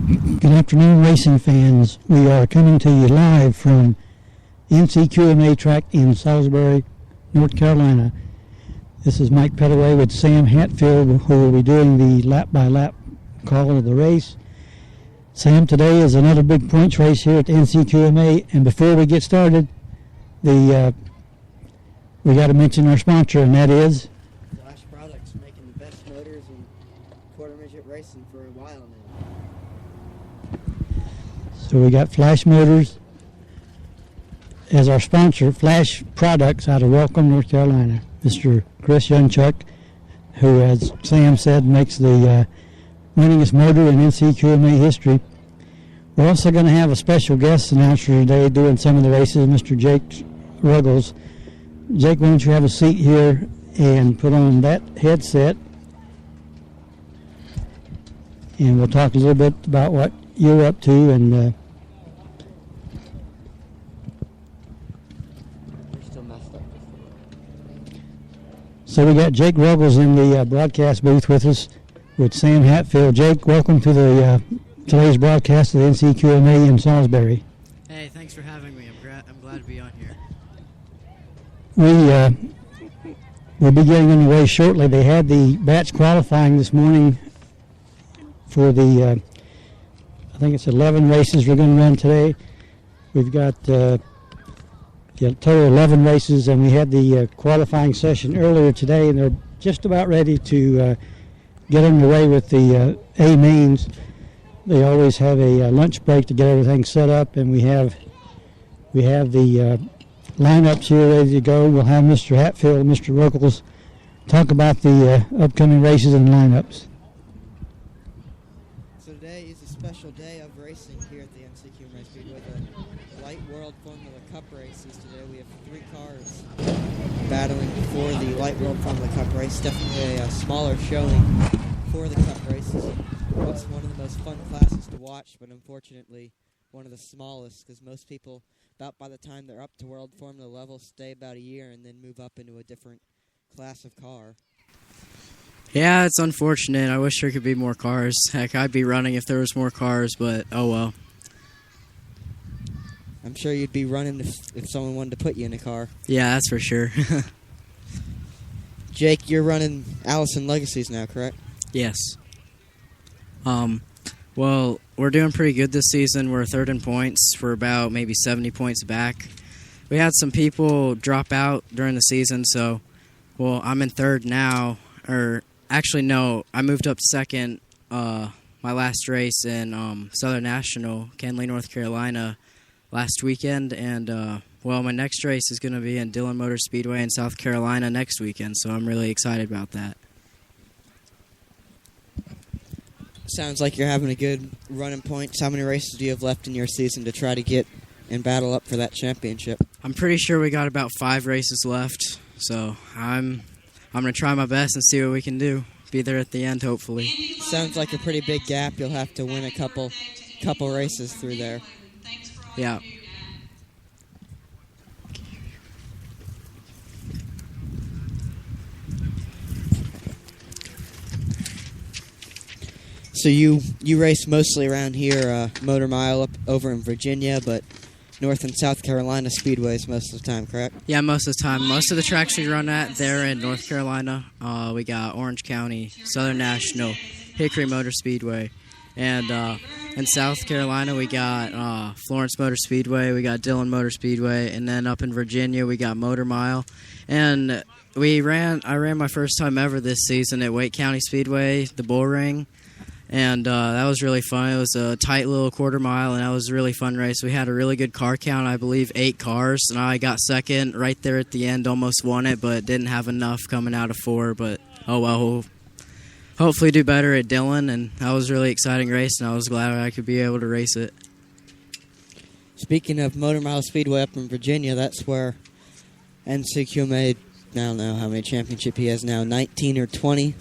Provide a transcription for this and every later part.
Good afternoon, racing fans. We are coming to you live from NCQMA track in Salisbury, North Carolina. This is Mike Pettaway with Sam Hatfield, who will be doing the lap-by-lap call of the race. Sam, today is another big points race here at the NCQMA, and before we get started, we got to mention our sponsor, and that is Flash Products, making the best motors in quarter-midget racing for a while now. So we got Flash Motors as our sponsor, Flash Products out of Welcome, North Carolina. Mr. Chris Yunchuk, who, as Sam said, makes the winningest motor in NCQMA history. We're also going to have a special guest announcer today doing some of the races, Mr. Jake Ruggles. Jake, why don't you have a seat here and put on that headset, and we'll talk a little bit about what you're up to. And We're still messed up. So we got Jake Ruggles in the broadcast booth with us with Sam Hatfield. Jake, welcome to the today's broadcast of the NCQMA in Salisbury. Hey, thanks for having me. I'm glad to be on here. We'll be getting underway shortly. They had the batch qualifying this morning for the, I think it's 11 races we're going to run today. We've got a total of 11 races, and we had the qualifying session earlier today, and they're just about ready to get underway with the A mains. They always have a lunch break to get everything set up, and we have the lineups here ready to go. We'll have Mr. Hatfield and Mr. Ruggles talk about the upcoming races and lineups. So today is a special day of racing here at the NCQMA Speedway. The Light World Formula Cup races today. We have 3 cars battling for the Light World Formula Cup race. Definitely a smaller showing for the Cup races. It's one of the most fun classes to watch, but unfortunately one of the smallest, because most people, about by the time they're up to World Formula level, stay about a year and then move up into a different class of car. Yeah, it's unfortunate. I wish there could be more cars. Heck, I'd be running if there was more cars, but oh well. I'm sure you'd be running if someone wanted to put you in a car. Yeah, that's for sure. Jake, you're running Allison Legacies now, correct? Yes. Well, we're doing pretty good this season. We're third in points. We're about maybe 70 points back. We had some people drop out during the season, so, well, I'm in third now. Or, actually, no, I moved up second my last race in Southern National, Kenley, North Carolina, last weekend. And, well, my next race is going to be in Dillon Motor Speedway in South Carolina next weekend, so I'm really excited about that. Sounds like you're having a good run in points. How many races do you have left in your season to try to get and battle up for that championship? I'm pretty sure we got about 5 races left, so I'm going to try my best and see what we can do. Be there at the end, hopefully. Sounds like a pretty big gap. You'll have to win a couple races through there. Yeah. So you race mostly around here, Motor Mile up over in Virginia, but North and South Carolina speedways most of the time, correct? Yeah, most of the time. Most of the tracks we run at, they're in North Carolina. We got Orange County, Southern National, Hickory Motor Speedway. And in South Carolina, we got Florence Motor Speedway, we got Dillon Motor Speedway, and then up in Virginia, we got Motor Mile. And I ran my first time ever this season at Wake County Speedway, the Bull Ring. And that was really fun. It was a tight little quarter mile, and that was a really fun race. We had a really good car count, I believe 8 cars, and I got second right there at the end, almost won it, but didn't have enough coming out of 4. But, oh well, we'll hopefully do better at Dillon, and that was a really exciting race, and I was glad I could be able to race it. Speaking of Motor Mile Speedway up in Virginia, that's where NCQMA, I don't know how many championship he has now, 19 or 20.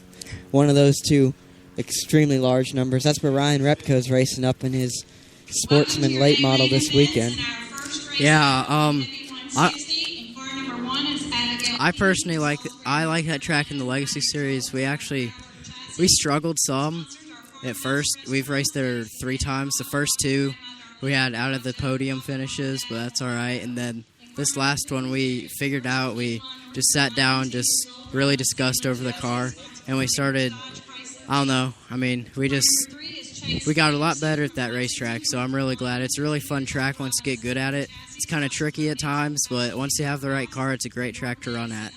One of those two extremely large numbers. That's where Ryan Repko's racing up in his Sportsman late model this weekend. Yeah, I personally like that track in the Legacy Series. We struggled some, at first. We've raced there 3 times. The first 2 we had out of the podium finishes, but that's all right. And then this last one we figured out. We just sat down, just really discussed over the car, and we started, I don't know, I mean, we got a lot better at that racetrack, so I'm really glad. It's a really fun track once you get good at it. It's kind of tricky at times, but once you have the right car, it's a great track to run at.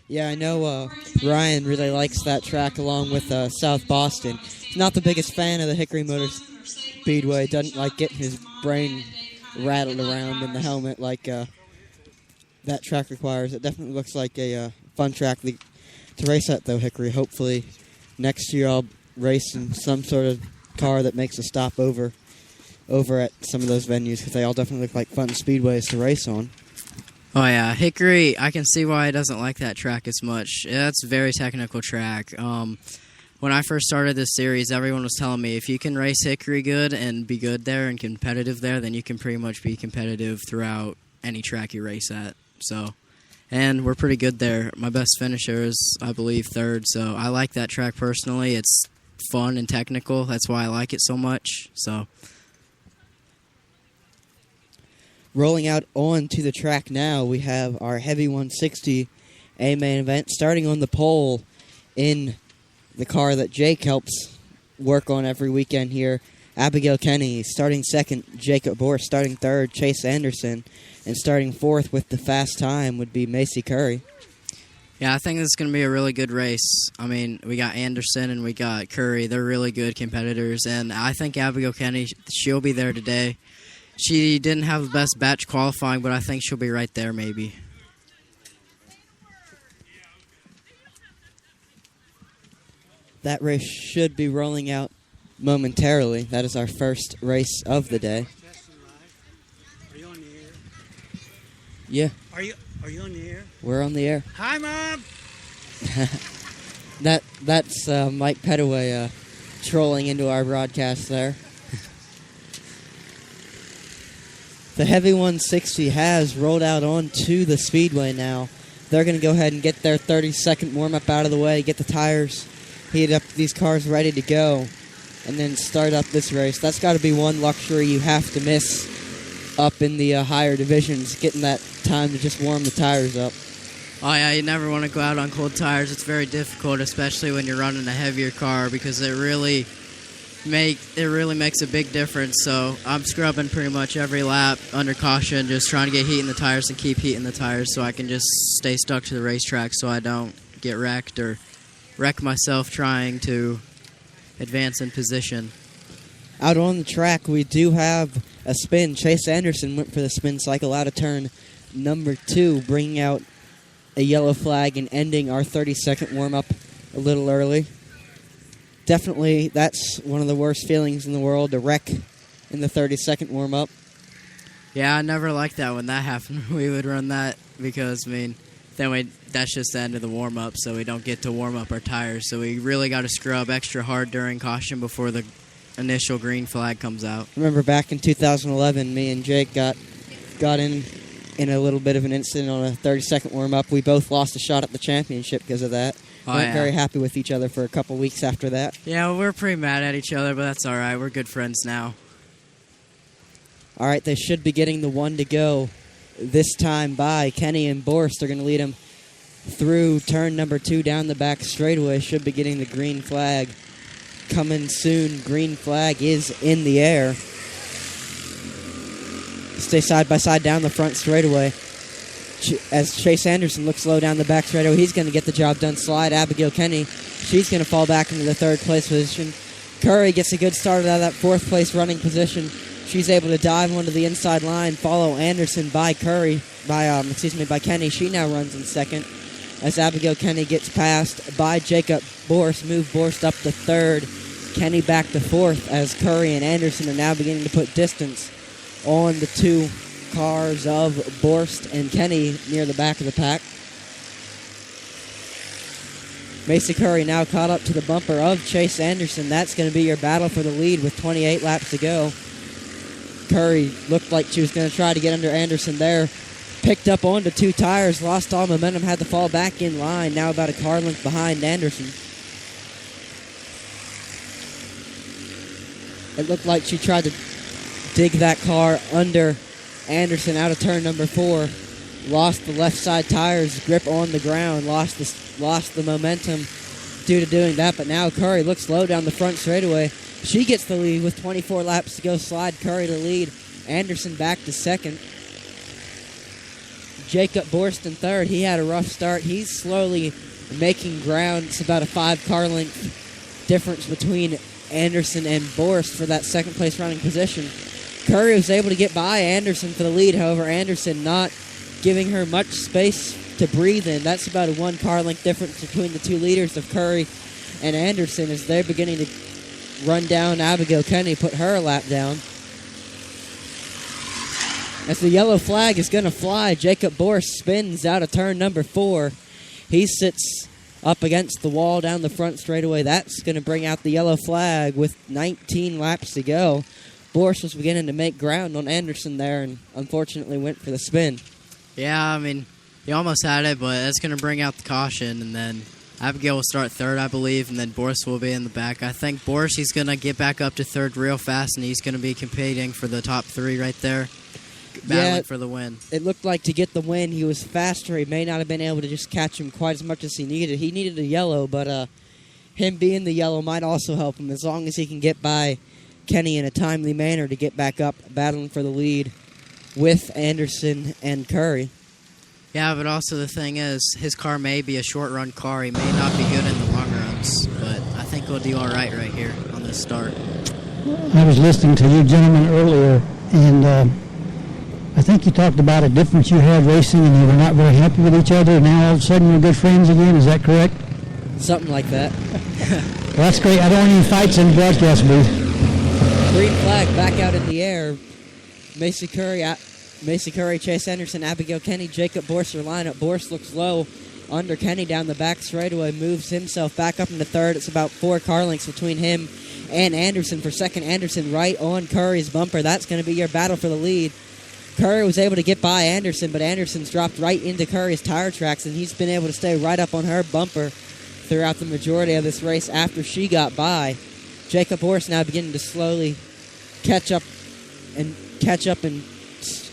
Yeah, I know Ryan really likes that track along with South Boston. He's not the biggest fan of the Hickory Motor Speedway. Doesn't like getting his brain rattled around in the helmet like that track requires. It definitely looks like a fun track to race at, though, Hickory. Hopefully next year I'll race in some sort of car that makes a stop over at some of those venues, because they all definitely look like fun speedways to race on. Oh, yeah. Hickory, I can see why he doesn't like that track as much. That's a very technical track. When I first started this series, everyone was telling me if you can race Hickory good and be good there and competitive there, then you can pretty much be competitive throughout any track you race at. And we're pretty good there. My best finisher is, I believe, 3rd, so I like that track personally. It's fun and technical. That's why I like it so much. Rolling out onto the track now, we have our Heavy 160 A main event. Starting on the pole in the car that Jake helps work on every weekend here, Abigail Kenny. Starting 2nd, Jacob Borst. Starting 3rd, Chase Anderson. And starting 4th with the fast time would be Macy Curry. Yeah, I think this is going to be a really good race. I mean, we got Anderson and we got Curry. They're really good competitors, and I think Abigail Kenny, she'll be there today. She didn't have the best batch qualifying, but I think she'll be right there maybe. That race should be rolling out momentarily. That is our first race of the day. Are you on the air? Yeah. Are you on the air? We're on the air. Hi, Mom! That's Mike Petaway trolling into our broadcast there. The Heavy 160 has rolled out onto the speedway now. They're going to go ahead and get their 30-second warm-up out of the way, get the tires heated up, these cars ready to go, and then start up this race. That's got to be one luxury you have to miss up in the higher divisions, getting that time to just warm the tires up. Oh, yeah, you never want to go out on cold tires. It's very difficult, especially when you're running a heavier car, because it really makes a big difference. So I'm scrubbing pretty much every lap under caution, just trying to get heat in the tires and keep heating the tires so I can just stay stuck to the racetrack so I don't get wrecked or wreck myself trying to advance in position. Out on the track, we do have a spin. Chase Anderson went for the spin cycle out of turn number 2, bringing out a yellow flag and ending our 30-second warm-up a little early. Definitely, that's one of the worst feelings in the world, to wreck in the 30-second warm-up. Yeah, I never liked that when that happened. We would run that because, that's just the end of the warm-up, so we don't get to warm up our tires. So we really got to scrub extra hard during caution before the initial green flag comes out. I remember back in 2011, me and Jake got in a little bit of an incident on a 30-second warm-up. We both lost a shot at the championship because of that. Weren't very happy with each other for a couple weeks after that. Yeah, well, we're pretty mad at each other, but that's all right. We're good friends now. All right, they should be getting the 1 to go this time by Kenny and Borst. They're going to lead him through turn number 2 down the back straightaway. Should be getting the green flag coming soon. Green flag is in the air. Stay side by side down the front straightaway. As Chase Anderson looks low down the back straightaway, he's going to get the job done. Slide Abigail Kenny. She's going to fall back into the 3rd place position. Curry gets a good start out of that 4th place running position. She's able to dive onto the inside line, follow Anderson by Kenny. She now runs in 2nd. As Abigail Kenny gets passed by Jacob Borst, move Borst up to 3rd. Kenny back to 4th as Curry and Anderson are now beginning to put distance on the 2 cars of Borst and Kenny near the back of the pack. Macy Curry now caught up to the bumper of Chase Anderson. That's going to be your battle for the lead with 28 laps to go. Curry looked like she was going to try to get under Anderson there. Picked up onto 2 tires, lost all momentum, had to fall back in line. Now about a car length behind Anderson. It looked like she tried to dig that car under Anderson out of turn number 4. Lost the left side tires, grip on the ground, lost the momentum due to doing that. But now Curry looks low down the front straightaway. She gets the lead with 24 laps to go. Slide Curry to lead. Anderson back to second. Jacob Borst in third. He had a rough start. He's slowly making ground. It's about a 5-car length difference between Anderson and Borst for that second place running position. Curry was able to get by Anderson for the lead. However, Anderson not giving her much space to breathe in. That's about a 1-car length difference between the two leaders of Curry and Anderson as they're beginning to run down Abigail Kennedy, put her a lap down. As the yellow flag is going to fly, Jacob Borst spins out of turn number 4. He sits up against the wall down the front straightaway. That's going to bring out the yellow flag with 19 laps to go. Borst was beginning to make ground on Anderson there and unfortunately went for the spin. Yeah, I mean, he almost had it, but that's going to bring out the caution, and then Abigail will start third, I believe, and then Boris will be in the back. I think Boris, he's going to get back up to third real fast, and he's going to be competing for the top 3 right there, battling for the win. It looked like to get the win, he was faster. He may not have been able to just catch him quite as much as he needed. He needed a yellow, but him being the yellow might also help him as long as he can get by Kenny in a timely manner to get back up, battling for the lead with Anderson and Curry. Yeah, but also the thing is, his car may be a short-run car. He may not be good in the long runs, but I think he'll do all right here on this start. I was listening to you gentlemen earlier, and I think you talked about a difference you had racing, and you were not very happy with each other, and now all of a sudden you're good friends again. Is that correct? Something like that. Well, that's great. I don't want any fights in the broadcast booth. Green flag back out in the air. Macy Curry, Chase Anderson, Abigail Kenny, Jacob Borst line up. Borst looks low under Kenny down the back straightaway, moves himself back up into third. It's about 4 car lengths between him and Anderson for second. Anderson right on Curry's bumper. That's going to be your battle for the lead. Curry was able to get by Anderson, but Anderson's dropped right into Curry's tire tracks, and he's been able to stay right up on her bumper throughout the majority of this race after she got by. Jacob Borst now beginning to slowly catch up and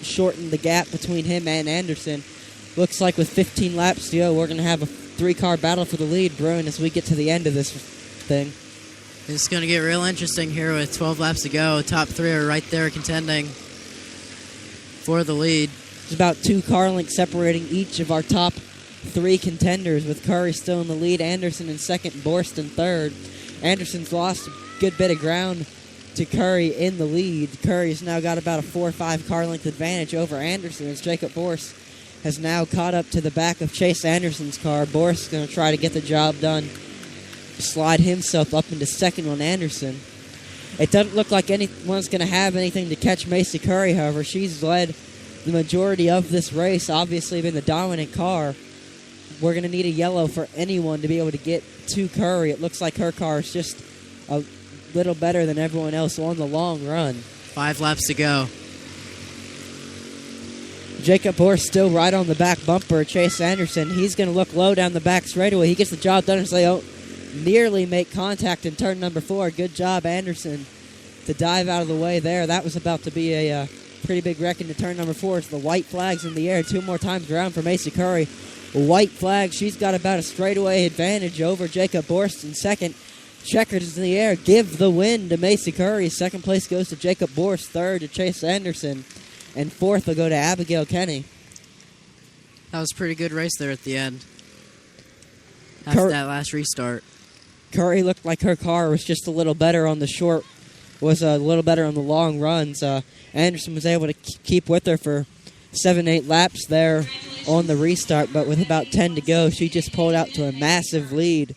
shorten the gap between him and Anderson. Looks like with 15 laps to go, we're going to have a 3-car battle for the lead brewing as we get to the end of this thing. It's going to get real interesting here with 12 laps to go. Top 3 are right there contending for the lead. There's about 2 car lengths separating each of our top 3 contenders, with Curry still in the lead, Anderson in second, Borst in third. Anderson's lost a good bit of ground to Curry in the lead. Curry's now got about a 4 or 5 car length advantage over Anderson as Jacob Borst has now caught up to the back of Chase Anderson's car. Borst is going to try to get the job done, slide himself up into second on Anderson. It doesn't look like anyone's going to have anything to catch Macy Curry, however. She's led the majority of this race, obviously been the dominant car. We're going to need a yellow for anyone to be able to get to Curry. It looks like her car is just a little better than everyone else on the long run. 5 laps to go. Jacob Borst still right on the back bumper. Chase Anderson, he's going to look low down the back straightaway. He gets the job done as they nearly make contact in turn number 4. Good job, Anderson, to dive out of the way there. That was about to be a pretty big wreck into turn number 4. It's the white flags in the air 2 more times around for Macy Curry. White flag, she's got about a straightaway advantage over Jacob Borst in second. Checkers in the air, give the win to Macy Curry. Second place goes to Jacob Borst, third to Chase Anderson, and fourth will go to Abigail Kenny. That was a pretty good race there at the end. After that last restart. Curry looked like her car was just a little better on the short, was a little better on the long runs. Anderson was able to keep with her for 7-8 laps there on the restart, but with about 10 to go, she just pulled out to a massive lead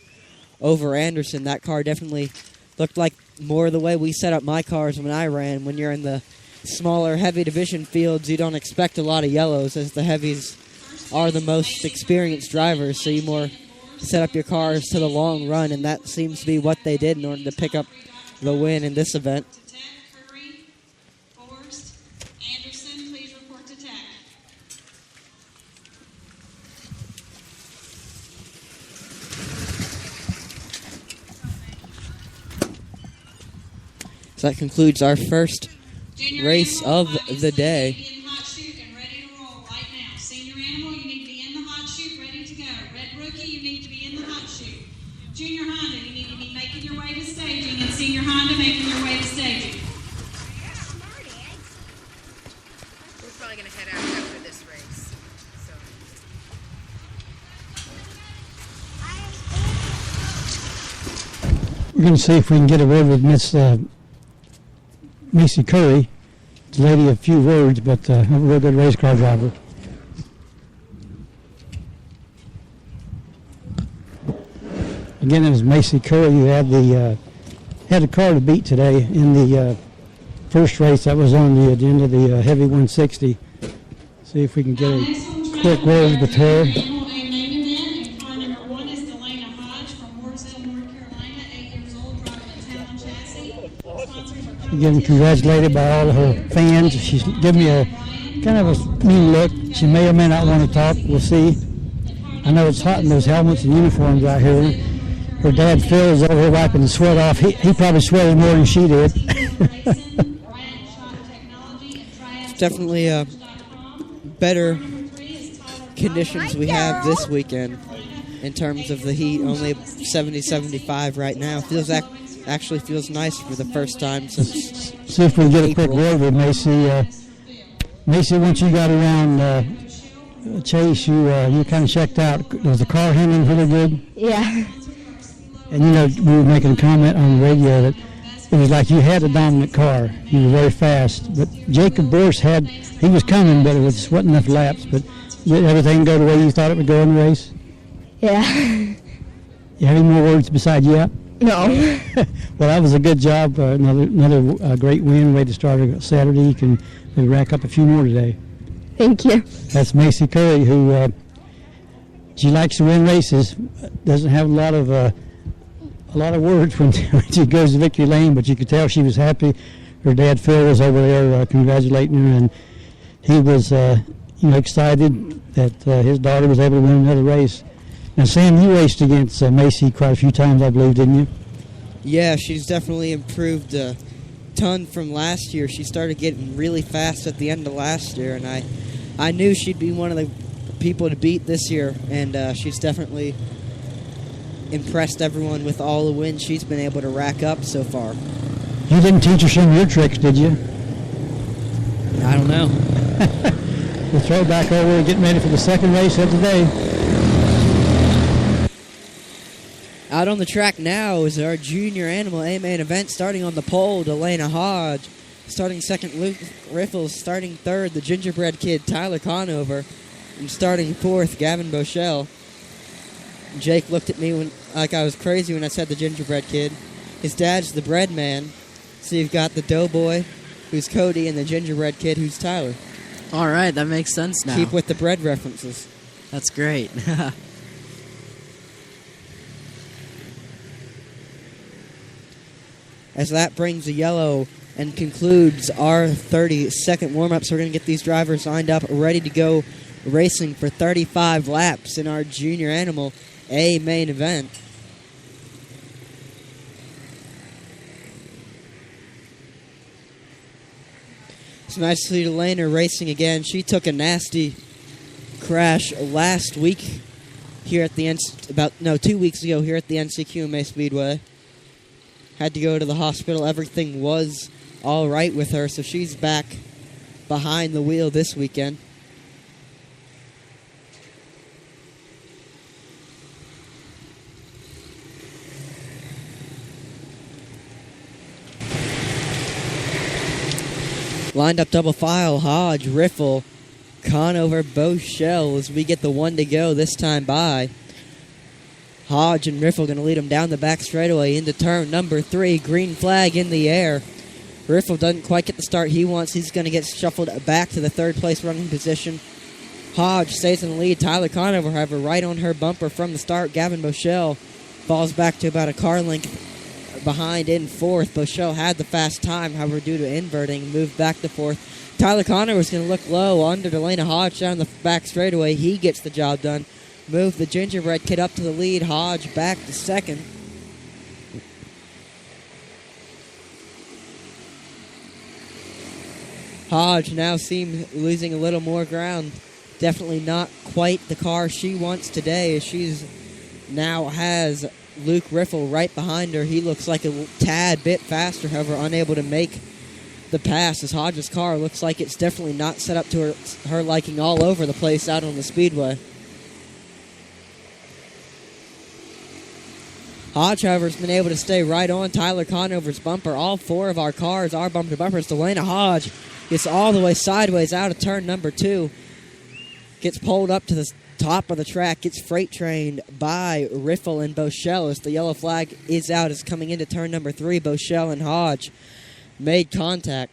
over Anderson. That car definitely looked like more the way we set up my cars when I ran. When you're in the smaller heavy division fields, you don't expect a lot of yellows, as the heavies are the most experienced drivers, so you more set up your cars to the long run, and that seems to be what they did in order to pick up the win in this event. Curry, Borst, Anderson, please report to tech. So that concludes our first Junior race animal, of the day. be in hot chute and ready to roll right now. Senior animal, you need to be in the hot chute, ready to go. Red rookie, you need to be in the hot chute. Junior Honda, you need to be making your way to staging, and senior Honda making your way to staging. We're probably going to head out after this race. So. We're going to see if we can get a word with Miss Macy Curry, the lady of few words, but a real good race car driver. Again, it was Macy Curry who had the car to beat today in the first race that was on the agenda, the heavy 160. See if we can get a quick word with her. Again, congratulated by all of her fans. She's giving me a kind of a mean look. She may or may not want to talk. We'll see. I know it's hot in those helmets and uniforms out here. Her dad Phil is over here wiping the sweat off. He probably sweated more than she did. It's definitely better conditions we have this weekend in terms of the heat. Only 70, 75 right now. Actually feels nice for the first time since See if we can get a quick April. word with Macy. Macy, once you got around Chase, you kind of checked out. Was the car handling really good? Yeah. And you know, we were making a comment on the radio that it was like you had a dominant car. You were very fast. But Jacob Borst he was coming, but it wasn't enough laps. But did everything go the way you thought it would go in the race? Yeah. You have any more words besides yeah? No. Well, that was a good job. Another great win. Way to start a Saturday. You can maybe rack up a few more today. Thank you. That's Macy Curry, who she likes to win races. Doesn't have a lot of words when she goes to victory lane, but you could tell she was happy. Her dad Phil was over there congratulating her, and he was excited that his daughter was able to win another race. Now, Sam, you raced against Macy quite a few times, I believe, didn't you? Yeah, she's definitely improved a ton from last year. She started getting really fast at the end of last year, and I knew she'd be one of the people to beat this year, and she's definitely impressed everyone with all the wins she's been able to rack up so far. You didn't teach her some of your tricks, did you? I don't know. We'll throw it back over and get ready for the second race of the day. Out on the track now is our junior animal A main event, starting on the pole, Delana Hodge. Starting second, Luke Riffles. Starting third, the gingerbread kid, Tyler Conover. And starting fourth, Gavin Boschel. Jake looked at me like I was crazy when I said the gingerbread kid. His dad's the bread man. So you've got the doughboy, who's Cody, and the gingerbread kid, who's Tyler. All right, that makes sense now. Keep with the bread references. That's great. As that brings a yellow and concludes our 30-second warm-ups. We're going to get these drivers lined up, ready to go racing for 35 laps in our junior animal A main event. It's nice to see Delana racing again. She took a nasty crash last week here at the 2 weeks ago here at the NCQMA Speedway. Had to go to the hospital. Everything was all right with her, so she's back behind the wheel this weekend. Lined up double file, Hodge, Riffle, Conover, Boschel as we get the one to go this time by. Hodge and Riffle going to lead them down the back straightaway into turn number 3. Green flag in the air. Riffle doesn't quite get the start he wants. He's going to get shuffled back to the third place running position. Hodge stays in the lead. Tyler Conover, however, right on her bumper from the start. Gavin Boschel falls back to about a car length behind in fourth. Boschel had the fast time, however, due to inverting, moved back to fourth. Tyler Conover is going to look low under Delana Hodge down the back straightaway. He gets the job done. Move the gingerbread kid up to the lead. Hodge back to second. Hodge now seems losing a little more ground. Definitely not quite the car she wants today, as she's now has Luke Riffle right behind her. He looks like a tad bit faster, however, unable to make the pass, as Hodge's car looks like it's definitely not set up to her liking all over the place out on the speedway. Hodge, however, has been able to stay right on Tyler Conover's bumper. All four of our cars are bumper to bumpers. Delana Hodge gets all the way sideways out of turn number 2. Gets pulled up to the top of the track. Gets freight trained by Riffle and Bochelle as the yellow flag is out. Is coming into turn number 3. Bochelle and Hodge made contact.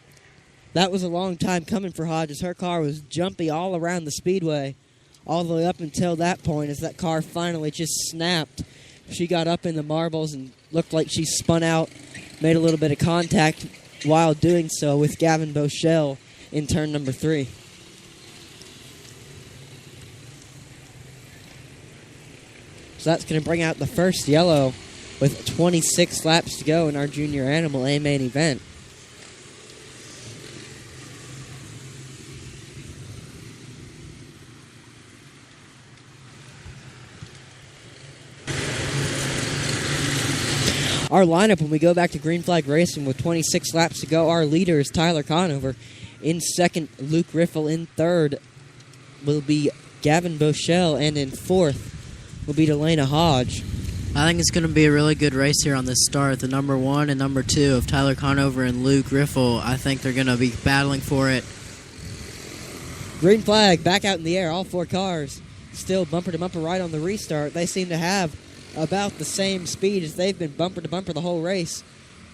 That was a long time coming for Hodge, as her car was jumpy all around the speedway, all the way up until that point, as that car finally just snapped. She got up in the marbles and looked like she spun out, made a little bit of contact while doing so with Gavin Bochelle in turn number 3. So that's going to bring out the first yellow with 26 laps to go in our Junior Animal A main event. Our lineup, when we go back to Green Flag Racing with 26 laps to go, our leader is Tyler Conover. In second, Luke Riffle. In third will be Gavin Bochelle. And in fourth will be Delana Hodge. I think it's going to be a really good race here on this start. The number 1 and number 2 of Tyler Conover and Luke Riffle, I think they're going to be battling for it. Green flag back out in the air. All four cars still bumper to bumper right on the restart. They seem to have about the same speed as they've been bumper to bumper the whole race.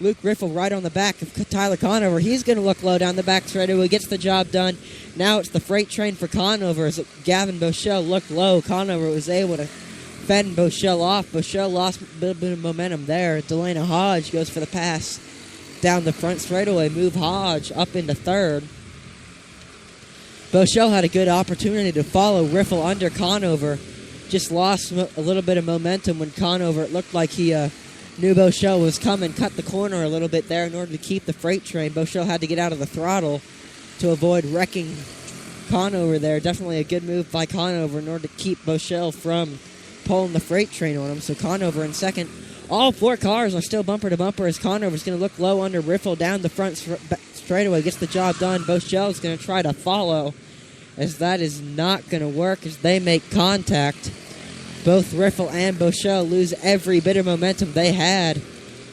Luke Riffle right on the back of Tyler Conover. He's going to look low down the back straightaway. Gets the job done. Now it's the freight train for Conover as Gavin Bochelle looked low. Conover was able to fend Bochelle off. Bochelle lost a little bit of momentum there. Delana Hodge goes for the pass down the front straightaway. Move Hodge up into third. Bochelle had a good opportunity to follow Riffle under Conover. Just lost a little bit of momentum when Conover, it looked like he knew Bochelle was coming, cut the corner a little bit there in order to keep the freight train. Bochelle had to get out of the throttle to avoid wrecking Conover there. Definitely a good move by Conover in order to keep Bochelle from pulling the freight train on him. So Conover in second. All four cars are still bumper to bumper as Conover's going to look low under Riffle down the front straightaway. Gets the job done. Bochelle's going to try to follow, as that is not going to work as they make contact. Both Riffle and Bochelle lose every bit of momentum they had,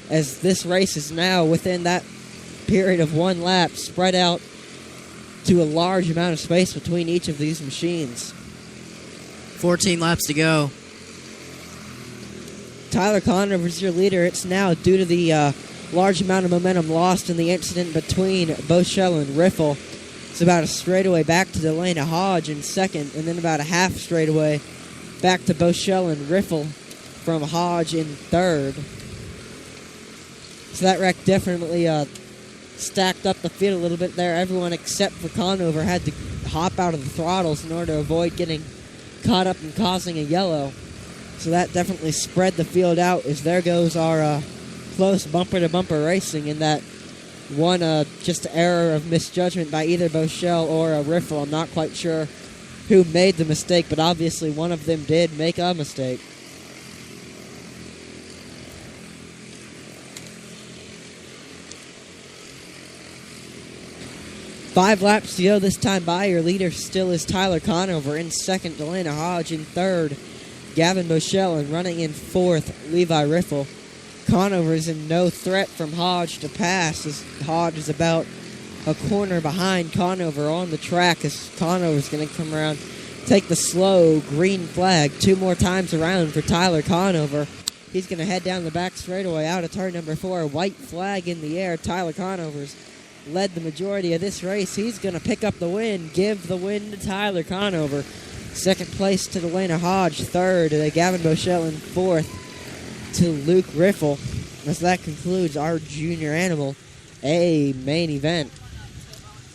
as this race is now within that period of one lap spread out to a large amount of space between each of these machines. 14 laps to go. Tyler Conover is your leader. It's now due to the large amount of momentum lost in the incident between Bochelle and Riffle. It's about a straightaway back to Delana Hodge in second, and then about a half straightaway back to Bochelle and Riffle from Hodge in third. So that wreck definitely stacked up the field a little bit there. Everyone except for Conover had to hop out of the throttles in order to avoid getting caught up and causing a yellow. So that definitely spread the field out, as there goes our close bumper-to-bumper racing in that one just error of misjudgment by either Bochelle or Riffle. I'm not quite sure who made the mistake, but obviously one of them did make a mistake. Five laps to go this time by. Your leader still is Tyler Conover. In second, Delana Hodge. In third, Gavin Bochelle. And running in fourth, Levi Riffle. Conover is in no threat from Hodge to pass, as Hodge is about a corner behind Conover on the track, as Conover's going to come around, take the slow green flag 2 more times around for Tyler Conover. He's going to head down the back straightaway out of turn number 4. White flag in the air. Tyler Conover's led the majority of this race. He's going to pick up the win. Give the win to Tyler Conover. Second place to Delana Hodge. Third to Gavin Bochelle. And fourth to Luke Riffle. As that concludes our Junior Animal A main event.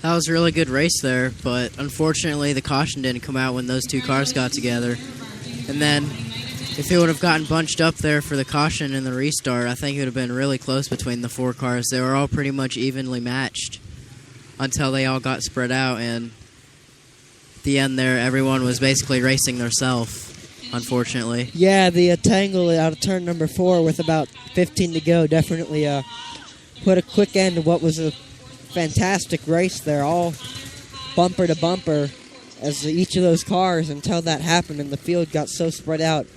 That was a really good race there, but unfortunately the caution didn't come out when those two cars got together. And then if it would have gotten bunched up there for the caution and the restart, I think it would have been really close between the 4 cars. They were all pretty much evenly matched. until they all got spread out, and at the end there, everyone was basically racing themselves, unfortunately. Yeah, the tangle out of turn number 4 with about 15 to go definitely put a quick end to what was a fantastic race there, all bumper to bumper, as each of those cars, until that happened and the field got so spread out,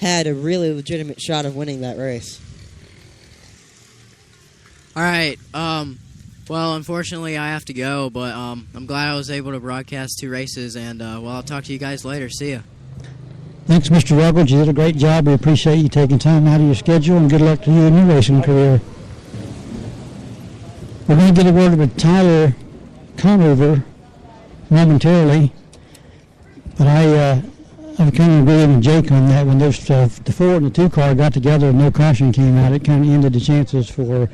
had a really legitimate shot of winning that race. All right. Well, unfortunately, I have to go, but I'm glad I was able to broadcast 2 races, and I'll talk to you guys later. See ya. Thanks, Mr. Ruggles. You did a great job. We appreciate you taking time out of your schedule, and good luck to you in your racing career. We're going to get a word with Tyler Conover momentarily, but I kind of agree with Jake on that. When those the 4 and the 2 car got together and no caution came out, it kind of ended the chances for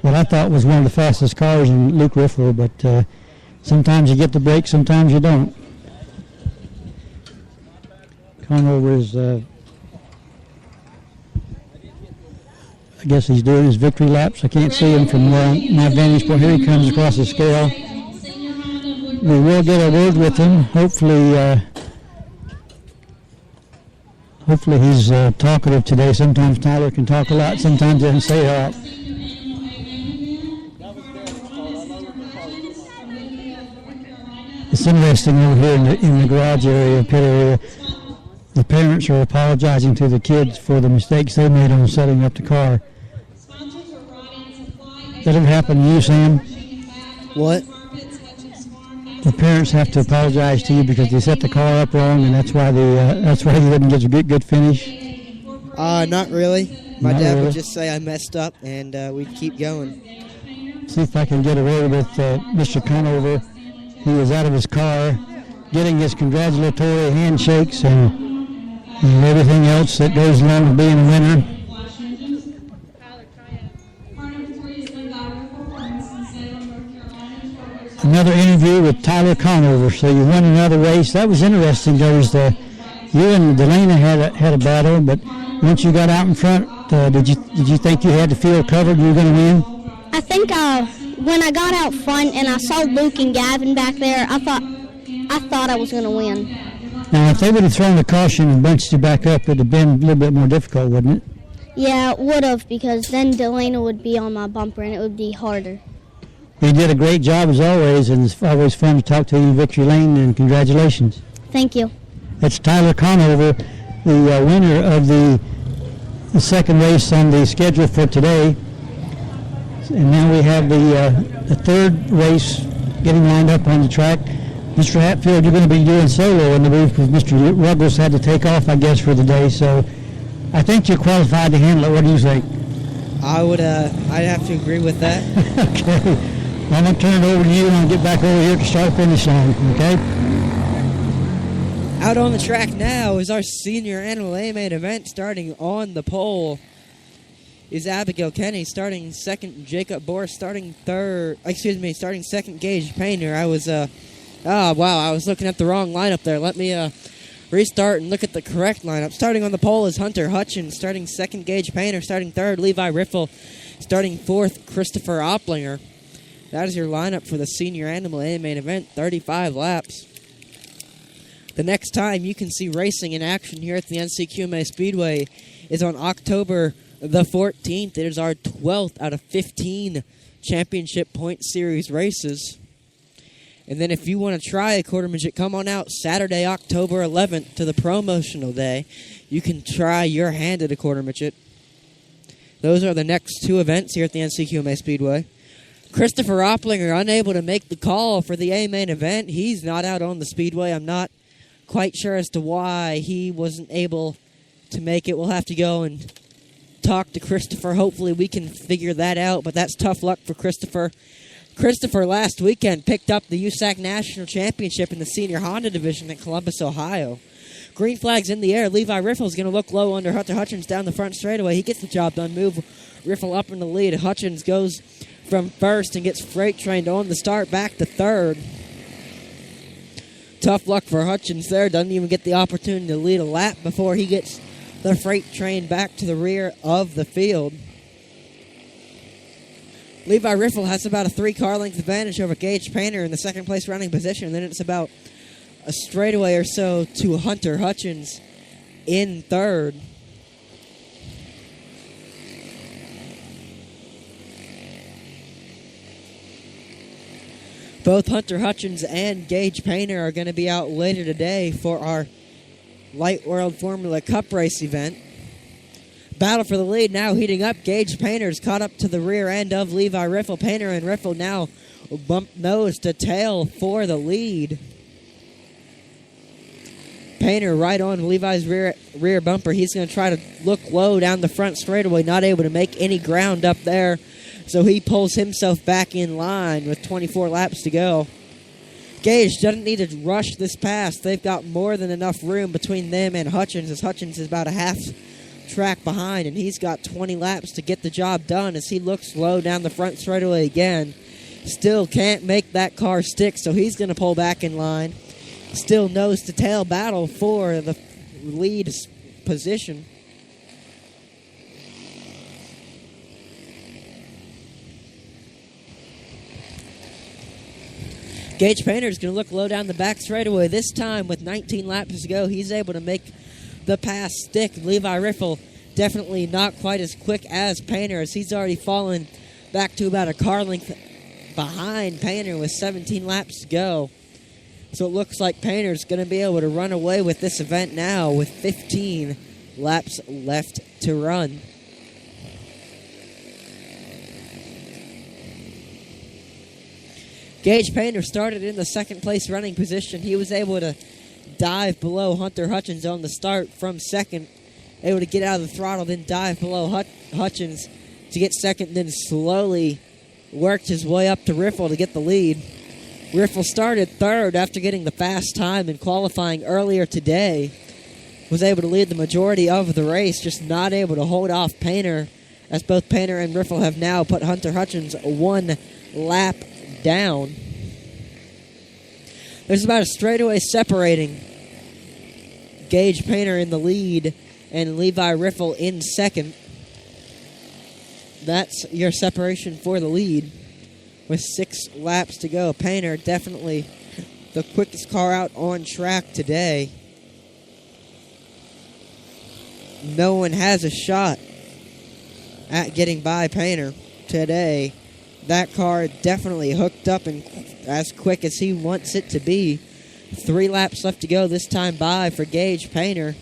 what I thought was one of the fastest cars in Luke Riffler, but sometimes you get the break, sometimes you don't. Conover is, I guess he's doing his victory laps. I can't see him from my vantage point. Here he comes across the scale. We will get a word with him. Hopefully he's talkative today. Sometimes Tyler can talk a lot, sometimes he doesn't say a lot. It's interesting over here in the garage area, pit area. The parents are apologizing to the kids for the mistakes they made on setting up the car. That ever happen to you, Sam? What? The parents have to apologize to you because they set the car up wrong, and that's why you didn't get a good finish. Not really. My Not dad really. would just say I messed up, and we'd keep going. See if I can get a word with Mr. Conover. He was out of his car, getting his congratulatory handshakes and everything else that goes along with being a winner. Another interview with Tyler Conover. So you won another race. That was interesting. There was you and Delana had a battle, but once you got out in front, did you think you had the field covered? You were going to win? I think when I got out front and I saw Luke and Gavin back there, I thought I was going to win. Now, if they would have thrown the caution and bunched you back up, it would have been a little bit more difficult, wouldn't it? Yeah, it would have, because then Delana would be on my bumper and it would be harder. You did a great job as always, and it's always fun to talk to you in Victory Lane, and congratulations. Thank you. That's Tyler Conover, the winner of the second race on the schedule for today. And now we have the third race getting lined up on the track. Mr. Hatfield, you're going to be doing solo in the booth because Mr. Ruggles had to take off, I guess, for the day. So I think you're qualified to handle it. What do you think? I'd have to agree with that. Okay. I'm going to turn it over to you and I'll get back over here to start-finish line, okay? Out on the track now is our senior animal A main event. Starting on the pole is Abigail Kenny, starting second. Jacob Boris starting third. Starting second. Gage Painter. I was looking at the wrong lineup there. Let me restart and look at the correct lineup. Starting on the pole is Hunter Hutchins, starting second. Gage Painter, starting third. Levi Riffle, starting fourth. Christopher Opplinger. That is your lineup for the senior animal A main event. 35 laps. The next time you can see racing in action here at the NCQMA Speedway is on October the 14th. It is our 12th out of 15 championship point series races. And then if you want to try a quarter midget, come on out Saturday, October 11th to the promotional day. You can try your hand at a quarter midget. Those are the next 2 events here at the NCQMA Speedway. Christopher Opplinger unable to make the call for the A main event. He's not out on the speedway. I'm not quite sure as to why he wasn't able to make it. We'll have to go and talk to Christopher. Hopefully we can figure that out, but that's tough luck for Christopher. Christopher last weekend picked up the USAC National Championship in the Senior Honda Division in Columbus, Ohio. Green flag's in the air. Levi Riffle is going to look low under Hunter Hutchins down the front straightaway. He gets the job done. Move Riffle up in the lead. Hutchins goes from first and gets freight trained on the start back to third. Tough luck for Hutchins there. Doesn't even get the opportunity to lead a lap before he gets the freight train back to the rear of the field. Levi Riffle has about a 3-car length advantage over Gage Painter in the second place running position. Then it's about a straightaway or so to Hunter Hutchins in third. Both Hunter Hutchins and Gage Painter are going to be out later today for our Light World Formula Cup race event. Battle for the lead now heating up. Gage Painter's caught up to the rear end of Levi Riffle. Painter and Riffle now bump nose to tail for the lead. Painter right on Levi's rear bumper. He's going to try to look low down the front straightaway, not able to make any ground up there. So he pulls himself back in line with 24 laps to go. Gage doesn't need to rush this pass. They've got more than enough room between them and Hutchins, as Hutchins is about a half track behind, and he's got 20 laps to get the job done as he looks low down the front straightaway again. Still can't make that car stick, so he's going to pull back in line. Still nose-to-tail battle for the lead position. Gage Painter is going to look low down the back straightaway. This time, with 19 laps to go, he's able to make the pass stick. Levi Riffle definitely not quite as quick as Painter, as he's already fallen back to about a car length behind Painter with 17 laps to go. So it looks like Painter's going to be able to run away with this event now with 15 laps left to run. Gage Painter started in the second place running position. He was able to dive below Hunter Hutchins on the start from second. Able to get out of the throttle, then dive below Hutchins to get second, then slowly worked his way up to Riffle to get the lead. Riffle started third after getting the fast time in qualifying earlier today. Was able to lead the majority of the race, just not able to hold off Painter, as both Painter and Riffle have now put Hunter Hutchins 1 lap down. There's about a straightaway separating Gage Painter in the lead and Levi Riffle in second. That's your separation for the lead with 6 laps to go. Painter definitely the quickest car out on track today. No one has a shot at getting by Painter today. That car definitely hooked up and as quick as he wants it to be. 3 laps left to go this time by for Gage Painter.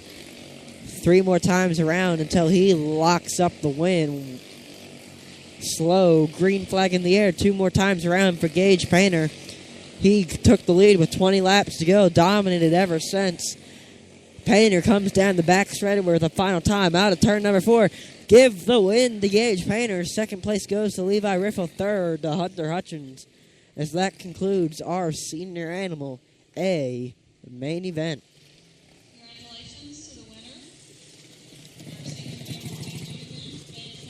3 more times around until he locks up the win. Slow, green flag in the air. 2 more times around for Gage Painter. He took the lead with 20 laps to go, dominated ever since. Painter comes down the back straightaway with a final time out of turn number 4. Give the win to Gage Painter. Second place goes to Levi Riffle. Third to Hunter Hutchins. As that concludes our Senior Animal A main event. Congratulations to the winner. Our Senior Animal A event,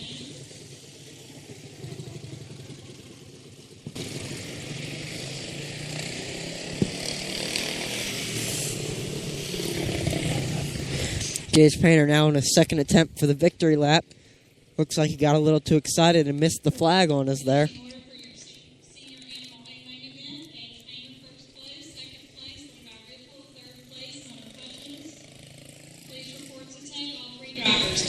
Gage Painter. Gage Painter now in a second attempt for the victory lap. Looks like he got a little too excited and missed the flag on us there. In order for your Senior Animal A main event, Gage Painter first place, second place, Levi Riffle, third place, Hunter Hutchins. Please report to tape all 3 drivers.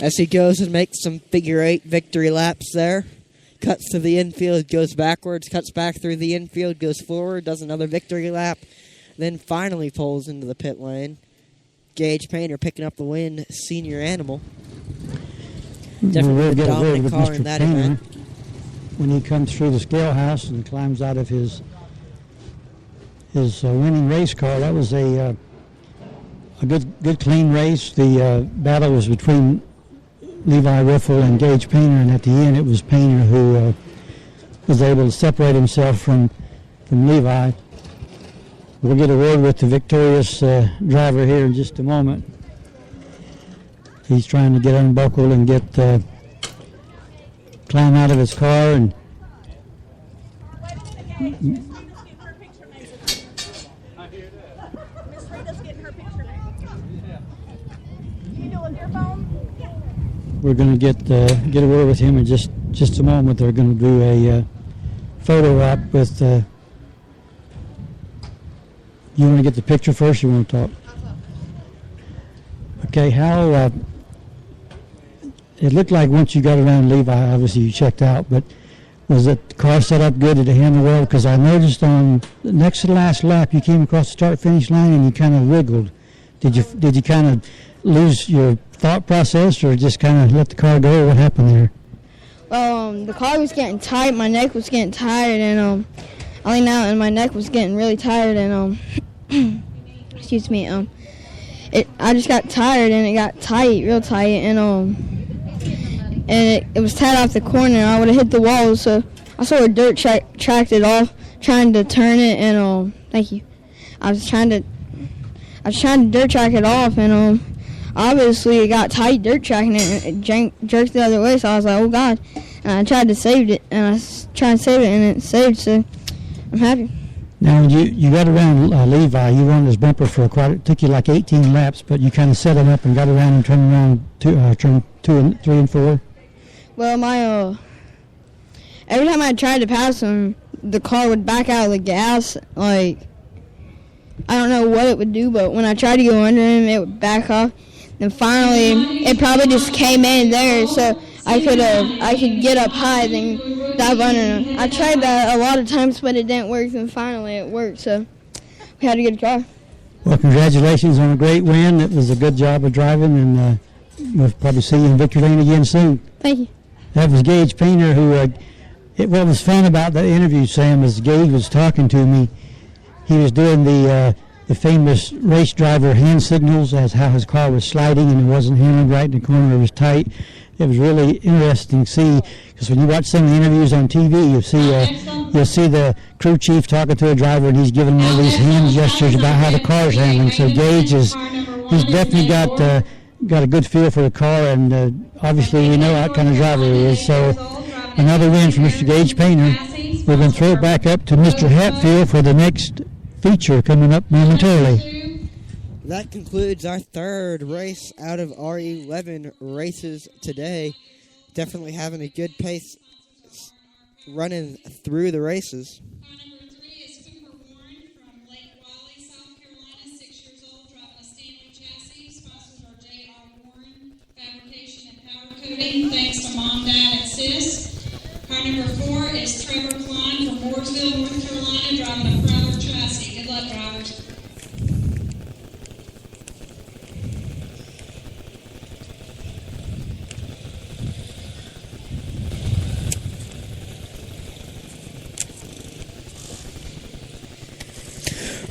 As he goes and makes some figure 8 victory laps there. Cuts to the infield, goes backwards, cuts back through the infield, goes forward, does another victory lap, then finally pulls into the pit lane. Gage Painter picking up the win, Senior Animal. Definitely We'll the get a word dominant with car Mr. in that Painter event. when he comes through the scale house and climbs out of his winning race car. That was a good clean race. The battle was between Levi Riffle and Gage Painter, and at the end it was Painter who was able to separate himself from Levi. We'll get a word with the victorious driver here in just a moment. He's trying to get unbuckled and get climb out of his car and You doing your phone? we're going to get a word with him in just a moment. They're going to do a photo op with. You want to get the picture first, or you want to talk? Okay, how? It looked like once you got around Levi, obviously you checked out, but was the car set up good? Did it handle well? Because I noticed on the next to the last lap, you came across the start-finish line and you kind of wiggled. Did you kind of lose your thought process, or just kind of let the car go? What happened there? Well, the car was getting tight. My neck was getting tired, and I leaned out, and my neck was getting really tired, and excuse me, I just got tired, and it got tight, real tight, and it was tight off the corner. I would have hit the wall, so I sort of dirt tracked it off, trying to turn it, and thank you. I was trying to dirt track it off, and obviously it got tight dirt tracking it, and it jerked the other way. So I was like, oh God! And I tried to save it, and it saved. So I'm happy. Now, when you got around Levi, you were on his bumper for it took you like 18 laps, but you kind of set him up and got around and turned around turn 2 and 3 and 4. Well, every time I tried to pass him, the car would back out of the gas. Like, I don't know what it would do, but when I tried to go under him, it would back off. And finally, it probably just came in there, so I could get up high and dive under him. I tried that a lot of times, but it didn't work, and finally it worked, so we had to get a car. Well, congratulations on a great win. It was a good job of driving, and we'll probably see you in victory lane again soon. Thank you. That was Gage Painter, who, what was fun about the interview, Sam, is Gage was talking to me. He was doing the famous race driver hand signals as how his car was sliding and it wasn't handled right in the corner, it was tight. It was really interesting to see, because when you watch some of the interviews on TV, you'll see the crew chief talking to a driver, and he's giving him all these hand gestures about how the car's handling. So Gage he's definitely got a good feel for the car, and obviously we know what kind of driver he is. So another win for Mr. Gage Painter. We're going to throw it back up to Mr. Hatfield for the next feature coming up momentarily. That concludes our third race out of our 11 races today. Definitely having a good pace running through the races. Car number 3 is Cooper Warren from Lake Wally, South Carolina, 6 years old, driving a Stanley chassis. Sponsors are J.R. Warren, Fabrication and Powder Coating. Thanks to Mom, Dad, and Sis. Car number 4 is Trevor Klein from Mooresville, North Carolina, driving a Prowler chassis. Good luck, drivers.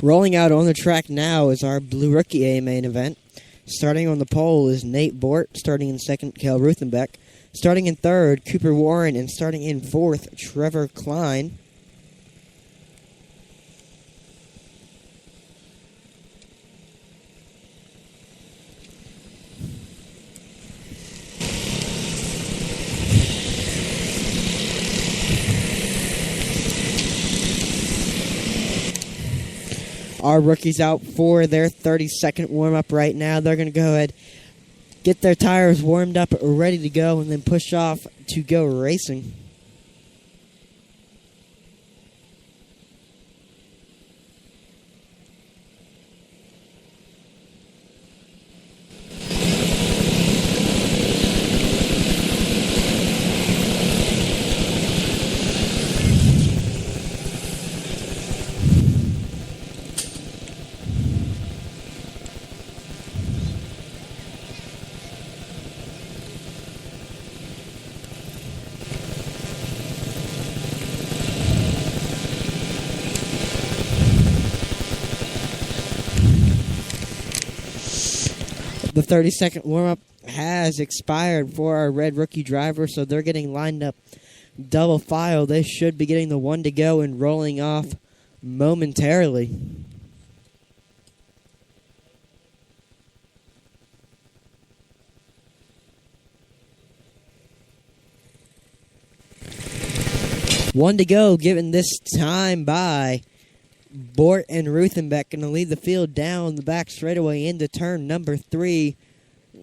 Rolling out on the track now is our Blue Rookie A main event. Starting on the pole is Nate Bort. Starting in second, Kel Ruthenbeck. Starting in third, Cooper Warren. And starting in fourth, Trevor Klein. Our rookies out for their 30-second warm-up right now. They're going to go ahead, get their tires warmed up, ready to go, and then push off to go racing. The 30-second warm-up has expired for our red rookie driver, so they're getting lined up double file. They should be getting the one to go and rolling off momentarily. One to go, given this time by Bort and Ruthenbeck. Going to lead the field down the back straightaway into turn number 3.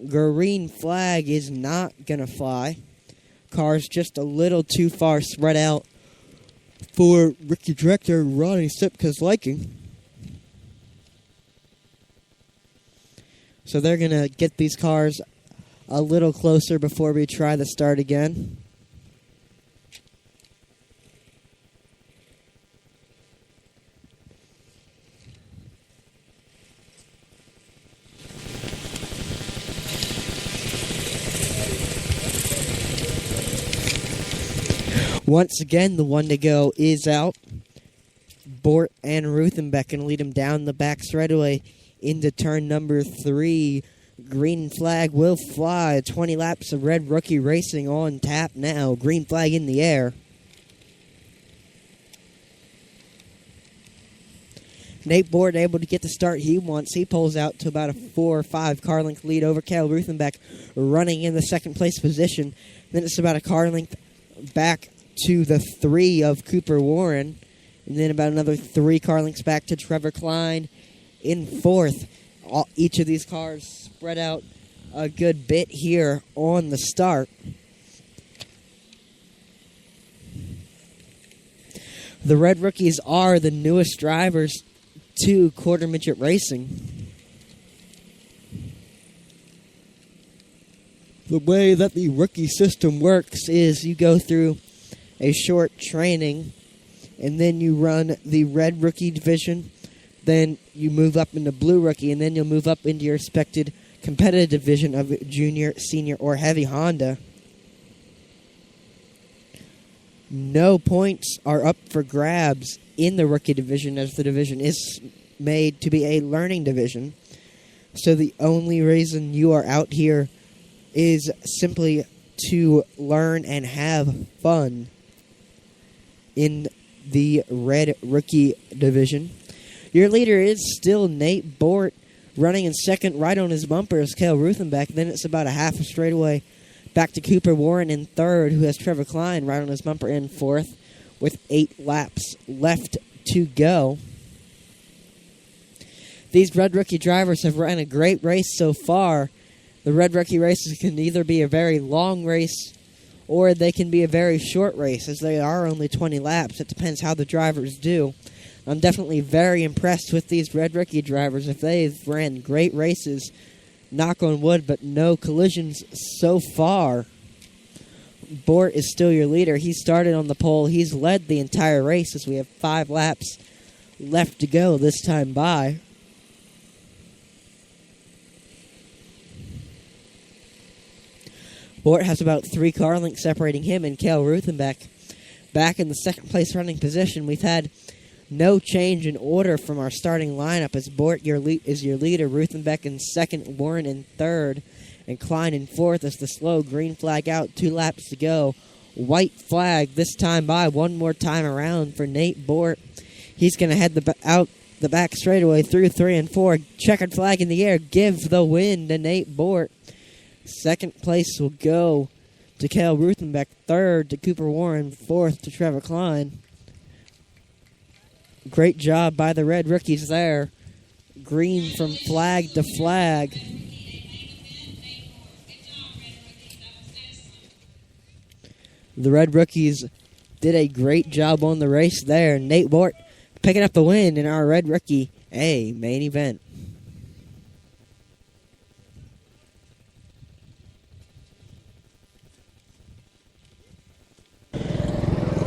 green flag is not going to fly. Car's just a little too far spread out for Ricky Director Ronnie Sipka's liking. So they're going to get these cars a little closer before we try the start again. Once again, the one to go is out. Bort and Ruthenbeck can lead him down the back straightaway into turn number 3. Green flag will fly. 20 laps of Red Rookie Racing on tap now. Green flag in the air. Nate Bort able to get the start he wants. He pulls out to about a 4 or 5 car length lead over Cale Ruthenbeck, running in the second place position. Then it's about a car length back to the 3 of Cooper Warren, and then about another 3 car lengths back to Trevor Klein in 4th. Each of these cars spread out a good bit here on the start. The Red Rookies are the newest drivers to Quarter Midget Racing. The way that the rookie system works is you go through a short training, and then you run the Red Rookie division, then you move up into Blue Rookie, and then you'll move up into your expected competitive division of Junior, Senior, or Heavy Honda. No points are up for grabs in the rookie division, as the division is made to be a learning division. So the only reason you are out here is simply to learn and have fun in the Red Rookie division. Your leader is still Nate Bort, running in second right on his bumper is Cale Ruthenbeck. Then it's about a half a straightaway back to Cooper Warren in third, who has Trevor Klein right on his bumper in fourth, with 8 laps left to go. These Red Rookie drivers have run a great race so far. The Red Rookie races can either be a very long race or they can be a very short race, as they are only 20 laps. It depends how the drivers do. I'm definitely very impressed with these Red Rookie drivers. If they've ran great races, knock on wood, but no collisions so far. Bort is still your leader. He started on the pole. He's led the entire race as we have 5 laps left to go this time by. Bort has about 3 car lengths separating him and Cale Ruthenbeck. Back in the second place running position, we've had no change in order from our starting lineup, as Bort is your leader, Ruthenbeck in second, Warren in third, and Klein in fourth as the slow green flag out, 2 laps to go. White flag this time by, one more time around for Nate Bort. He's going to head out the back straightaway through 3 and 4. Checkered flag in the air, give the win to Nate Bort. Second place will go to Cale Ruthenbeck, third to Cooper Warren, fourth to Trevor Klein. Great job by the Red Rookies there. Green from flag to flag. The Red Rookies did a great job on the race there. Nate Bort picking up the win in our Red Rookie A main event.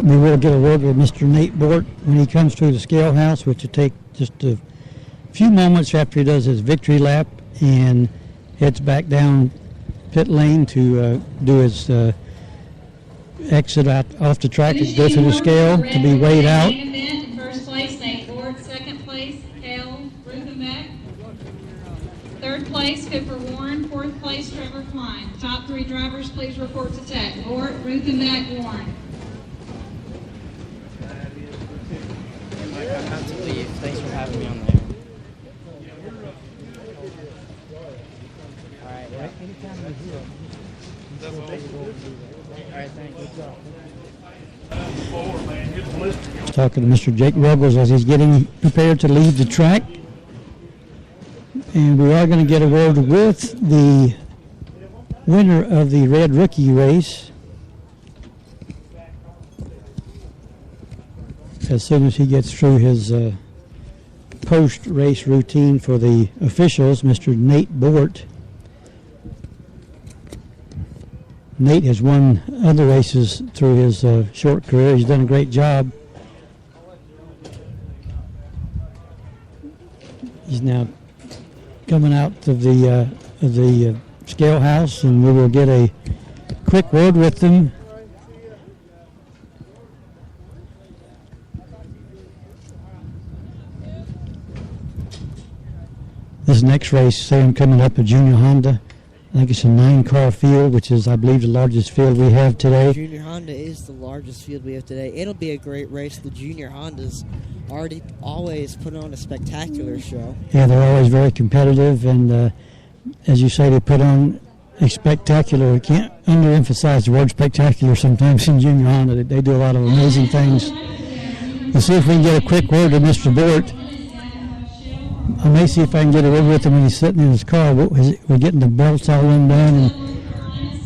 We will get a word with Mr. Nate Bort when he comes to the scale house, which will take just a few moments after he does his victory lap and heads back down pit lane to do his exit out off the track and go through the scale to be weighed out. In first place, Nate Bort. Second place, Cale Ruthenbeck. Third place, Cooper Warren. Fourth place, Trevor Klein. Top 3 drivers, please report to tech. Bort, Ruthenbeck, Warren. I have to leave. Thanks for having me on there. Alright, Alright, thank you. Talking to Mr. Jake Ruggles as he's getting prepared to leave the track. And we are going to get a word with the winner of the red rookie race, as soon as he gets through his post-race routine for the officials, Mr. Nate Bort. Nate has won other races through his short career. He's done a great job. He's now coming out of the scale house, and we will get a quick word with them. This next race, Sam, coming up at Junior Honda. I think it's a 9-car field, which is, I believe, the largest field we have today. Junior Honda is the largest field we have today. It'll be a great race. The Junior Hondas always put on a spectacular show. Yeah, they're always very competitive, and as you say, they put on a spectacular. We can't underemphasize the word spectacular sometimes in Junior Honda. They do a lot of amazing things. We'll see if we can get a quick word to Mr. Bort. I may see if I can get a word with him when he's sitting in his car. We're getting the belts all undone, and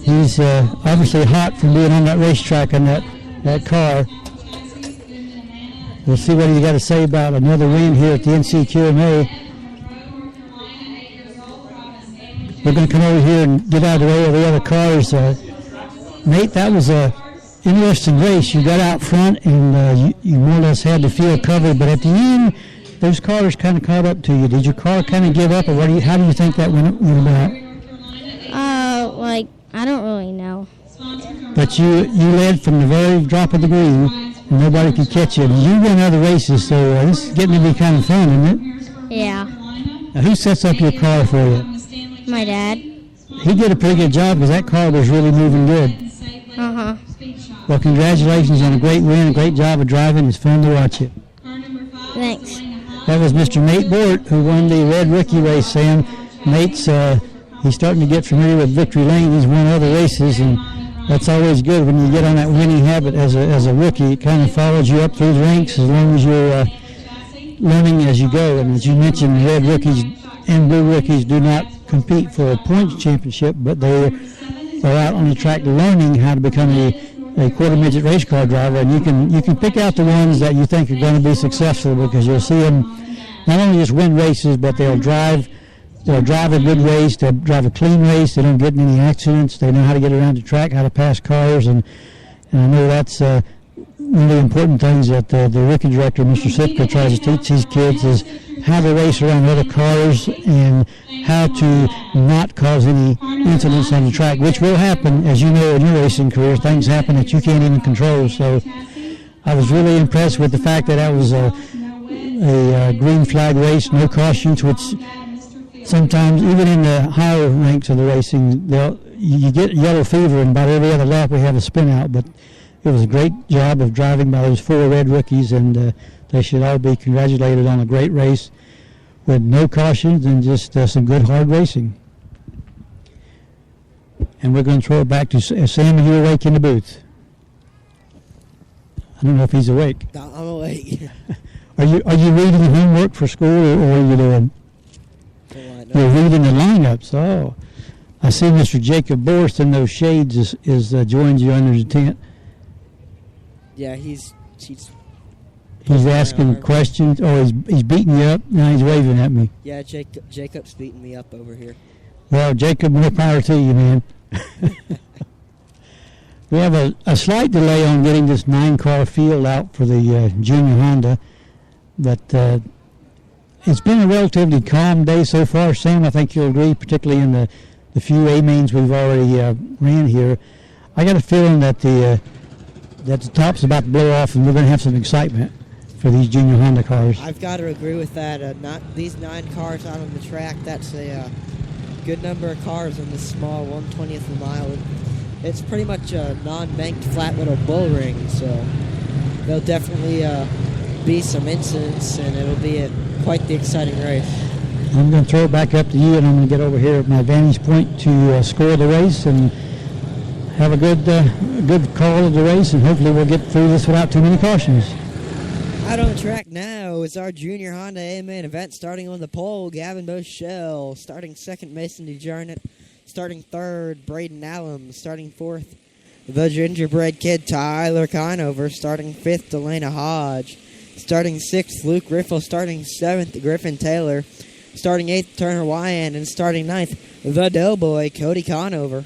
he's obviously hot from being on that racetrack in that car. We'll see what he's got to say about another win here at the NCQMA. We're going to come over here and get out of the way of the other cars. Nate, that was a interesting race. You got out front, and you more or less had the field covered, but at the end, those cars kind of caught up to you. Did your car kind of give up, or how do you think that went about? I don't really know. But you led from the very drop of the green, and nobody could catch you. You won other races, so this is getting to be kind of fun, isn't it? Yeah. Now, who sets up your car for you? My dad. He did a pretty good job because that car was really moving good. Uh-huh. Well, congratulations on a great win, a great job of driving. It's fun to watch you. Thanks. That was Mr. Nate Bort, who won the red rookie race, Sam. Nate's he's starting to get familiar with Victory Lane. He's won other races, and that's always good when you get on that winning habit as a rookie. It kind of follows you up through the ranks as long as you're learning as you go. And as you mentioned, red rookies and blue rookies do not compete for a points championship, but they are out on the track learning how to become a quarter midget race car driver, and you can pick out the ones that you think are going to be successful, because you'll see them not only just win races, but they'll drive a good race, they'll drive a clean race, they don't get in any accidents, they know how to get around the track, how to pass cars, and I know that's one of the important things that the rookie director, Mr. Spreaker, tries to teach these kids is how to race around other cars and how to not cause any incidents on the track, which will happen, as you know, in your racing career. Things happen that you can't even control. So I was really impressed with the fact that was a green flag race, no cautions, which sometimes, even in the higher ranks of the racing, you get yellow fever, and about every other lap we have a spin out. But it was a great job of driving by those 4 red rookies, and they should all be congratulated on a great race with no cautions and just some good hard racing. And we're going to throw it back to Sam. Are you awake in the booth? I don't know if he's awake. I'm awake. Are you reading homework for school, or what are you doing? You're reading the lineups. Oh, I see Mr. Jacob Borst in those shades is joined you under the tent. Yeah, he's asking questions. Oh, he's beating you up. Now he's waving at me. Yeah, Jacob's beating me up over here. Well, Jacob, more power to you, man. We have a slight delay on getting this 9-car field out for the Junior Honda, but it's been a relatively calm day so far. Sam, I think you'll agree, particularly in the few A-mains we've already ran here. I got a feeling that the top's about to blow off, and we're going to have some excitement for these Junior Honda cars. I've got to agree with that. These 9 cars out on the track, that's a good number of cars on this small 1/20th of a mile. It's pretty much a non-banked flat little bull ring, so there'll definitely be some incidents, and it'll be quite the exciting race. I'm going to throw it back up to you, and I'm going to get over here at my vantage point to score the race and have a good call of the race, and hopefully we'll get through this without too many cautions. Out on the track now is our Junior Honda A-main event, starting on the pole, Gavin Boschel. Starting second, Mason DeJarnett. Starting third, Braden Allum. Starting fourth, the gingerbread kid, Tyler Conover. Starting fifth, Delana Hodge. Starting sixth, Luke Riffle. Starting seventh, Griffin Taylor. Starting eighth, Turner Wyan. And starting ninth, the Doughboy, Cody Conover.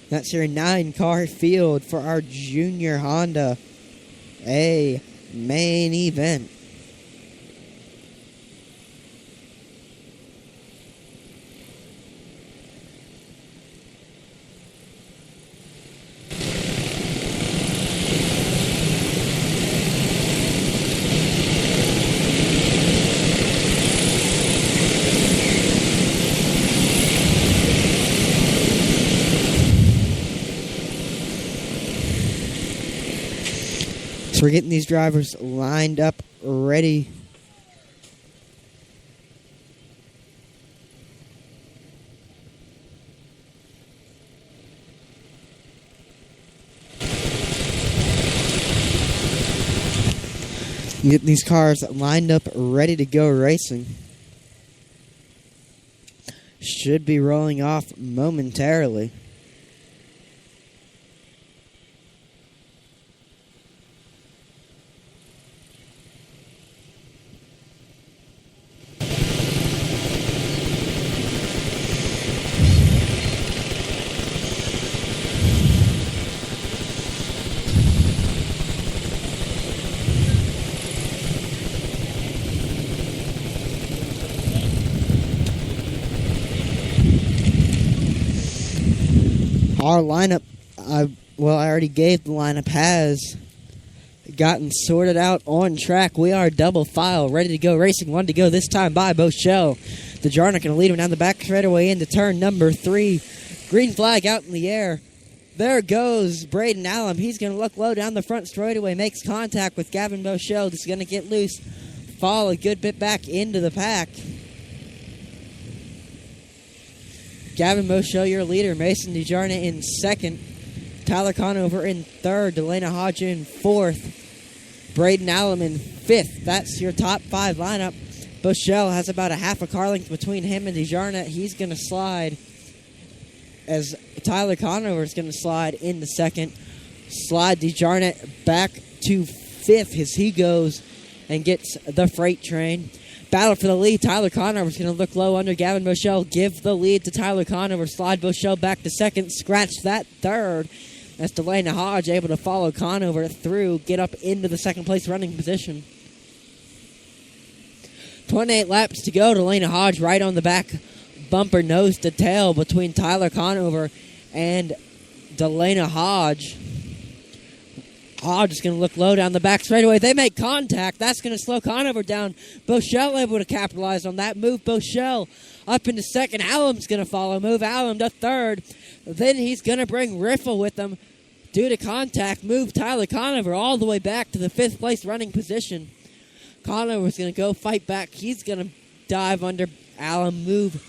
That's your 9-car field for our junior Honda A main event. So we're getting these drivers lined up, ready. Getting these cars lined up, ready to go racing. Should be rolling off momentarily. Our lineup, I already gave the lineup, has gotten sorted out on track. We are double file, ready to go racing. One to go this time by Bochelle. DeJarnock going to lead him down the back straightaway into turn number 3. Green flag out in the air. There goes Braden Allum. He's going to look low down the front straightaway, makes contact with Gavin Bochelle. Just going to get loose, fall a good bit back into the pack. Gavin Bochelle, your leader. Mason DeJarna in second. Tyler Conover in third. Delana Hodge in fourth. Braden Allum in fifth. That's your top 5 lineup. Bochelle has about a half a car length between him and DeJarna. He's going to slide as Tyler Conover is going to slide in the second. Slide DeJarna back to fifth as he goes and gets the freight train. Battle for the lead. Tyler Conover is going to look low under Gavin Bochelle. Give the lead to Tyler Conover. Slide Bochelle back to second. Scratch that third. That's Delana Hodge able to follow Conover through. Get up into the second place running position. 28 laps to go. Delana Hodge right on the back bumper, nose to tail between Tyler Conover and Delana Hodge. Hodge is going to look low down the back straightaway. They make contact. That's going to slow Conover down. Bochelle able to capitalize on that. Move Bochelle up into second. Allum's going to follow. Move Allum to third. Then he's going to bring Riffle with him due to contact. Move Tyler Conover all the way back to the 5th place running position. Conover's going to go fight back. He's going to dive under Allum. Move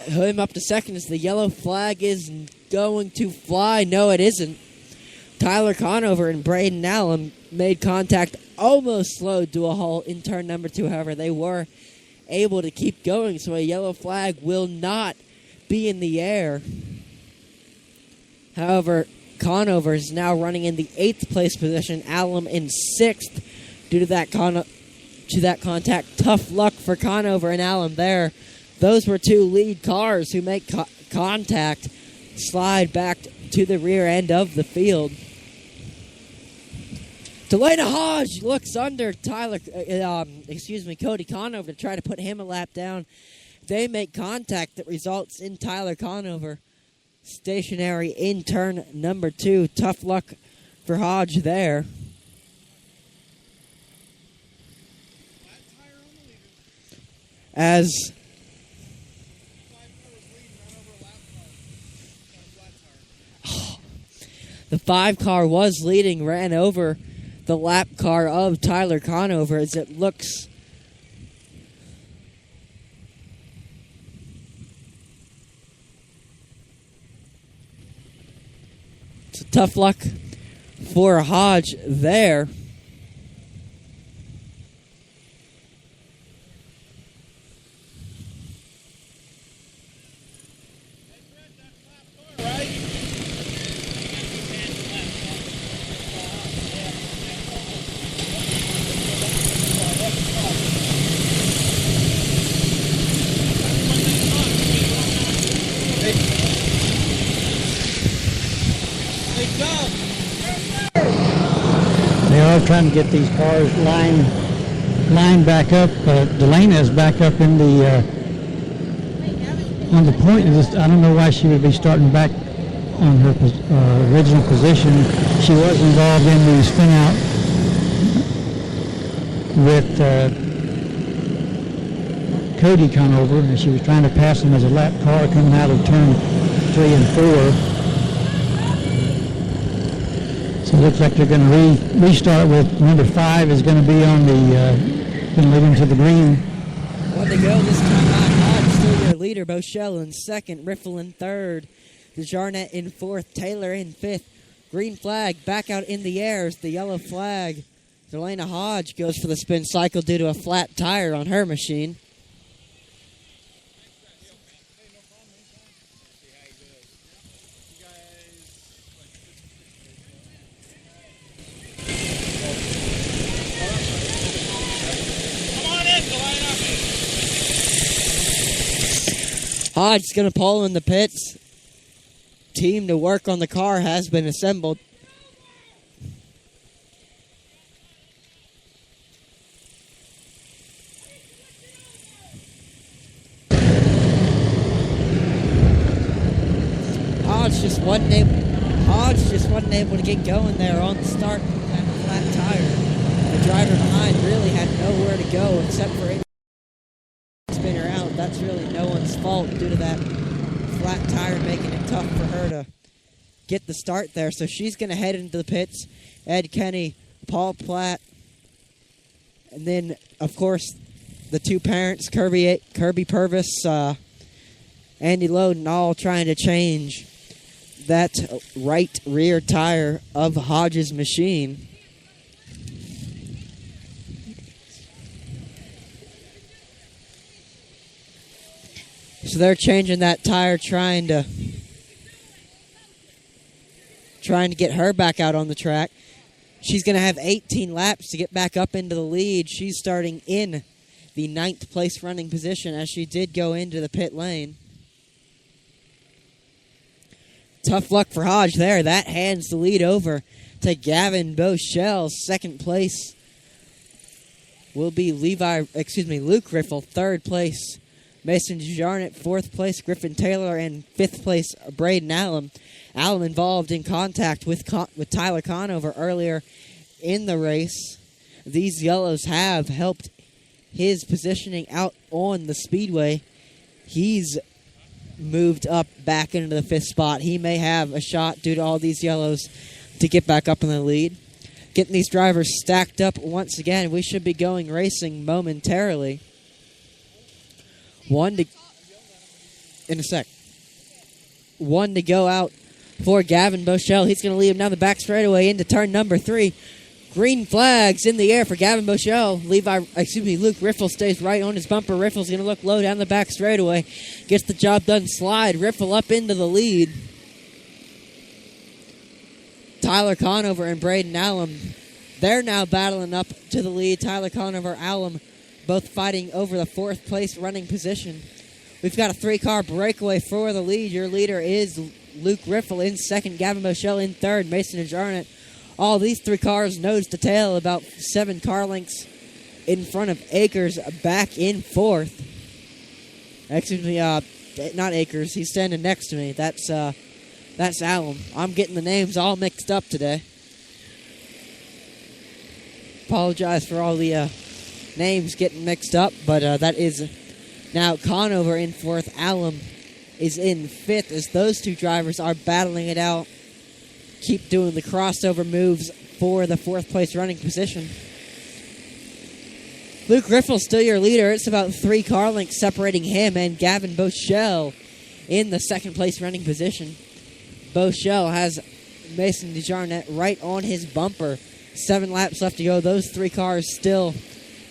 him up to second as the yellow flag is going to fly. No, it isn't. Tyler Conover and Braden Allum made contact, almost slowed to a halt in turn number 2. However, they were able to keep going, so a yellow flag will not be in the air. However, Conover is now running in the 8th place position, Allum in 6th due to that contact. Tough luck for Conover and Allum there. Those were 2 lead cars who make contact, slide back to the rear end of the field. Delana Hodge looks under Cody Conover to try to put him a lap down. They make contact that results in Tyler Conover stationary in turn number 2. Tough luck for Hodge there. As the 5 car was leading, ran over the lap car of Tyler Conover as it looks so tough luck for Hodge there. are trying to get these cars lined back up. Delana is back up in the on the point. I don't know why she would be starting back on her original position. She was involved in the spin out with Cody Conover, and she was trying to pass him as a lap car coming out of turn 3 and 4. So it looks like they're going to restart with number 5 is going to be on the going to lead him to the green. One to go this time out. Hodge still your leader. Boschel in second. Riffle in third. DeJarnette in fourth. Taylor in fifth. Green flag back out in the air is the yellow flag. Delana Hodge goes for the spin cycle due to a flat tire on her machine. Hodge is going to pull in the pits. Team to work on the car has been assembled. Hodge just wasn't able to get going there on the start with that flat tire. The driver behind really had nowhere to go except for spin her out. That's really no one's fault due to that flat tire making it tough for her to get the start there. So she's going to head into the pits. Ed Kenny, Paul Platt, and then, of course, the two parents, Kirby Purvis, Andy Loden, all trying to change that right rear tire of Hodge's machine. So they're changing that tire, trying to get her back out on the track. She's going to have 18 laps to get back up into the lead. She's starting in the 9th place running position as she did go into the pit lane. Tough luck for Hodge there. That hands the lead over to Gavin Boschel. 2nd place will be Luke Riffle. 3rd place, Mason Jarnett. 4th place, Griffin Taylor. And 5th place, Braden Allen. Allen involved in contact with Tyler Conover earlier in the race. These yellows have helped his positioning out on the speedway. He's moved up back into the 5th spot. He may have a shot due to all these yellows to get back up in the lead. Getting these drivers stacked up once again. We should be going racing momentarily. One to go out for Gavin Boschel. He's going to lead him down the back straightaway into turn number 3. Green flags in the air for Gavin Boschel. Luke Riffle stays right on his bumper. Riffle's going to look low down the back straightaway. Gets the job done. Slide Riffle up into the lead. Tyler Conover and Braden Allen, they're now battling up to the lead. Tyler Conover, Allen, both fighting over the 4th place running position. We've got a 3-car breakaway for the lead. Your leader is Luke Riffle in 2nd, Gavin Boschel in 3rd, Mason and Jarnett. All these 3 cars nose to tail, about 7 car lengths in front of Akers back in 4th. Not Akers. He's standing next to me. That's Allen. I'm getting the names all mixed up today. Apologize for all the names getting mixed up, but that is now Conover in 4th. Allen is in 5th as those 2 drivers are battling it out. Keep doing the crossover moves for the 4th place running position. Luke Riffle's still your leader. It's about 3 car lengths separating him and Gavin Boschel in the 2nd place running position. Boschel has Mason DeJarnett right on his bumper. 7 laps left to go. Those 3 cars still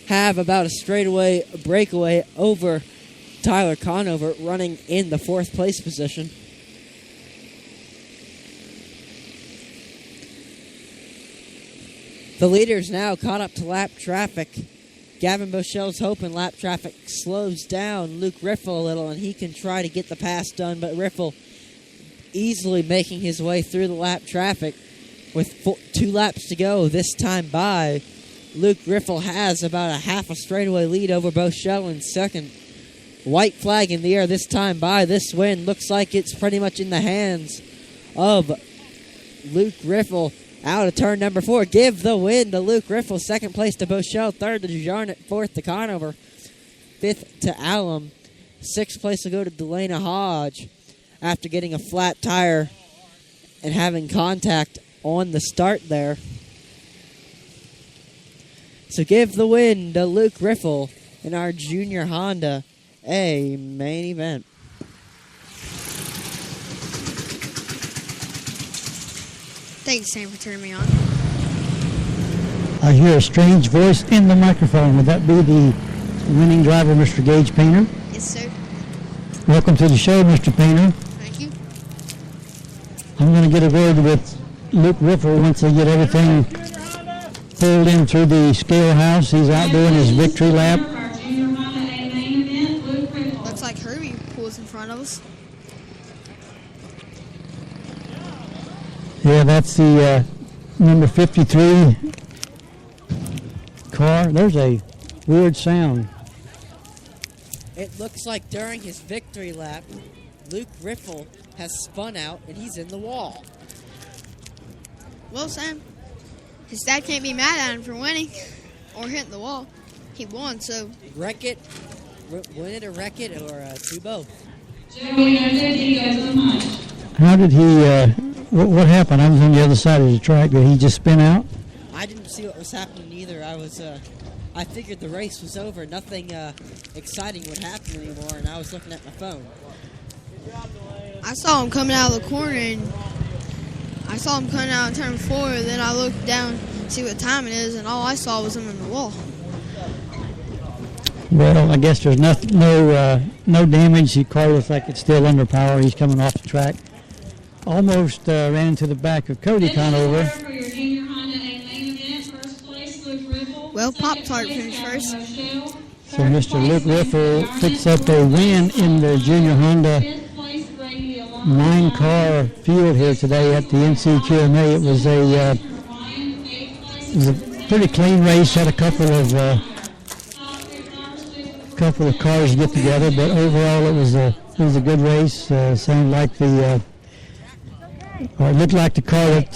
have about a straightaway breakaway over Tyler Conover, running in the 4th place position. The leaders now caught up to lap traffic. Gavin Boschel's hoping lap traffic slows down Luke Riffle a little and he can try to get the pass done, but Riffle easily making his way through the lap traffic. with 2 laps to go this time by, Luke Riffle has about a half a straightaway lead over Bochelle in second. White flag in the air this time by. This win looks like it's pretty much in the hands of Luke Riffle. Out of turn number 4. Give the win to Luke Riffle. Second place to Bochelle. Third to Jarnett. Fourth to Conover. Fifth to Alum. Sixth place will go to Delana Hodge after getting a flat tire and having contact on the start there. So give the win to Luke Riffle in our junior Honda A main event. Thanks, Sam, for turning me on. I hear a strange voice in the microphone. Would that be the winning driver, Mr. Gage Painter? Yes, sir. Welcome to the show, Mr. Painter. Thank you. I'm going to get a word with Luke Riffle once they get everything pulled in through the scale house. He's out doing his victory lap. Looks like Herbie pulls in front of us. Yeah, that's the number 53 car. There's a weird sound. It looks like during his victory lap, Luke Riffle has spun out and he's in the wall. Well, Sam, his dad can't be mad at him for winning or hitting the wall. He won, so. Wreck it, win it or wreck it, or do both. How did he, what happened? I was on the other side of the track. Did he just spin out? I didn't see what was happening either. I figured the race was over. Nothing exciting would happen anymore, and I was looking at my phone. I saw him coming out of the corner, and I saw him coming out in turn 4, then I looked down to see what time it is, and all I saw was him in the wall. Well, I guess there's no damage. The car looks like it's still under power. He's coming off the track. Almost ran into the back of Cody Conover. Well, Pop-Tart finished first. So Mr. Luke Riffle picks up a win in the Junior Honda 9-car field here today at the NCQMA. It was a pretty clean race. Had a couple of cars get together, but overall it was a good race. Sounded like it looked like the car that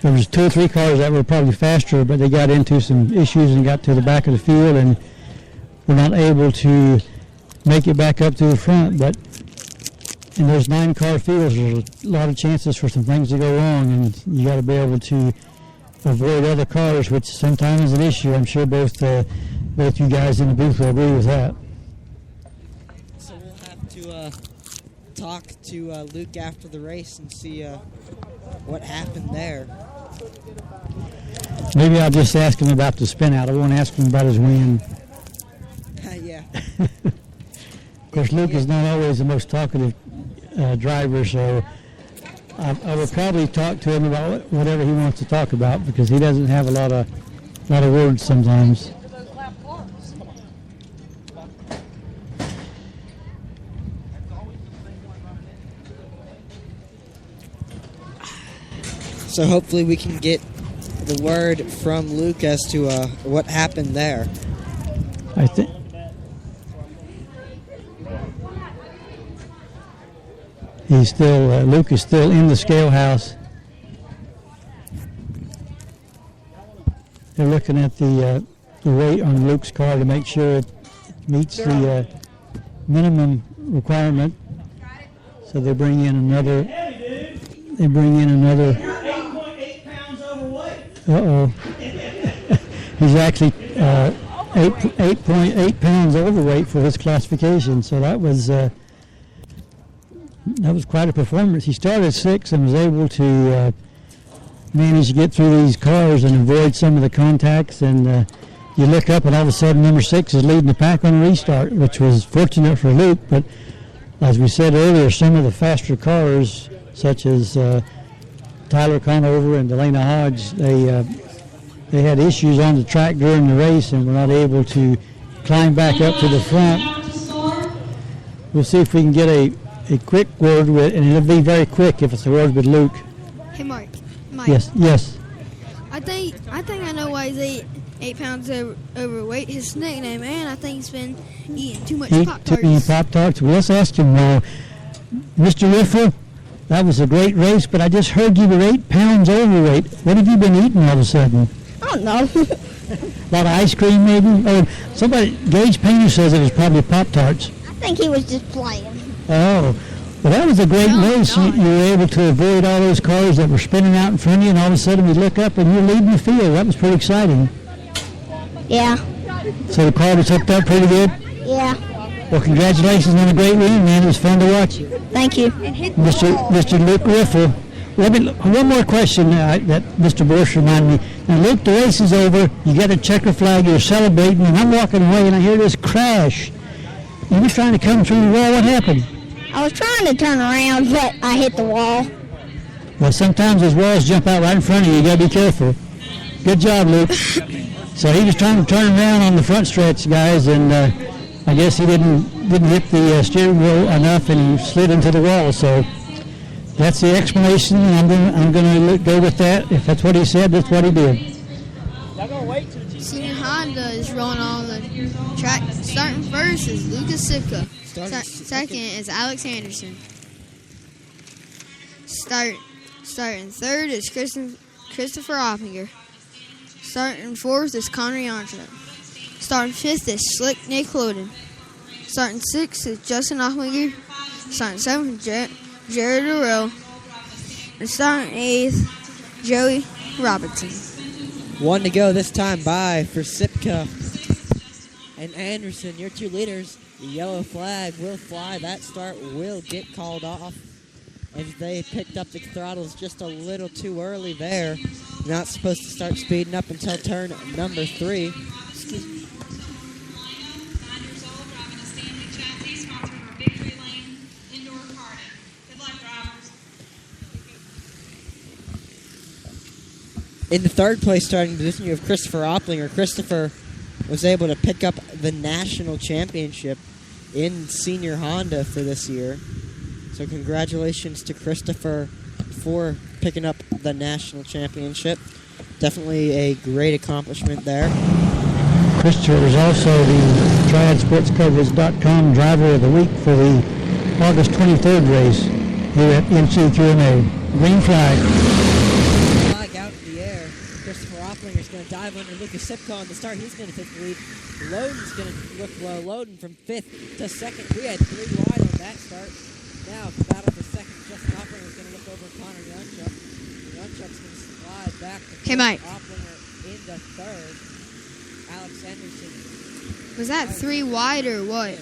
there was 2 or 3 cars that were probably faster, but they got into some issues and got to the back of the field and were not able to make it back up to the front. But in those 9-car fields, there's a lot of chances for some things to go wrong, and you got to be able to avoid other cars, which sometimes is an issue. I'm sure both you guys in the booth will agree with that. So we'll have to talk to Luke after the race and see what happened there. Maybe I'll just ask him about the spin out. I won't ask him about his win. Yeah. Of course, Luke is not always the most talkative driver, so I would probably talk to him about whatever he wants to talk about, because he doesn't have a lot of words sometimes. So hopefully we can get the word from Luke as to what happened there. I think. Luke is still in the scale house. They're looking at the weight on Luke's car to make sure it meets the minimum requirement. So they bring in another. 8.8 pounds overweight. Uh-oh. He's actually 8.8 pounds overweight for his classification. So that was quite a performance. He started 6th and was able to manage to get through these cars and avoid some of the contacts. And you look up and all of a sudden number 6 is leading the pack on a restart, which was fortunate for Luke. But as we said earlier, some of the faster cars, such as Tyler Conover and Delana Hodge, they had issues on the track during the race and were not able to climb back up to the front. We'll see if we can get a quick word with, and it'll be very quick if it's a word with Luke. Hey, Mark. Mike. Yes. I think I know why he's 8 pounds overweight. His nickname, and I think he's been eating too much Pop Tarts. Pop-Tarts. Well, let's ask him. Mr. Riffle, that was a great race, but I just heard you were 8 pounds overweight. What have you been eating all of a sudden? I don't know. A lot of ice cream, maybe? Oh, Gage Painter says it was probably Pop-Tarts. I think he was just playing. Oh, well, that was a great race. You were able to avoid all those cars that were spinning out in front of you, and all of a sudden you look up and you're leading the field. That was pretty exciting. Yeah. So the car was hooked up pretty good? Yeah. Well, congratulations on a great win, man. It was fun to watch. Thank you. Mr. Luke Riffle. One more question that Mr. Borsch reminded me. Now, Luke, the race is over. You got a checker flag. You're celebrating, and I'm walking away, and I hear this crash. You were trying to come through the wall. What happened? I was trying to turn around, but I hit the wall. Well, sometimes those walls jump out right in front of you. You got to be careful. Good job, Luke. So he was trying to turn around on the front stretch, guys, and I guess he didn't hit the steering wheel enough, and he slid into the wall. So that's the explanation, and I'm going to go with that. If that's what he said, that's what he did. Senior Honda is rolling on the track. Starting first is Lucas Sipka. Second is Alex Anderson. Starting third is Christopher Oppinger. Starting fourth is Connor Yonchuk. Starting fifth is Slick Nick Loden. Starting sixth is Justin Oppinger. Starting seventh is Jared Durrell. And starting eighth, Joey Robinson. 1 to go this time by for Sipka and Anderson, your 2 leaders. The yellow flag will fly. That start will get called off as they picked up the throttles just a little too early there. Not supposed to start speeding up until turn number 3. Excuse me. In the third place starting position, you have Christopher Opplinger. Christopher was able to pick up the national championship in senior Honda for this year. So congratulations to Christopher for picking up the national championship. Definitely a great accomplishment there. Christopher is also the TriadSportsCoverage.com Driver of the Week for the August 23rd race here at NCQMA. Green flag. Flag out in the air. Christopher Opplinger is going to dive under Lucas Sipka on the start. He's going to take the lead. Loden's going to look low. Loden from 5th to 2nd. We had 3 wide on that start. Now, the battle for 2nd. Justin Opplinger is going to look over Connor Yonchuk. Yonchuk's going to slide back to Hey, Mike. Opplinger into 3rd. Alex Anderson. Was that 3 wide or what?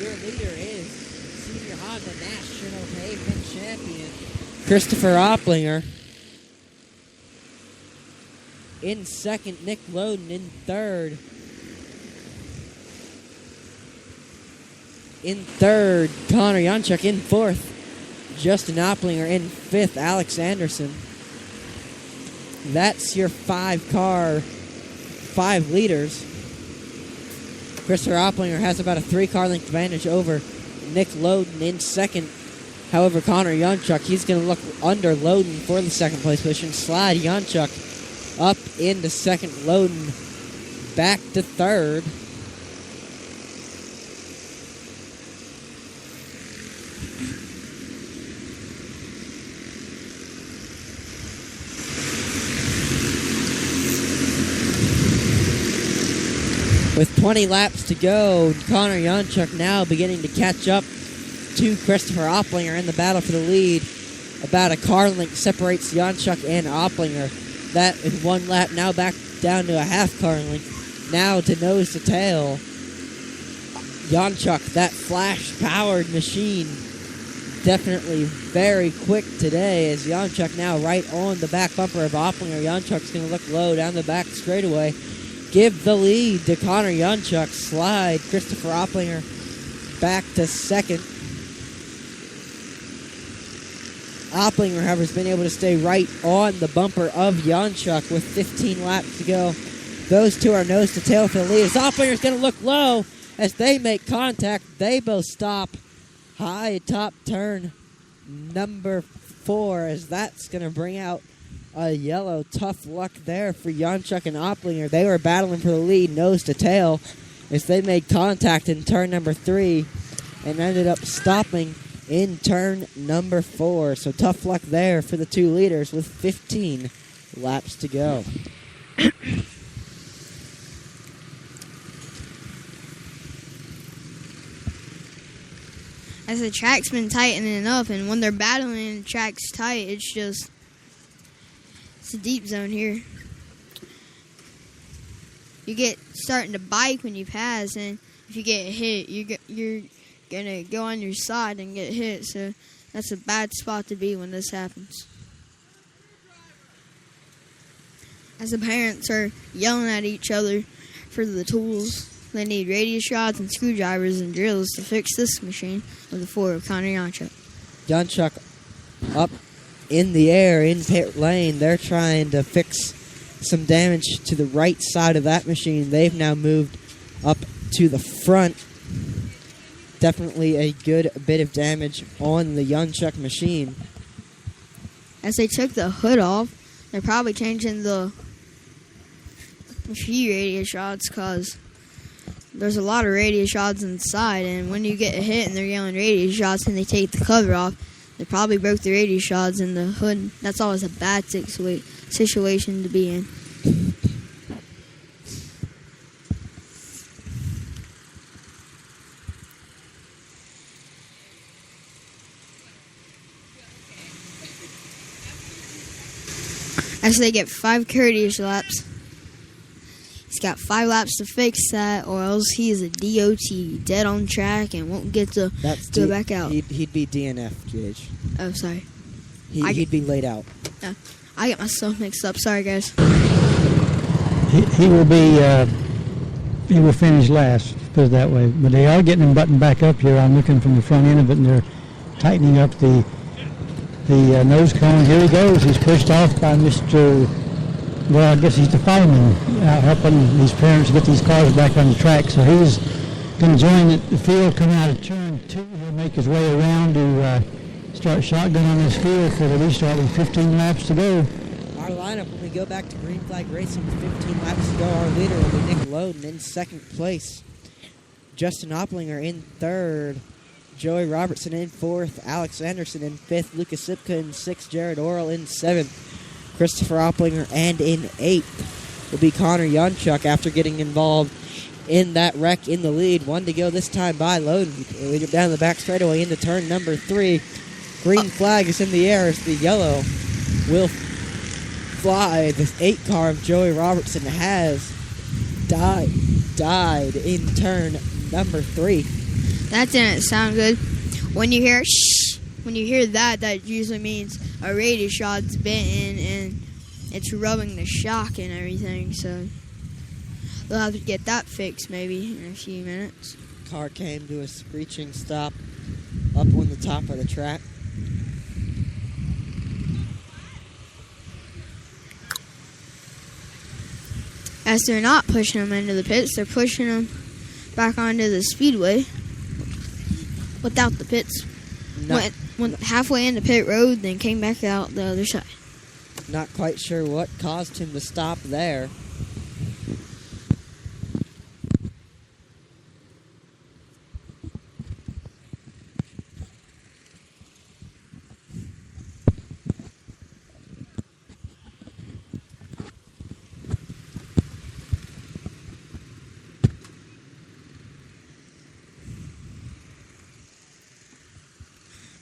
Your leader is Senior Honda National Pavement Champion Christopher Opplinger. In 2nd, Nick Loden. In 3rd. In 3rd, Connor Yonchuk. In 4th, Justin Opplinger. In 5th, Alex Anderson. That's your 5 leaders. Christopher Opplinger has about a 3-car length advantage over Nick Loden in 2nd. However, Connor Yonchuk, he's going to look under Loden for the 2nd place position. Slide Yonchuk up into 2nd. Loden back to 3rd. With 20 laps to go, Connor Yonchuk now beginning to catch up to Christopher Opplinger in the battle for the lead. About a car length separates Yonchuk and Opplinger. That in 1 lap, now back down to a half car length. Now to nose to tail. Yonchuk, that flash-powered machine, definitely very quick today as Yonchuk now right on the back bumper of Opplinger. Yonchuk's going to look low down the back straightaway. Give the lead to Connor Yonchuk. Slide Christopher Opplinger back to 2nd. Opplinger, however, has been able to stay right on the bumper of Yonchuk with 15 laps to go. Those two are nose to tail for the lead. As Opplinger's going to look low as they make contact. They both stop. high top turn number 4, as that's going to bring out a yellow. Tough luck there for Janchuk and Opplinger. They were battling for the lead nose to tail as they made contact in turn number 3 and ended up stopping in turn number 4. So tough luck there for the 2 leaders with 15 laps to go. As the track's been tightening up, and when they're battling and the track's tight, it's a deep zone here. You get starting to bike when you pass, and if you get hit, you're gonna go on your side and get hit. So that's a bad spot to be when this happens. As the parents are yelling at each other for the tools, they need radius rods and screwdrivers and drills to fix this machine of the 4 of Connor Janchuk. Janchuk up in the air in pit lane. They're trying to fix some damage to the right side of that machine. They've now moved up to the front. Definitely a good bit of damage on the Janchuk machine. As they took the hood off, they're probably changing the few radius rods because there's a lot of radius rods inside, and when you get a hit and they're yelling radius rods and they take the cover off, they probably broke the radius rods in the hood. That's always a bad situation to be in. As they get 5 courteous laps. He's got 5 laps to fix that, or else he is a DOT, dead on track, and won't get to go back out. He'd be DNF, Gage. Oh, sorry. He'd be laid out. I get myself mixed up. Sorry, guys. He will be. He will finish last. Put it that way. But they are getting him buttoned back up here. I'm looking from the front end of it, and they're tightening up the nose cone. Here he goes. He's pushed off by Mr. Well, I guess he's the fireman helping these parents get these cars back on the track. So he's going to join the field, come out of turn 2. He'll make his way around to start shotgun on this field for the restart with 15 laps to go. Our lineup, when we go back to Green Flag Racing with 15 laps to go, our leader will be Nick Loden in second place. Justin Opplinger in third. Joey Robertson in fourth. Alex Anderson in fifth. Lucas Sipka in sixth. Jared Orrell in seventh. Christopher Opplinger, and in 8th will be Connor Janchuk after getting involved in that wreck in the lead. 1 to go this time by Loden. Lead him down the back straightaway into turn number 3. Green flag is in the air as the yellow will fly. The 8 car of Joey Robertson has died in turn number 3. That didn't sound good. When you hear shh, when you hear that, that usually means a radius rod's bent in and it's rubbing the shock and everything, so they'll have to get that fixed maybe in a few minutes. Car came to a screeching stop up on the top of the track. As they're not pushing them into the pits, they're pushing them back onto the speedway without the pits. Went halfway into pit road, then came back out the other side. Not quite sure what caused him to stop there.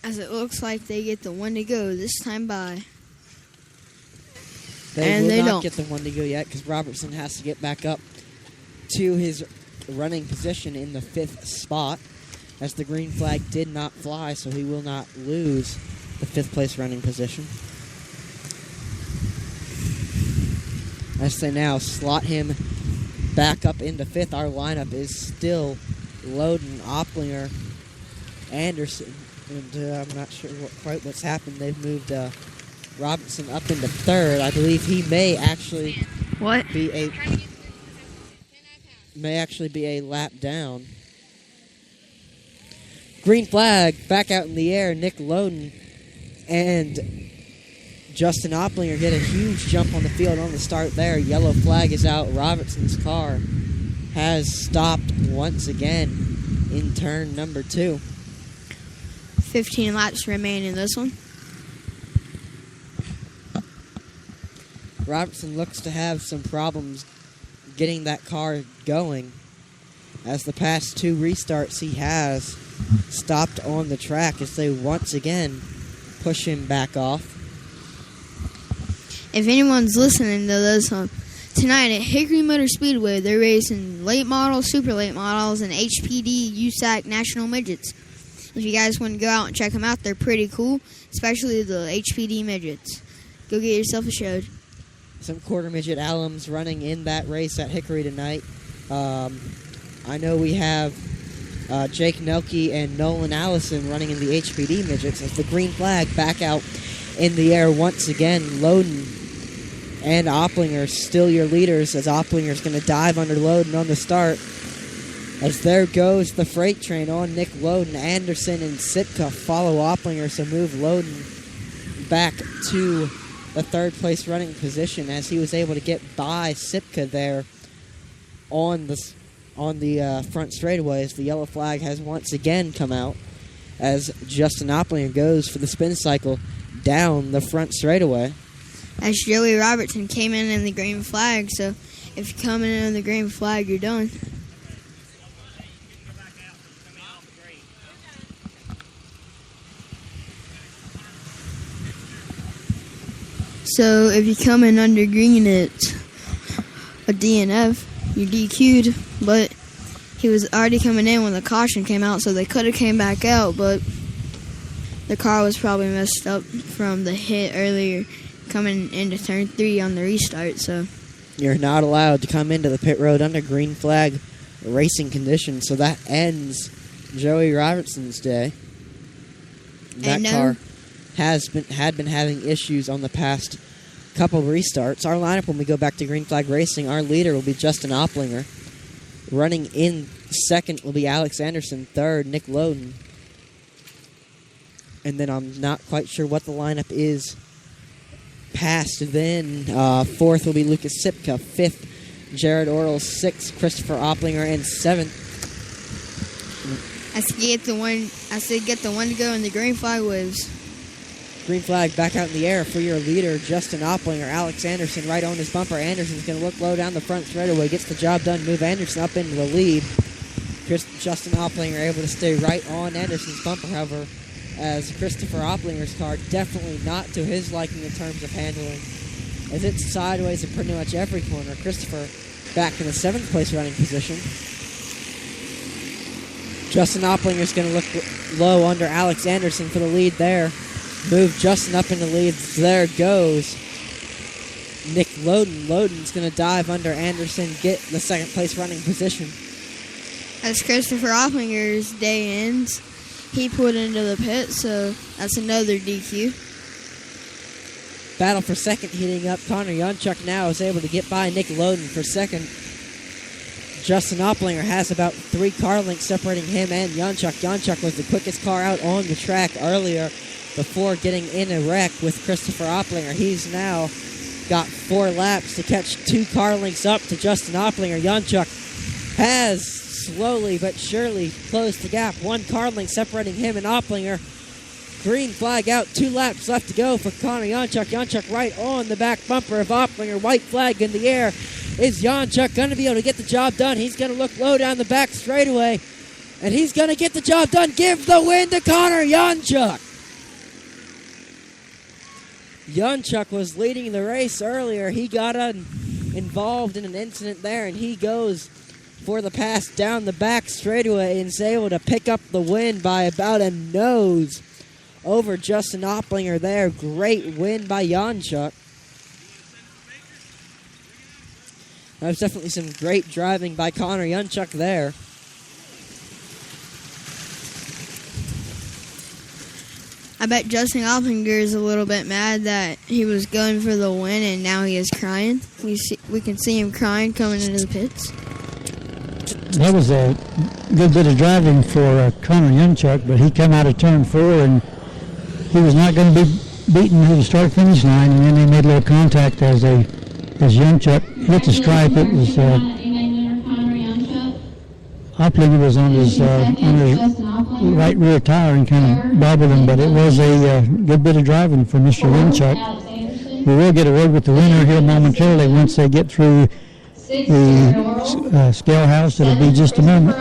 As it looks like they get the 1 to go this time by. They will not get the 1 to go yet because Robertson has to get back up to his running position in the 5th spot, as the green flag did not fly, so he will not lose the 5th place running position. As they now slot him back up into 5th, our lineup is still Loden, Opplinger, Anderson, and I'm not sure quite what's happened. They've moved Robinson up into 3rd. I believe he may actually be a lap down. Green flag back out in the air. Nick Loden and Justin Opplinger get a huge jump on the field on the start there. Yellow flag is out. Robertson's car has stopped once again in turn number 2. 15 laps remain in this one. Robertson looks to have some problems getting that car going, as the past 2 restarts he has stopped on the track as they once again push him back off. If anyone's listening to this, tonight at Hickory Motor Speedway, they're racing late models, super late models, and HPD USAC National Midgets. If you guys want to go out and check them out, they're pretty cool, especially the HPD midgets. Go get yourself a showed. Some quarter midget alums running in that race at Hickory tonight. I know we have Jake Nelke and Nolan Allison running in the HPD midgets as the green flag back out in the air once again. Loden and Opplinger still your leaders, as Opplinger's going to dive under Loden on the start. As there goes the freight train on Nick Loden. Anderson and Sitka follow Opplinger, so move Loden back to the third place running position, as he was able to get by Sitka there on the front straightaway, as the yellow flag has once again come out, as Justin Opplinger goes for the spin cycle down the front straightaway. As Joey Robertson came in the green flag, so if you come in the green flag, you're done. So if you come in under green, it's a DNF. You're DQ'd, but he was already coming in when the caution came out, so they could have came back out, but the car was probably messed up from the hit earlier coming into turn 3 on the restart. So you're not allowed to come into the pit road under green flag racing conditions, so that ends Joey Robertson's day. That car had been having issues on the past couple of restarts. Our lineup, when we go back to green flag racing, our leader will be Justin Opplinger. Running in second will be Alex Anderson. Third, Nick Loden. And then I'm not quite sure what the lineup is past then. Fourth will be Lucas Sipka. Fifth, Jared Orrell. Sixth, Christopher Opplinger. And seventh, I said get the one to go in the green flag waves. Green flag back out in the air for your leader, Justin Opplinger. Alex Anderson right on his bumper. Anderson's going to look low down the front straightaway. Gets the job done. Move Anderson up into the lead. Justin Opplinger able to stay right on Anderson's bumper, however, as Christopher Opplinger's car definitely not to his liking in terms of handling, as it's sideways in pretty much every corner. Christopher back in the 7th place running position. Justin Opplinger's going to look low under Alex Anderson for the lead there. Move Justin up in the lead. There goes Nick Loden. Loden's going to dive under Anderson, get the 2nd place running position. As Christopher Opplinger's day ends, he pulled into the pit, so that's another DQ. Battle for second heating up. Connor Yonchuk now is able to get by Nick Loden for second. Justin Opplinger has about 3 car lengths separating him and Yonchuk. Yonchuk was the quickest car out on the track earlier before getting in a wreck with Christopher Opplinger. He's now got 4 laps to catch 2 car lengths up to Justin Opplinger. Yonchuk has slowly but surely closed the gap. 1 car length separating him and Opplinger. Green flag out, 2 laps left to go for Connor Yonchuk. Yonchuk right on the back bumper of Opplinger. White flag in the air. Is Yonchuk going to be able to get the job done? He's going to look low down the back straightaway, and he's going to get the job done. Give the win to Connor Yonchuk. Yonchuk was leading the race earlier. He got involved in an incident there, and he goes for the pass down the back straightaway and is able to pick up the win by about a nose over Justin Opplinger there. Great win by Yonchuk. That was definitely some great driving by Connor Yonchuk there. I bet Justin Opplinger is a little bit mad that he was going for the win and now he is crying. We can see him crying coming into the pits. That was a good bit of driving for Connor Yunchuk, but he came out of turn 4 and he was not going to be beaten to the start-finish line, and then they made a little contact as Yunchuk hit the stripe. It was Opplinger was on his right rear tire and kind of bobbled him, but it was a good bit of driving for Mr. Yunchuk. We will get a word with the winner here momentarily once they get through the scale house. It'll be just a moment.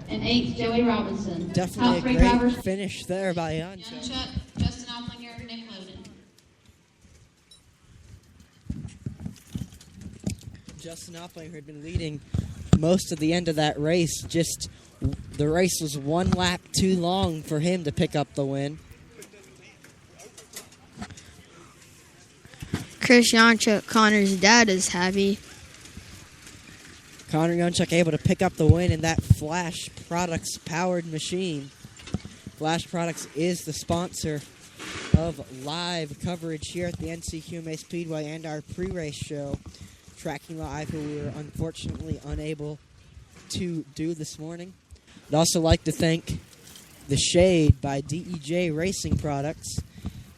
And 8th, Joey Robinson. Definitely a great finish there by Yunchuk. Justin Opplinger, Nick Loden. Justin Opplinger had been leading most of the end of that race. Just the race was one lap too long for him to pick up the win. Chris Yonchuk, Connor's dad, is happy. Connor Yunchuk able to pick up the win in that Flash Products powered machine. Flash Products is the sponsor of live coverage here at the NCQMA Speedway and our pre-race show, Tracking Live, who we were unfortunately unable to do this morning. I'd also like to thank The Shade by DEJ Racing Products.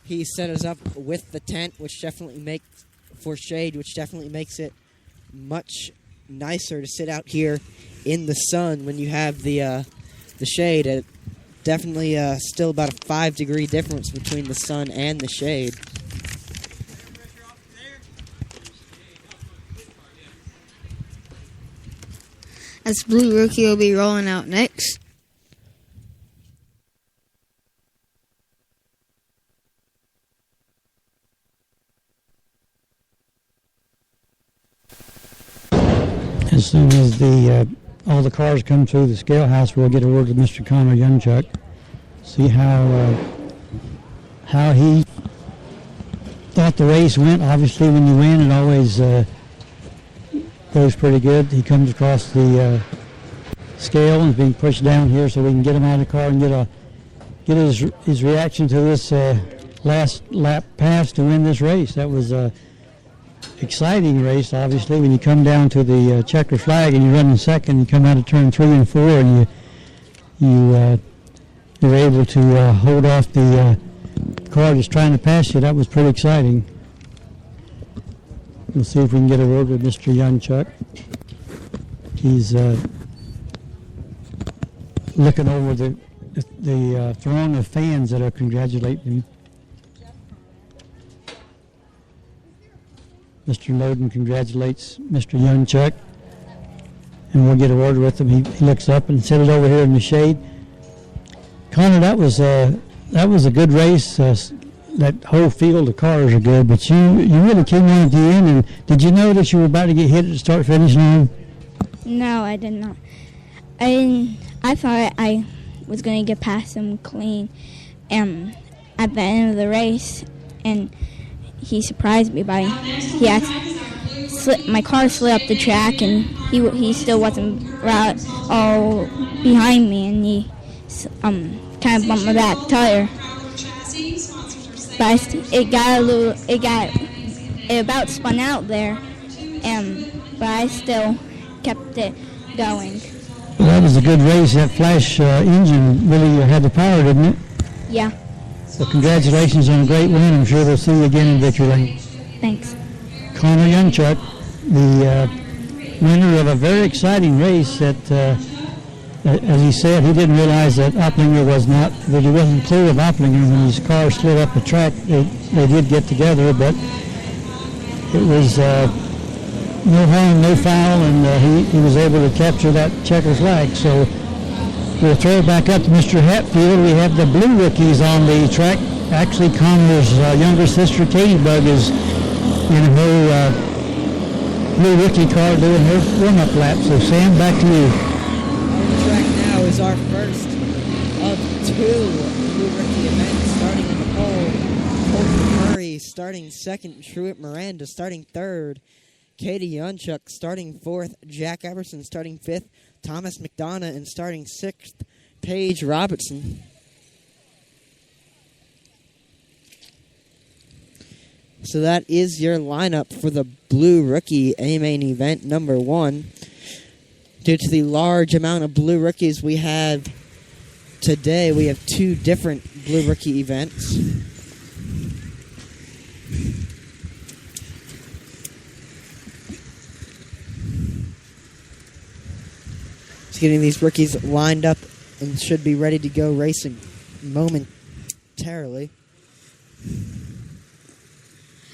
He set us up with the tent, which definitely makes it much nicer to sit out here in the sun when you have the shade. It definitely still about a 5-degree difference between the sun and the shade. As Blue Rookie will be rolling out next. As soon as all the cars come through the scale house, we'll get a word with Mr. Connor Yunchuk. See how he thought the race went. Obviously, when you win, it always goes pretty good. He comes across the scale and is being pushed down here, so we can get him out of the car and get his reaction to this last lap pass to win this race. That was exciting race, obviously. When you come down to the checker flag and you run in second, you come out of turn 3 and 4, and you're able to hold off the car just trying to pass you. That was pretty exciting. We'll see if we can get a word with Mr. Yunchuk. He's looking over the throng of fans that are congratulating him. Mr. Loden congratulates Mr. Yunchuk, and we'll get a word with him. He looks up and set it over here in the shade. Connor, that was a good race. That whole field of cars are good, but you really came on at the end. And did you know that you were about to get hit at the start-finish line? No, I did not. I thought I was going to get past him clean at the end of the race, and he surprised me by my car slid up the track, and he still wasn't right all behind me, and he kind of bumped my back tire. But it about spun out there, but I still kept it going. Well, that was a good race. That Flash engine really had the power, didn't it? Yeah. So congratulations on a great win. I'm sure we'll see you again in victory lane. Thanks. Connor Yunchuk, the winner of a very exciting race that, as he said, he didn't realize that he wasn't clear of Opplinger when his car slid up the track. They did get together, but it was no harm, no foul, and he was able to capture that checker flag. So we'll throw it back up to Mr. Hatfield. We have the Blue Rookies on the track. Actually, Connor's younger sister, Katie Bug, is in her Blue Rookie car doing her warm-up lap. So, Sam, back to you. On the track now is our first of 2 Blue Rookie events. Starting in the pole, Colton Murray starting second, Truett Miranda starting third, Katie Yunchuk starting 4th, Jack Everson starting 5th, Thomas McDonough and starting 6th, Paige Robertson. So that is your lineup for the Blue Rookie A-Main event number 1. Due to the large amount of blue rookies we have today, we have 2 different blue rookie events. Just getting these rookies lined up and should be ready to go racing momentarily.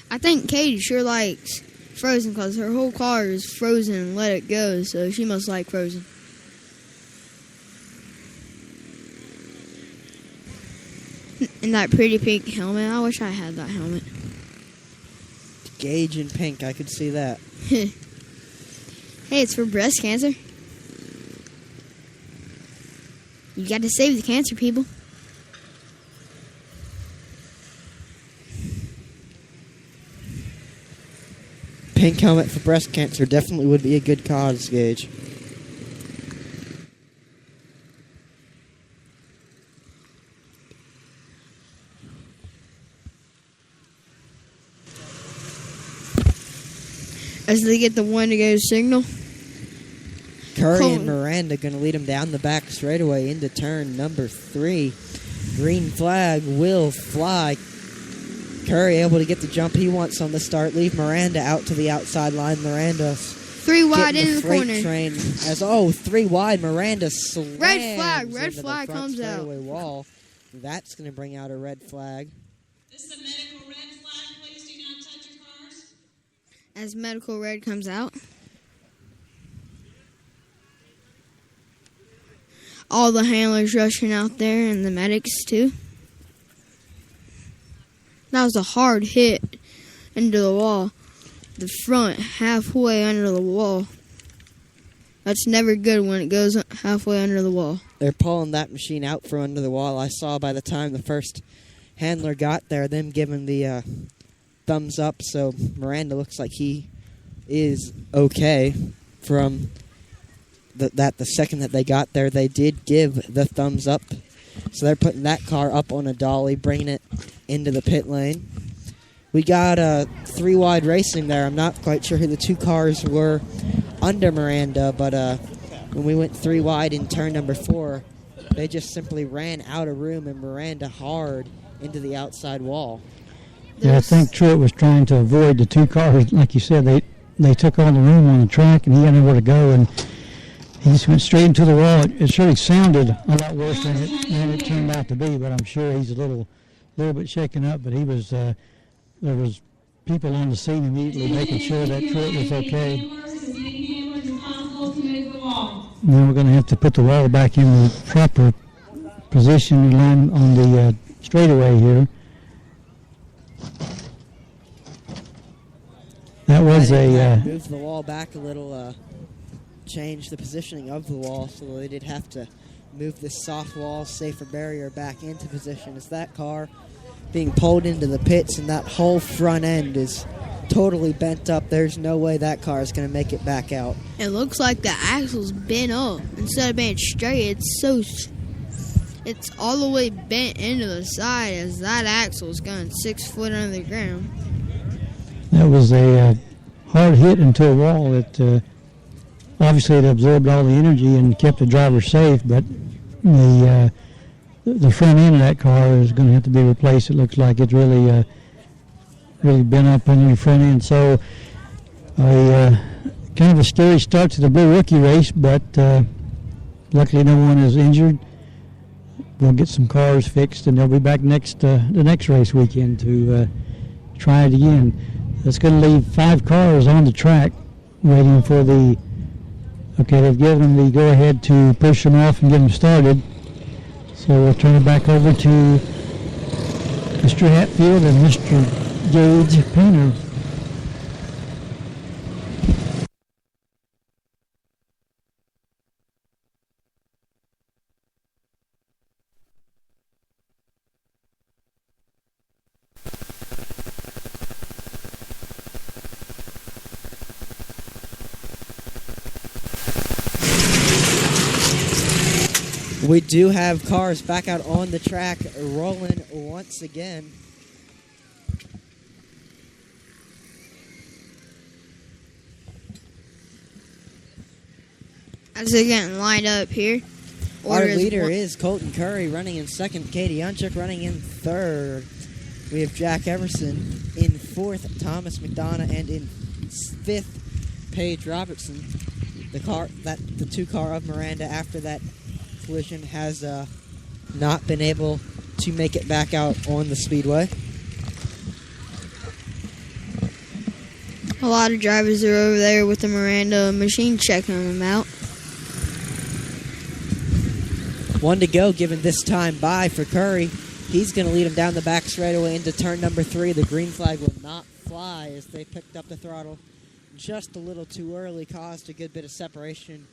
I think Katie sure likes Frozen because her whole car is frozen and let it go, so she must like Frozen. And that pretty pink helmet, I wish I had that helmet. Gauge in pink, I could see that. Hey, it's for breast cancer. You got to save the cancer, people. Pink helmet for breast cancer definitely would be a good cause, Gage. As they get the one to go signal. Curry and Miranda going to lead him down the back straightaway into turn number 3. Green flag will fly. Curry able to get the jump he wants on the start. Leave Miranda out to the outside line. Miranda 3 wide into the corner. Train as 3 wide. Miranda slams red flag. Red into flag the front comes out. straightaway wall. That's going to bring out a red flag. This is a medical red flag. Please do not touch your cars. As medical red comes out. All the handlers rushing out there and the medics too. That was a hard hit into the wall. The front halfway under the wall. That's never good when it goes halfway under the wall. They're pulling that machine out from under the wall. I saw by the time the first handler got there, them giving the thumbs up. So Miranda looks like he is okay from the second that they got there. They did give the thumbs up. So they're putting that car up on a dolly, bringing it into the pit lane. We got 3 wide racing there. I'm not quite sure who the 2 cars were under Miranda, but when we went 3 wide in turn number 4, they just simply ran out of room and Miranda hard into the outside wall. Yeah, I think Truett was trying to avoid the 2 cars. Like you said, they took all the room on the track, and he had nowhere to go, and he just went straight into the wall. It surely sounded a lot worse than it turned out to be, but I'm sure he's a little bit shaken up. But he was there was people on the scene immediately making sure that Truett was okay. Now we're going to have to put the wall back in the proper position and line on the straightaway here. That was move the wall back a little, change the positioning of the wall, so they did have to move this soft wall, safer barrier back into position. As that car being pulled into the pits and that whole front end is totally bent up, there's no way that car is going to make it back out. It looks like the axle's bent up. Instead of being straight, it's all the way bent into the side as that axle's going 6 foot under the ground. That was a hard hit into a wall. It obviously it absorbed all the energy and kept the driver safe, but the front end of that car is going to have to be replaced. It looks like it's really bent up under the front end. So kind of a scary start to the Blue Rookie race, but luckily no one is injured. We'll get some cars fixed, and they'll be back the next race weekend to try it again. That's going to leave 5 cars on the track waiting for the... Okay, they've given them the go-ahead to push them off and get them started. So we'll turn it back over to Mr. Hatfield and Mr. Gage Painter. We do have cars back out on the track rolling once again. As they're getting lined up here. Our order is leader one- is Colton Curry running in second, Katie Unchuk running in third. We have Jack Everson in fourth, Thomas McDonough, and in fifth, Paige Robertson. The two-car of Miranda after that collision has not been able to make it back out on the speedway. A lot of drivers are over there with the Miranda machine checking them out. One to go, given this time by for Curry. He's going to lead him down the back straightaway into turn number 3. The green flag will not fly as they picked up the throttle just a little too early, caused a good bit of separation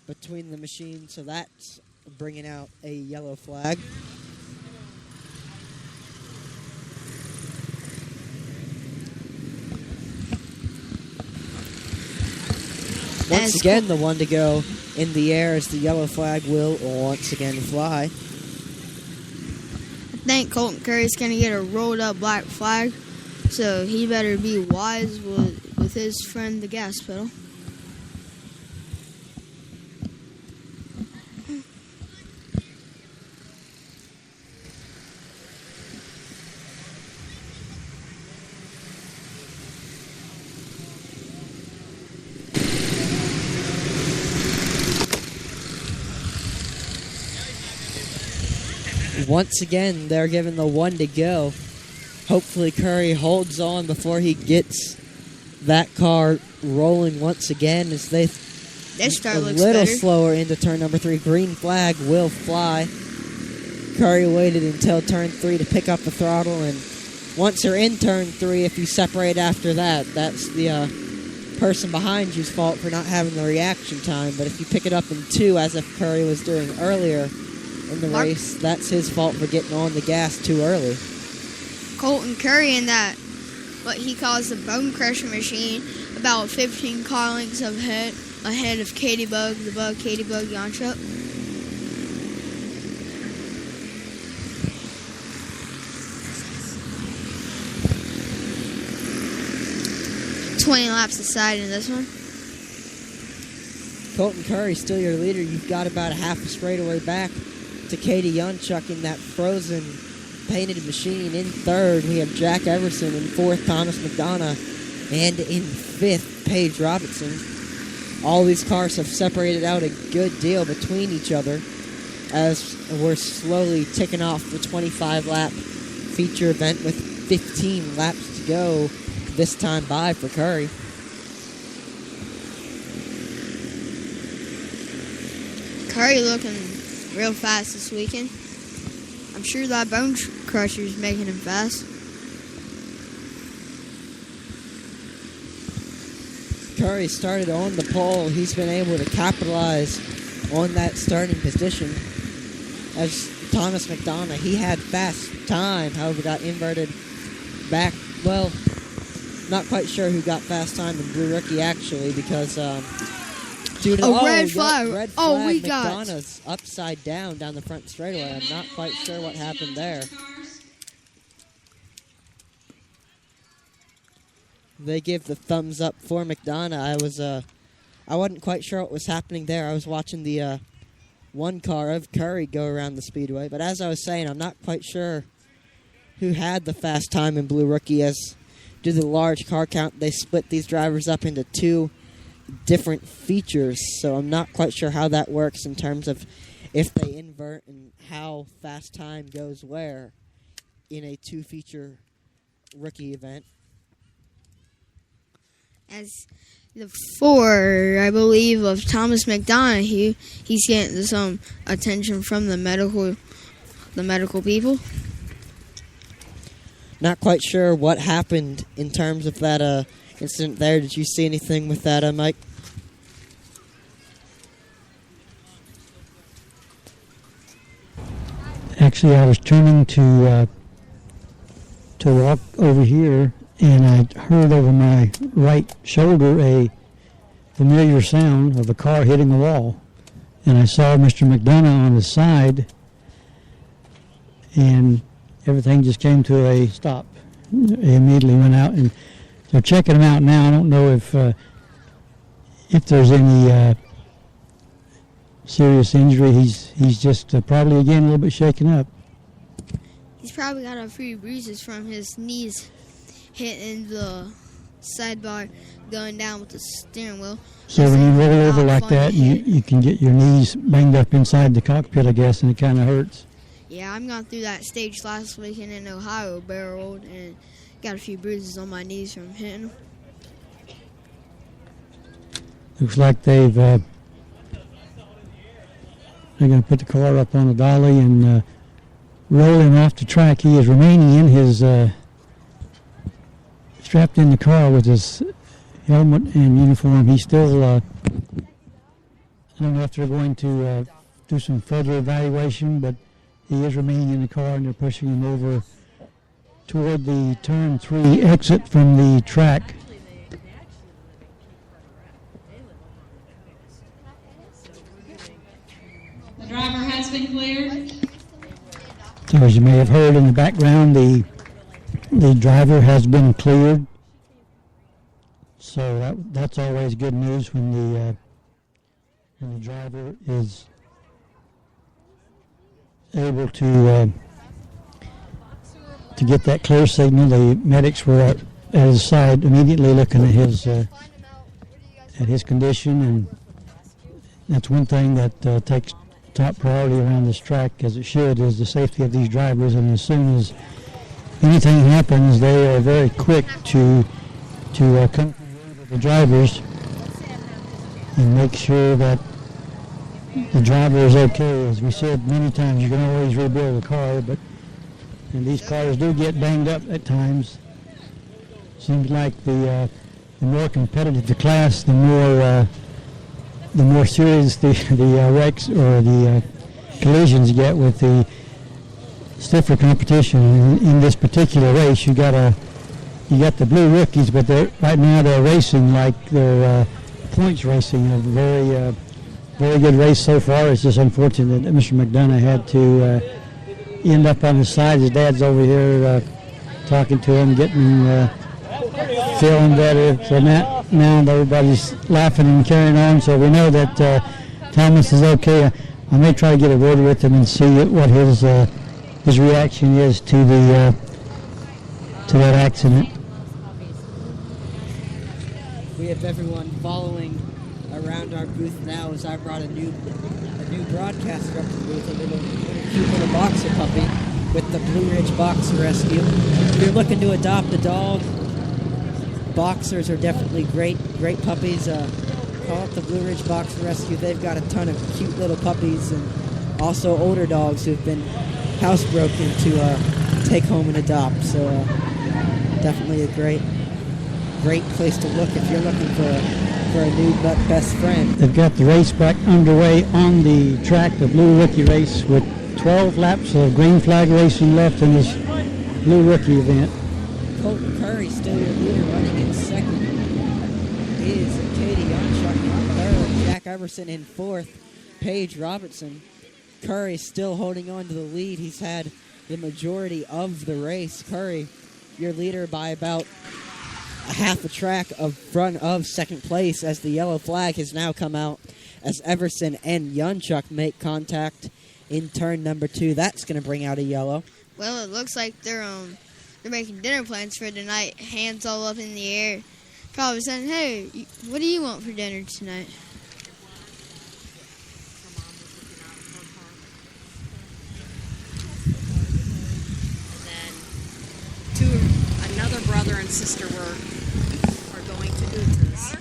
between the machines, so that's bringing out a yellow flag. Once again, the one to go in the air as the yellow flag will once again fly. I think Colton Curry's going to get a rolled up black flag, so he better be wise with his friend the gas pedal. Once again, they're given the one to go. Hopefully Curry holds on before he gets that car rolling once again as they start a looks little better. slower into turn number 3. Green flag will fly. Curry waited until turn 3 to pick up the throttle, and once you're in turn 3, if you separate after that, that's the person behind you's fault for not having the reaction time. But if you pick it up in 2, as if Curry was doing earlier in the race, that's his fault for getting on the gas too early. Colton Curry in that, what he calls the bone crusher machine, about 15 car lengths ahead of Katie Bug, Katie Bug Yonchuk. $20 laps aside in this one. Colton Curry, still your leader. You've got about a half a straightaway back to Katie Yonchuk in that frozen painted machine. In third, we have Jack Everson. In fourth, Thomas McDonough. And in fifth, Paige Robertson. All these cars have separated out a good deal between each other as we're slowly ticking off the 25-lap feature event with 15 laps to go this time by for Curry. Curry looking real fast this weekend. I'm sure that bone crusher's making him fast. Curry started on the pole. He's been able to capitalize on that starting position. As Thomas McDonough, he had fast time, however got inverted back. Well, not quite sure who got fast time in Blue Rookie actually, because due to red flag. Red Oh, flag, we got McDonough's upside down the front straightaway. I'm not quite sure what happened there. They give the thumbs up for McDonough. I wasn't quite sure what was happening there. I was watching the one car of Curry go around the speedway. But as I was saying, I'm not quite sure who had the fast time in Blue Rookie, as due to the large car count, they split these drivers up into 2 different features. So I'm not quite sure how that works in terms of if they invert and how fast time goes where in a 2-feature rookie event. As the 4, I believe, of Thomas McDonough, he's getting some attention from the medical people. Not quite sure what happened in terms of that incident there. Did you see anything with that, Mike? Actually, I was turning to walk over here, and I heard over my right shoulder a familiar sound of a car hitting a wall. And I saw Mr. McDonough on the side, and everything just came to a stop. He immediately went out, and they're checking him out now. I don't know if there's any serious injury. He's just probably again a little bit shaken up. He's probably got a few bruises from his knees hitting the sidebar going down with the steering wheel. So when you roll over like that, you can get your knees banged up inside the cockpit, I guess, and it kind of hurts. Yeah, I'm going through that stage last weekend in Ohio, barreled, and got a few bruises on my knees from hitting. Looks like they're going to put the car up on a dolly and roll him off the track. He is remaining in his strapped in the car with his helmet and uniform. He's still, I don't know if they're going to do some further evaluation, but he is remaining in the car, and they're pushing him over toward the turn 3 exit from the track. The driver has been cleared. So as you may have heard in the background, the driver has been cleared. So that's always good news when the driver is able to get that clear signal. The medics were at his side immediately looking at his condition, and that's one thing that takes top priority around this track, as it should, is the safety of these drivers. And as soon as anything happens, they are very quick to come to the drivers and make sure that the driver is okay. As we said many times, you can always rebuild a car, and these cars do get banged up at times. Seems like the more competitive the class, the more serious the wrecks or the collisions get with the stiffer competition. In this particular race, you got the blue rookies, but right now they're racing like they're points racing. A very good race so far. It's just unfortunate that Mr. McDonough had to end up on his side. His dad's over here talking to him, getting feeling better. So now everybody's laughing and carrying on. So we know that Thomas is okay. I may try to get a word with him and see what his reaction is to that accident. We have everyone following around our booth now as I brought a new broadcaster up to the booth, a cute little boxer puppy with the Blue Ridge Boxer Rescue. If you're looking to adopt a dog, boxers are definitely great puppies. Call up the Blue Ridge Boxer Rescue. They've got a ton of cute little puppies and also older dogs who've been housebroken to take home and adopt. So definitely a great place to look if you're looking for a new best friend. They've got the race back underway on the track, the Blue Rookie race, with 12 laps of green flag racing left in this Blue Rookie event. Colton Curry still your leader, running in second is Katie Armstrong in third, Jack Everson in fourth, Paige Robertson. Curry still holding on to the lead. He's had the majority of the race. Curry, your leader by about a half a track of front of second place, as the yellow flag has now come out as Everson and Yunchuk make contact in turn number 2. That's going to bring out a yellow. Well, it looks like they're making dinner plans for tonight, hands all up in the air. Probably saying, hey, what do you want for dinner tonight? Another brother and sister are going to Utz's.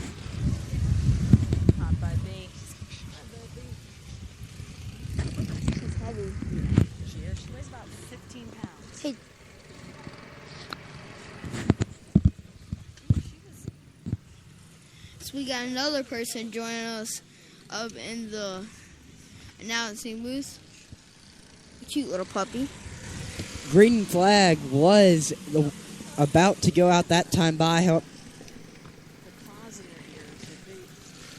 Not by me. It's heavy. She weighs about 15 pounds. Hey. So we got another person joining us up in the announcing booth. A cute little puppy. Green flag was about to go out that time by. The positive here is that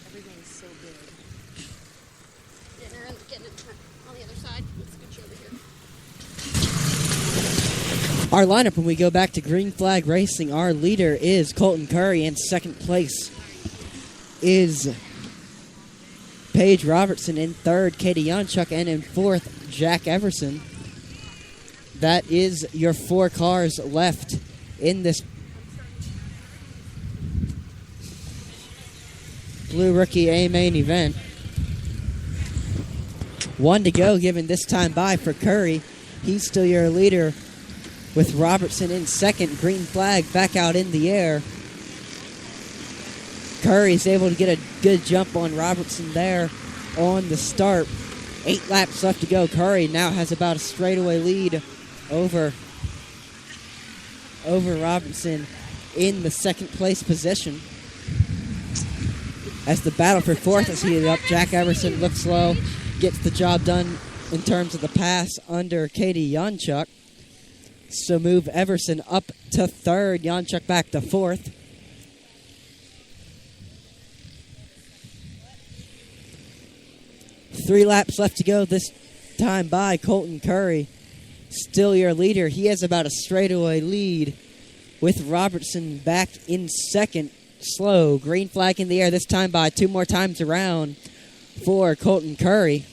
everything's so big. Getting it on the other side. Let's get you over here. Our lineup, when we go back to Green Flag Racing, our leader is Colton Curry, and second place is Paige Robertson in third, Katie Yonchuk, and in fourth, Jack Everson. That is your 4 cars left in this Blue Rookie A main event. 1 to go, given this time by for Curry. He's still your leader with Robertson in second. Green flag back out in the air. Curry's able to get a good jump on Robertson there on the start. 8 laps left to go. Curry now has about a straightaway lead over Robertson in the second place position. As the battle for fourth is heated up, Jack Everson looks low, gets the job done in terms of the pass under Katie Yonchuk. So move Everson up to third, Yonchuk back to fourth. Three laps left to go this time by. Colton Curry, still your leader. He has about a straightaway lead with Robertson back in second. Slow. Green flag in the air this time by. 2 more times around for Colton Curry.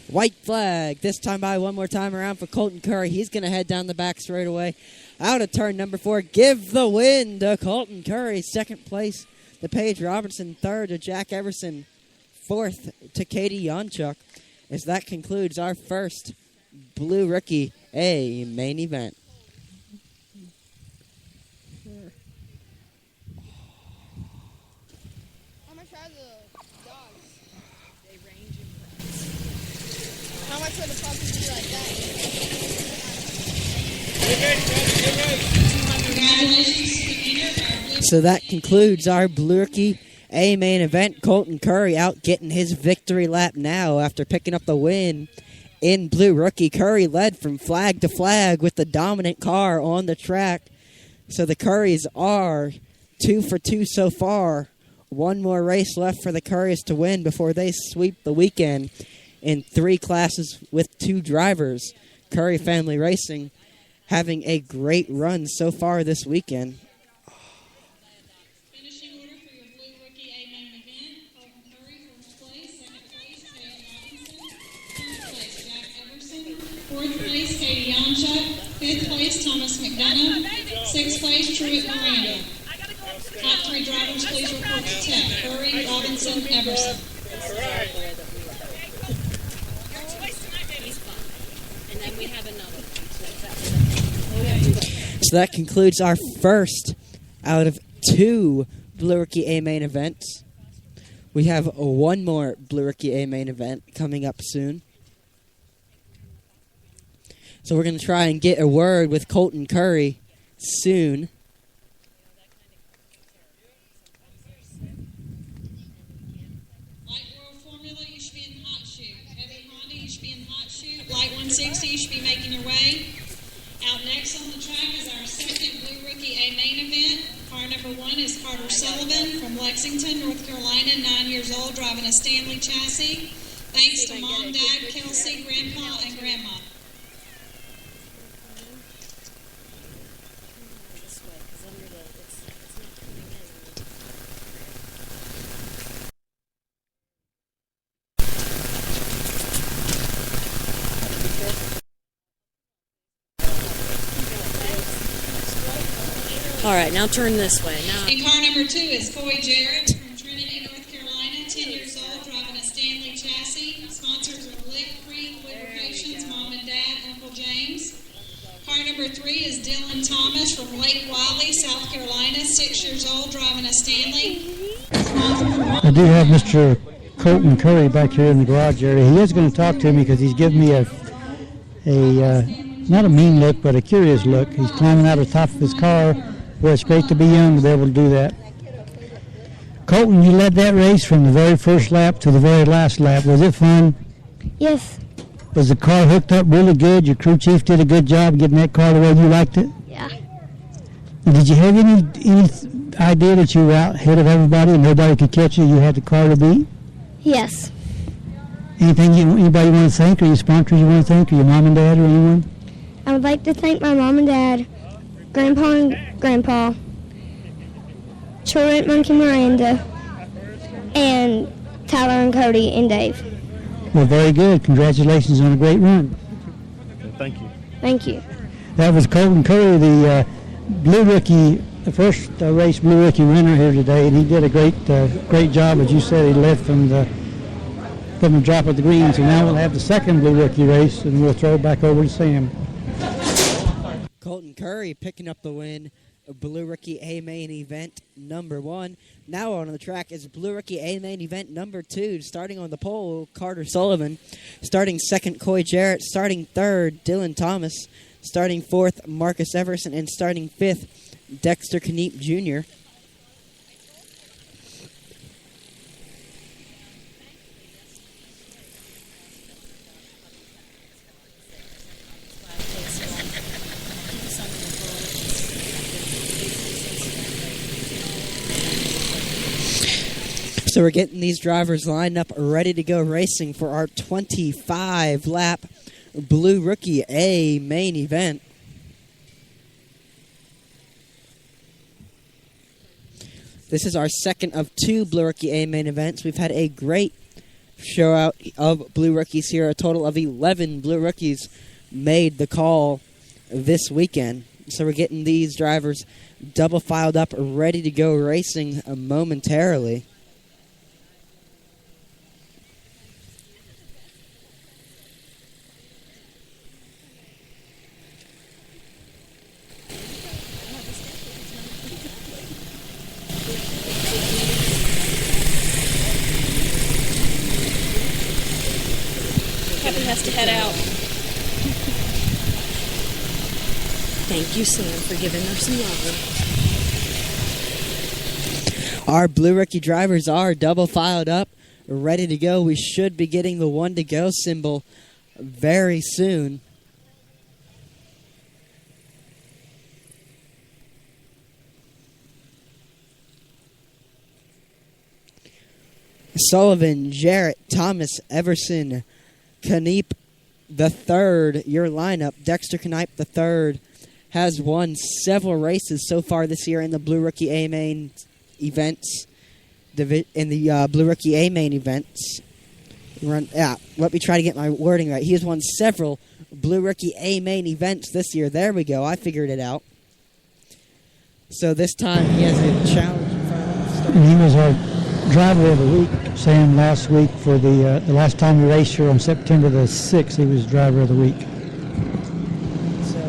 White flag this time by. 1 more time around for Colton Curry. He's going to head down the back straightaway. Out of turn number 4. Give the win to Colton Curry. Second place to Paige Robertson. Third to Jack Everson. Fourth to Katie Yonchuk. As that concludes our first Blue Rookie A main event. How much are the dogs? They range in price. How much would a puppy be like that? So that concludes our Blue Rookie A main event. Colton Curry out getting his victory lap now after picking up the win in Blue Rookie. Curry led from flag to flag with the dominant car on the track. So the Currys are 2 for 2 so far. 1 more race left for the Currys to win before they sweep the weekend in 3 classes with 2 drivers. Curry Family Racing having a great run so far this weekend. Finishing order for your Blue Rookie A main event: Colton Curry, first place; second place, Paige Robinson; third place, Jack Everson; fourth place, Katie Yonchuk; fifth place, Thomas McDonough; sixth place, Truett Miranda. Top 3 drivers, please report to tech: Curry, Robinson, Everson. And then we have another. So that concludes our first out of 2 Blue Rookie A main events. We have 1 more Blue Rookie A main event coming up soon. So we're going to try and get a word with Colton Curry soon. Light World Formula, you should be in hot chute. Heavy Honda, you should be in hot chute. Light 160, you should be making your way. Out next on the track is our second Blue Rookie A main event. Car number 1 is Carter Sullivan from Lexington, North Carolina, 9 years old, driving a Stanley chassis. Thanks to Mom, Dad, Kelsey, Grandpa, and Grandma. All right, now turn this way. Now. And car number 2 is Coy Jarrett from Trinity, North Carolina, 10 years old, driving a Stanley chassis. Sponsors are Lick Creek Lubrications, Mom and Dad, Uncle James. Car number 3 is Dylan Thomas from Lake Wiley, South Carolina, 6 years old, driving a Stanley. I do have Mr. Colton Curry back here in the garage area. He is going to talk to me because he's giving me a not a mean look, but a curious look. He's climbing out of the top of his car. Well, it's great to be young to be able to do that. Colton, you led that race from the very first lap to the very last lap. Was it fun? Yes. Was the car hooked up really good? Your crew chief did a good job getting that car the way you liked it? Yeah. And did you have any idea that you were out ahead of everybody and nobody could catch you? You had the car to beat? Yes. Anybody you want to thank, or your sponsors you want to thank, or your mom and dad, or anyone? I would like to thank my mom and dad, Grandpa and Grandpa, Truett Monkey Miranda, and Tyler and Cody and Dave. Well, very good. Congratulations on a great run. Thank you. Thank you. That was Colton Curry, the blue rookie, the first race blue rookie runner here today, and he did a great job. As you said, he led from the drop of the green. So now we'll have the second blue rookie race, and we'll throw it back over to Sam. Colton Curry picking up the win. Blue Rookie A main event number 1. Now on the track is Blue Rookie A main event number 2. Starting on the pole, Carter Sullivan. Starting second, Coy Jarrett. Starting third, Dylan Thomas. Starting fourth, Marcus Everson. And starting fifth, Dexter Kneep Jr. So we're getting these drivers lined up, ready to go racing for our 25-lap Blue Rookie A main event. This is our second of 2 Blue Rookie A main events. We've had a great show out of Blue Rookies here. A total of 11 Blue Rookies made the call this weekend. So we're getting these drivers double filed up, ready to go racing momentarily. Kevin has to head out. Thank you, Sam, for giving her some love. Our Blue Rookie drivers are double filed up, ready to go. We should be getting the 1 to go symbol very soon. Sullivan, Jarrett, Thomas, Everson, Kneep the third, your lineup. Dexter Kneip the third has won several races so far this year in the Blue Rookie A main events. In the Blue Rookie A main events. Let me try to get my wording right. He has won several Blue Rookie A main events this year. There we go. I figured it out. So this time he has a challenge in front of him. And he was our driver of the week, Sam, last week for the last time we raced here on September the 6th. He was driver of the week. So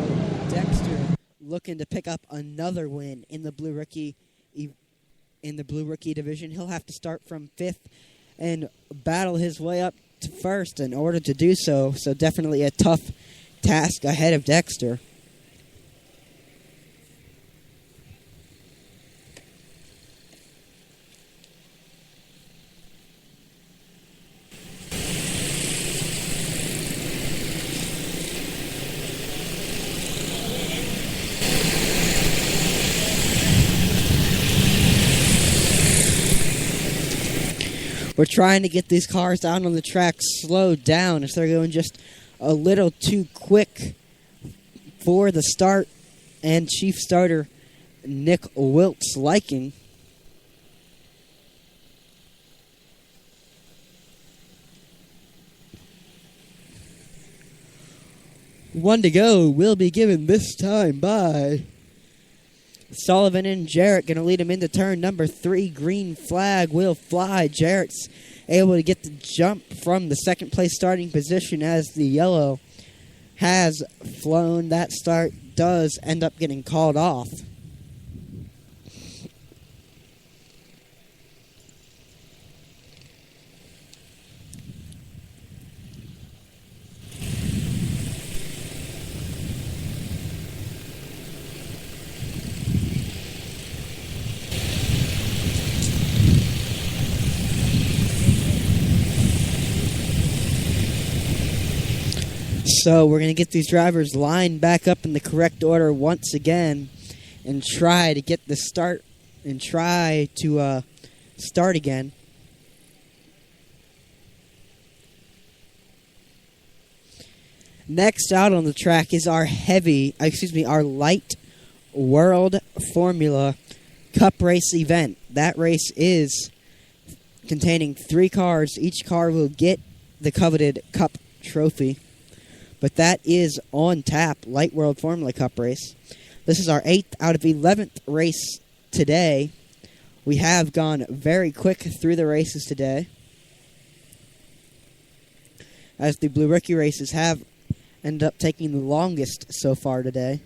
Dexter looking to pick up another win in the Blue Rookie division. He'll have to start from 5th and battle his way up to 1st in order to do so. So definitely a tough task ahead of Dexter. We're trying to get these cars out on the track slowed down if they're going just a little too quick for the start and chief starter Nick Wilt's liking. One to go will be given this time by Sullivan and Jarrett. Going to lead him into turn number 3. Green flag will fly. Jarrett's able to get the jump from the second place starting position as the yellow has flown. That start does end up getting called off. So we're going to get these drivers lined back up in the correct order once again and try to get the start and try to start again. Next out on the track is our light World Formula Cup race event. That race is containing 3 cars. Each car will get the coveted Cup trophy. But that is on tap, Light World Formula Cup race. This is our 8th out of 11th race today. We have gone very quick through the races today, as the Blue Rookie races have ended up taking the longest so far today.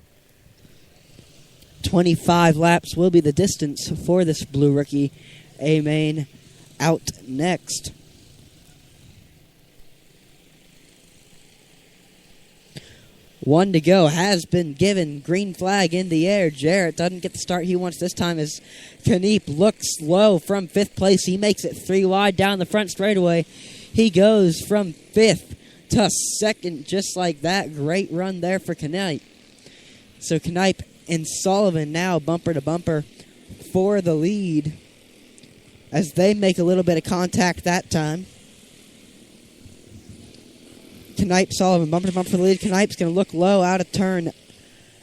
25 laps will be the distance for this Blue Rookie A-Main out next. One to go has been given. Green flag in the air. Jarrett doesn't get the start he wants this time as Kniep looks low from 5th place. He makes it 3 wide down the front straightaway. He goes from 5th to 2nd just like that. Great run there for Kniep. So Kniep and Sullivan now bumper to bumper for the lead as they make a little bit of contact that time. Kniep, Sullivan, bumper to bumper for the lead. Kniep's going to look low out of turn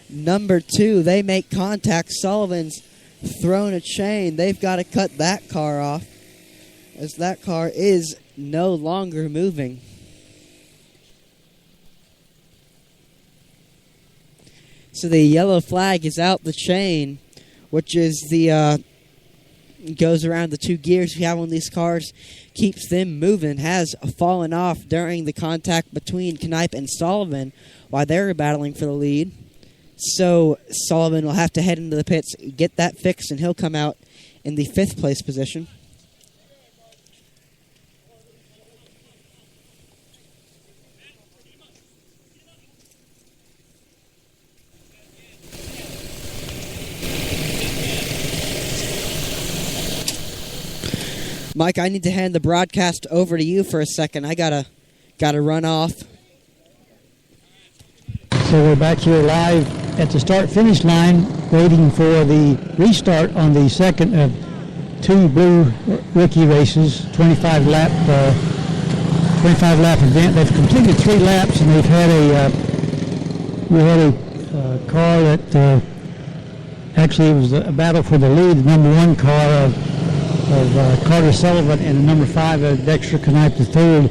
number 2. They make contact. Sullivan's thrown a chain. They've got to cut that car off as that car is no longer moving. So the yellow flag is out the chain, which is the goes around the 2 gears we have on these cars, keeps them moving, has fallen off during the contact between Kniep and Sullivan while they were battling for the lead. So Sullivan will have to head into the pits, get that fixed, and he'll come out in the 5th place position. Mike, I need to hand the broadcast over to you for a second. I gotta run off. So we're back here live at the start-finish line, waiting for the restart on the second of 2 Blue Rookie races, 25-lap event. They've completed 3 laps, and they've had a car that actually it was a battle for the lead, the number 1 car of Carter Sullivan and the number 5 of Dexter Kniep III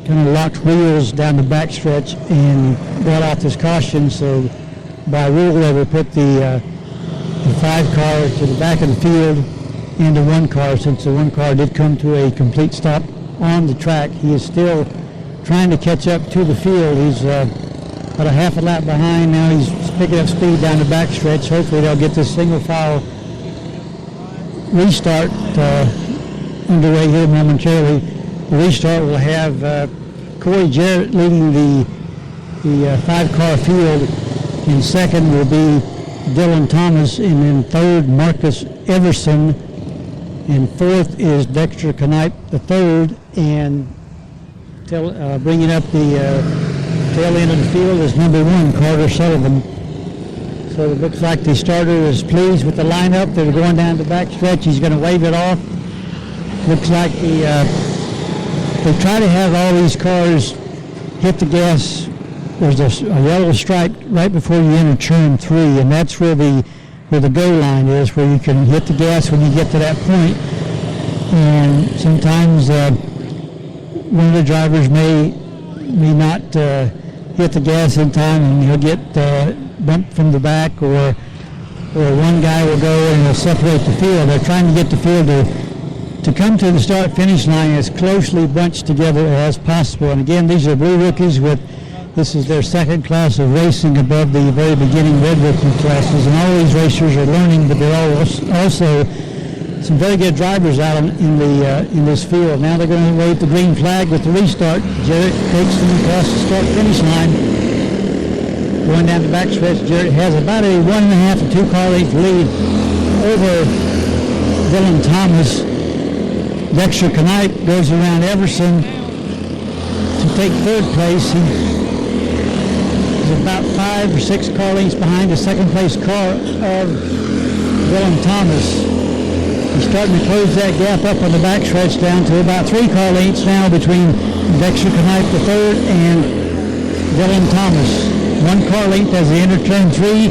kind of locked wheels down the backstretch and brought out this caution. So by rule, they would put the 5 car to the back of the field into 1 car. Since the 1 car did come to a complete stop on the track, he is still trying to catch up to the field. He's about a half a lap behind now. He's picking up speed down the backstretch. Hopefully they'll get this single file restart underway here momentarily. The restart will have Corey Jarrett leading the 5-car field. In 2nd will be Dylan Thomas, and then 3rd Marcus Everson, and 4th is Dexter Kniep III, and bringing up the tail end of the field is number 1 Carter Sullivan. So it looks like the starter is pleased with the lineup. They're going down the back stretch. He's going to wave it off. Looks like they try to have all these cars hit the gas. There's a yellow stripe right before you enter turn 3, and that's where the go line is, where you can hit the gas when you get to that point. And sometimes one of the drivers may not hit the gas in time, and he'll get bumped from the back, or one guy will go and he'll separate the field. They're trying to get the field to come to the start-finish line as closely bunched together as possible. And again, these are Blue Rookies this is their 2nd class of racing above the very beginning Red Rookie classes. And all these racers are learning, but they're all also some very good drivers out in this field. Now they're going to wave the green flag with the restart. Jarrett takes them across the start-finish line. Going down the backstretch, Jarrett has about a 1.5 to 2 car length lead over Dylan Thomas. Dexter Kniep goes around Everson to take 3rd place. He's about 5 or 6 car lengths behind the 2nd place car of Dylan Thomas. He's starting to close that gap up on the backstretch down to about 3 car lengths now between Dexter Kniep III and Dylan Thomas. 1 car length as they enter turn 3.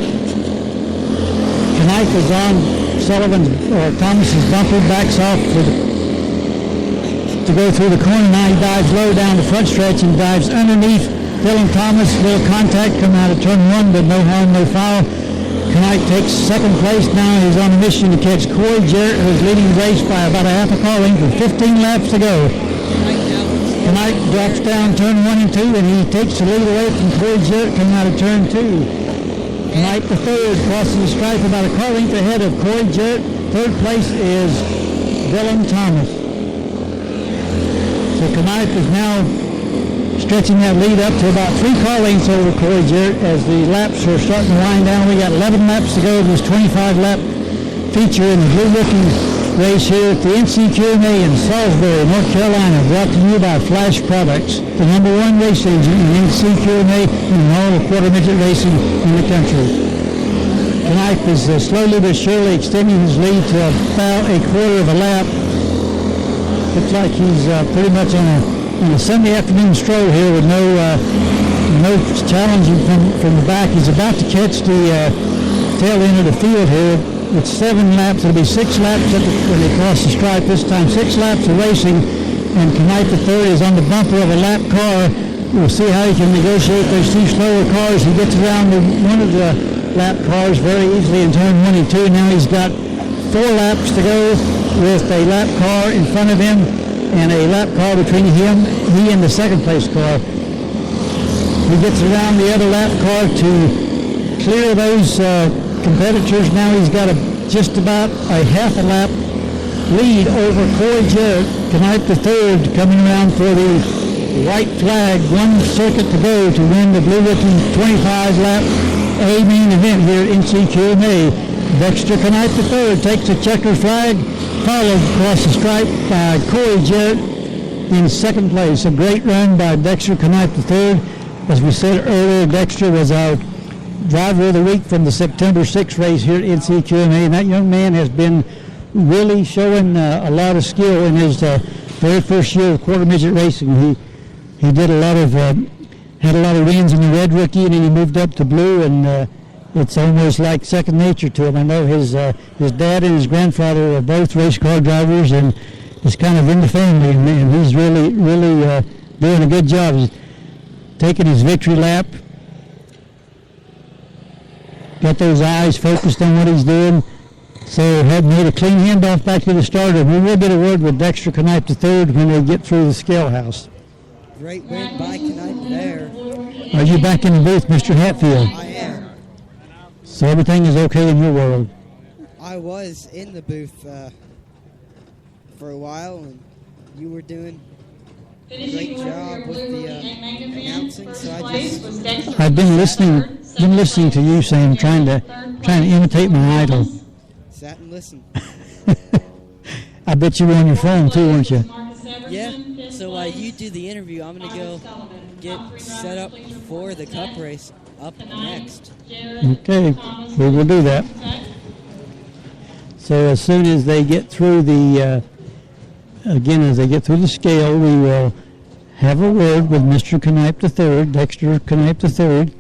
Kniep is on Thomas's bumper, backs off to go through the corner. Now he dives low down the front stretch and dives underneath Dylan Thomas. Little contact coming out of turn 1, but no harm, no foul. Knight takes second place. Now he's on a mission to catch Corey Jarrett, who's leading the race by about a half a car length with 15 laps to go. Knight drops down turn 1 and 2, and he takes the lead away from Corey Jarrett coming out of turn 2. Knight the third, crossing the stripe about a car length ahead of Corey Jarrett. Third place is Dylan Thomas. So Knight is now stretching that lead up to about 3 car lengths over Corey Jarrett as the laps are starting to wind down. We got 11 laps to go of this 25-lap feature in the Blue Rookie race here at the NCQMA in Salisbury, North Carolina, brought to you by Flash Products, the #1 race engine in NCQMA and all the quarter midget racing in the country. Knight is slowly but surely extending his lead to about a quarter of a lap. Looks like he's pretty much on a Sunday afternoon stroll here with no challenging from the back. He's about to catch the tail end of the field here. It's 7 laps. It'll be 6 laps when they cross the stripe this time. 6 laps of racing, and Knight the third is on the bumper of a lap car. We'll see how he can negotiate those 2 slower cars. He gets around one of the lap cars very easily in turn 1 and 2. Now he's got 4 laps to go with a lap car in front of him and a lap car between he and the second place car. He gets around the other lap car to clear those competitors. Now he's got just about a half a lap lead over Corey Jarrett. Knight the third coming around for the white flag. 1 circuit to go to win the Blue Rookie 25-lap A main event here at NCQMA. Dexter Knight the third takes a checker flag, followed across the stripe by Corey Jarrett in second place. A great run by Dexter Knight the third. As we said earlier, Dexter was our driver of the week from the September 6th race here at NCQMA, and that young man has been really showing a lot of skill in his very first year of quarter midget racing. He did had a lot of wins in the red rookie, and then he moved up to blue, and it's almost like second nature to him. I know his dad and his grandfather are both race car drivers, and it's kind of in the family, and he's really doing a good job. He's taking his victory lap. Got those eyes focused on what he's doing. So had made a clean handoff back to the starter. We will get a word with Dexter Knight the third when they get through the scale house. Great win by Knight there. Are you back in the booth, Mr. Hatfield? I am. So everything is okay in your world? I was in the booth for a while, and you were doing a great job with the announcing. So I've been listening to you, Sam, trying to imitate my idol. Sat and listened. I bet you were on your phone too, weren't you? Yeah. So while you do the interview, I'm gonna go get set up for the cup race up next. Okay, we will do that. So as soon as they get through as they get through the scale, we will have a word with Mr. Knight III, Dexter Knight III,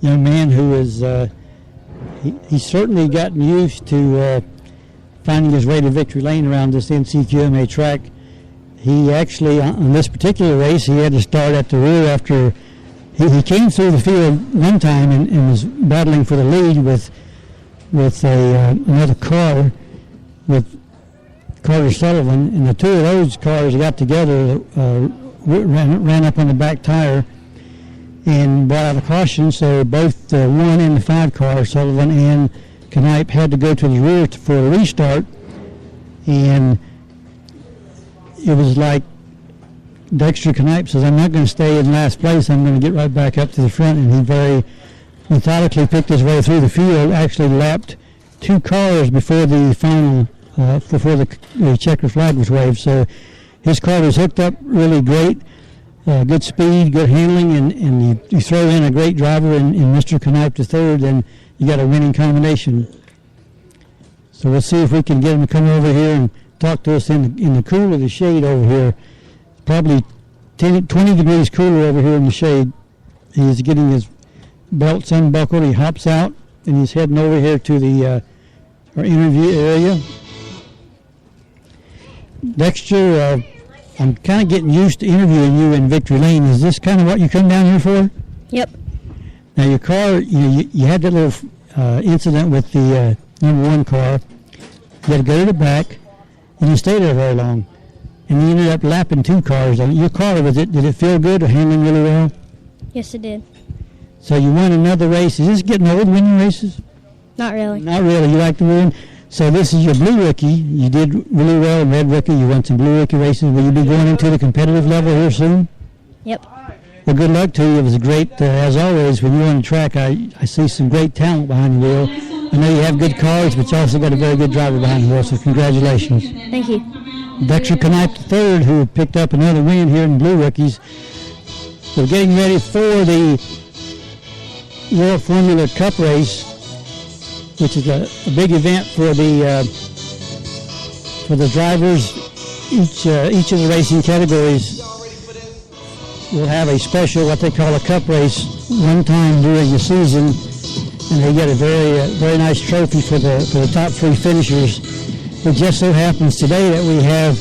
young man who is, he's certainly gotten used to finding his way to victory lane around this NCQMA track. He actually, on this particular race, he had to start at the rear after he came through the field one time and was battling for the lead with another car, with Carter Sullivan, and the 2 of those cars got together, ran up on the back tire and brought out a caution. So both the 1 and the 5 car, Sullivan and Knight, had to go to the rear for a restart, and it was like Dexter Knight says, I'm not going to stay in last place, I'm going to get right back up to the front, and he very methodically picked his way through the field, actually lapped 2 cars before the final, before the checker flag was waved. So his car was hooked up really great, good speed, good handling, and you throw in a great driver in Mr. Knight III, then you got a winning combination. So we'll see if we can get him to come over here and talk to us in the cool of the shade over here. Probably 20 degrees cooler over here in the shade. He's getting his belts unbuckled. He hops out, and he's heading over here to the our interview area. Dexter, I'm kind of getting used to interviewing you in Victory Lane. Is this kind of what you come down here for? Yep. Now your car, you had that little incident with the number 1 car. You had to go to the back, and you stayed there very long. And you ended up lapping 2 cars. Your car, did it feel good or handling really well? Yes, it did. So you won another race. Is this getting old winning races? Not really. Not really. You like to win? So this is your blue rookie. You did really well in red rookie. You won some blue rookie races. Will you be going into the competitive level here soon? Yep. Well, good luck to you. It was great, as always, when you're on the track. I see some great talent behind the wheel. I know you have good cars, but you also got a very good driver behind the wheel, so congratulations. Thank you. Dexter Knipe III, who picked up another win here in Blue Rookies. We're getting ready for the World Formula Cup race, which is a big event for the drivers. Each of the racing categories will have a special, what they call a cup race, one time during the season, and they get a very nice trophy for the top 3 finishers. It just so happens today that we have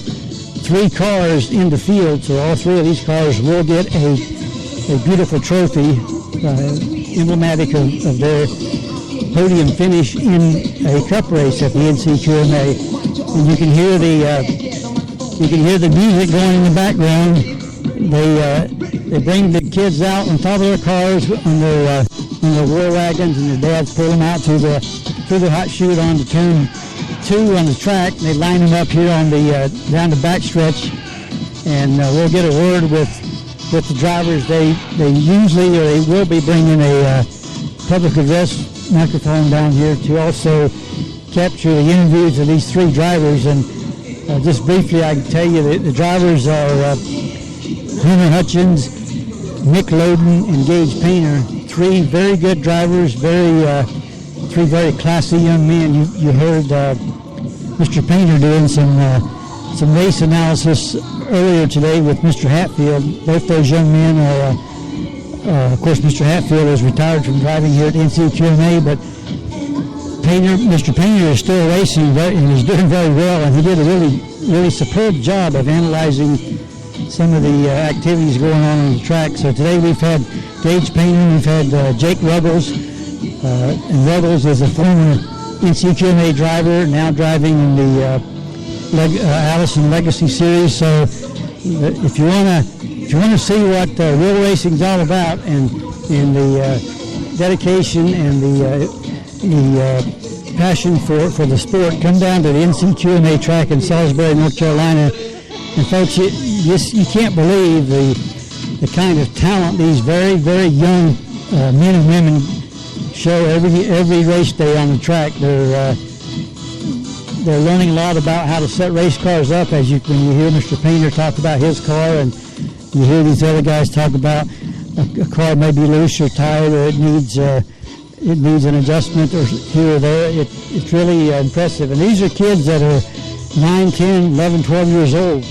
3 cars in the field, so all 3 of these cars will get a beautiful trophy, emblematic of their podium finish in a cup race at the NCQMA. And you can hear the music going in the background. They bring the kids out on top of their cars on their war wagons, and their dads pull them out through the hot chute on the turn 2 on the track. They line them up here on the down the back stretch, and we'll get a word with the drivers. They usually, or they will be bringing a public address microphone down here to also capture the interviews of these 3 drivers. And just briefly, I can tell you that the drivers are Hunter Hutchins, Nick Loden, and Gage Painter. 3 very good drivers, 3 very classy young men. You heard Mr. Painter doing some race analysis earlier today with Mr. Hatfield. Both those young men are, of course, Mr. Hatfield is retired from driving here at NCQMA, but Mr. Painter is still racing and is doing very well, and he did a really superb job of analyzing some of the activities going on the track. So today we've had Gage Painter, we've had Jake Ruggles, and Ruggles is a former NCQMA driver, now driving in the Allison Legacy Series. So if you want to see what real racing's all about, and the dedication and the passion for the sport, come down to the NCQMA track in Salisbury, North Carolina. And folks, you can't believe the kind of talent these very, very young men and women show every race day on the track. They're learning a lot about how to set race cars up, when you hear Mr. Painter talk about his car, and you hear these other guys talk about a car may be loose or tight, or it needs an adjustment or here or there. It's really impressive. And these are kids that are 9, 10, 11, 12 years old.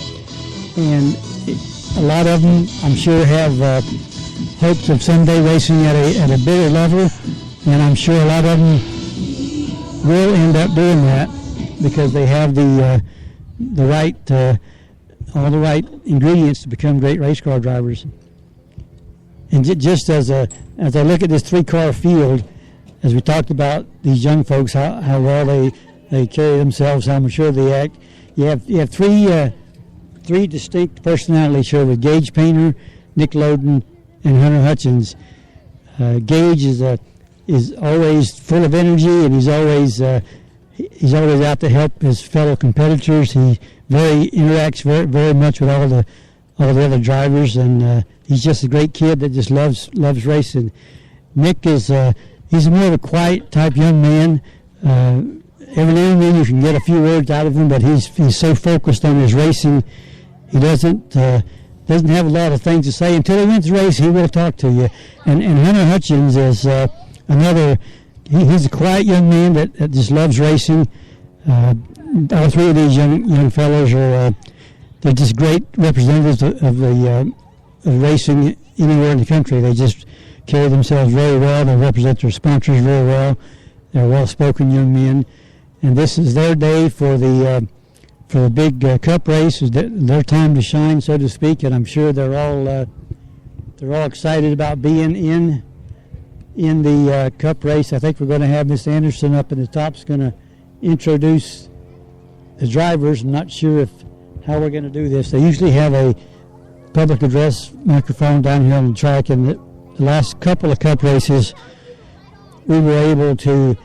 And a lot of them, I'm sure, have hopes of someday racing at a bigger level. And I'm sure a lot of them will end up doing that because they have all the right ingredients to become great race car drivers. And just as I look at this 3-car field, as we talked about these young folks, how well they carry themselves, how mature they act. You have three distinct personalities here with Gage Painter, Nick Loden, and Hunter Hutchins. Gage is always full of energy, and he's always out to help his fellow competitors. He interacts very much with all the other drivers, and he's just a great kid that just loves racing. Nick is he's more of a quiet type young man. Every now and then you can get a few words out of him, but he's so focused on his racing, he doesn't have a lot of things to say. Until he wins the race, he will talk to you. And Hunter Hutchins is another. He's a quiet young man that just loves racing. All 3 of these young fellows are they're just great representatives of racing anywhere in the country. They just carry themselves very well. They represent their sponsors very well. They're well-spoken young men, and this is their day for the for the big cup race. Is their time to shine, so to speak, and I'm sure they're all excited about being in the cup race. I think we're going to have Miss Anderson up in the top is going to introduce the drivers. I'm not sure how we're going to do this. They usually have a public address microphone down here on the track, and the last couple of cup races we were able to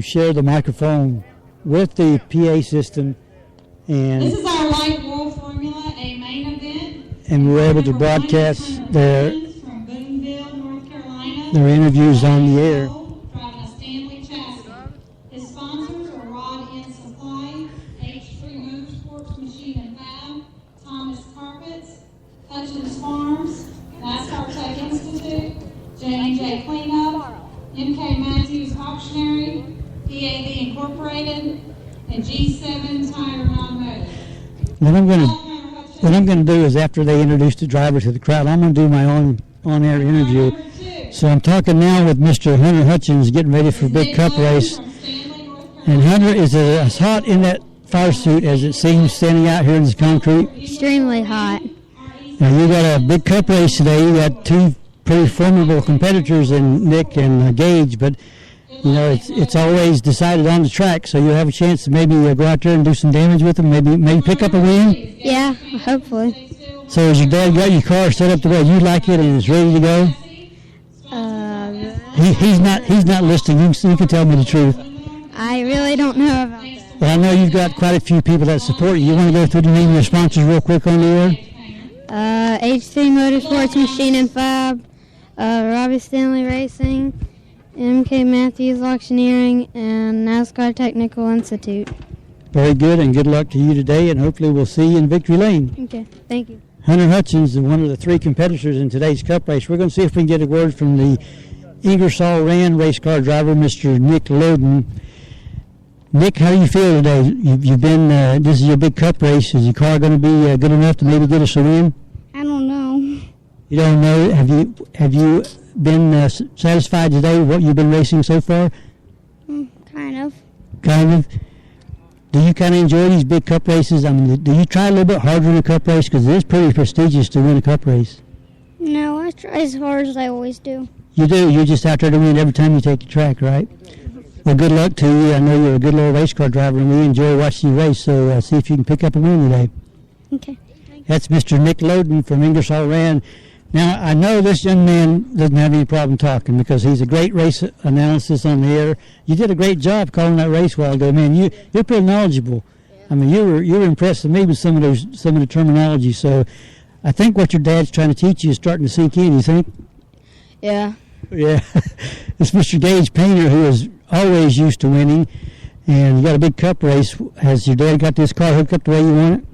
share the microphone with the PA system, and This is our Light World Formula, a main event. and we were able to broadcast their From Boonville, North Carolina. interviews on the air. Driving a Stanley chassis. His sponsors are Rod End Supply, H3 Motorsports Machine and Fab, Thomas Carpets, Hutchins Farms, NASCAR Tech Institute, J&J Cleanup, MK Matthews Auctionery, PAV Incorporated, and G7 Tire Non-Motor. What I'm going to do is, after they introduce the driver to the crowd, I'm going to do my own on-air interview. So I'm talking now with Mr. Hunter Hutchins, getting ready for a big cup race. And Hunter, is it as hot in that fire suit as it seems standing out here in this concrete? Extremely hot. Now you got a big cup race today. You got two pretty formidable competitors in Nick and Gage, but you know it's always decided on the track. So you'll have a chance to maybe go out there and do some damage with them. Maybe pick up a win. Yeah, hopefully. So has your dad got your car set up the way you like it and it's ready to go? He's not listening. You can tell me the truth. I really don't know about that. Well, I know you've got quite a few people that support you. You want to go through the name of your sponsors real quick on the air? H3 Motorsports Machine and Fab, Robbie Stanley Racing, MK Matthews Auctioneering, and NASCAR Technical Institute. Very good, and good luck to you today, and hopefully we'll see you in Victory Lane. Okay, thank you. Hunter Hutchins is one of the three competitors in today's cup race. We're going to see if we can get a word from the Ingersoll Rand race car driver, Mr. Nick Loden. Nick, how do you feel today? You've been, this is your big cup race. Is your car going to be good enough to maybe get us a win? I don't know. You don't know? Have you been satisfied today with what you've been racing so far? Kind of. Kind of. Do you kind of enjoy these big cup races? I mean, do you try a little bit harder in a cup race? Because it is pretty prestigious to win a cup race. No, I try as hard as I always do. You do? You're just out there to win every time you take the track, right? Well, good luck to you. I know you're a good little race car driver, and we enjoy watching you race, so see if you can pick up a win today. Okay. That's Mr. Nick Loden from Ingersoll Rand. Now, I know this young man doesn't have any problem talking because he's a great race analysis on the air. You did a great job calling that race a while ago, man. You're pretty knowledgeable. I mean, you were impressed with me with some of the terminology. So, I think what your dad's trying to teach you is starting to sink in. You think? Yeah. Yeah. It's Mr. Gage Painter, who is always used to winning, and you got a big cup race. Has your dad got this car hooked up the way you want it?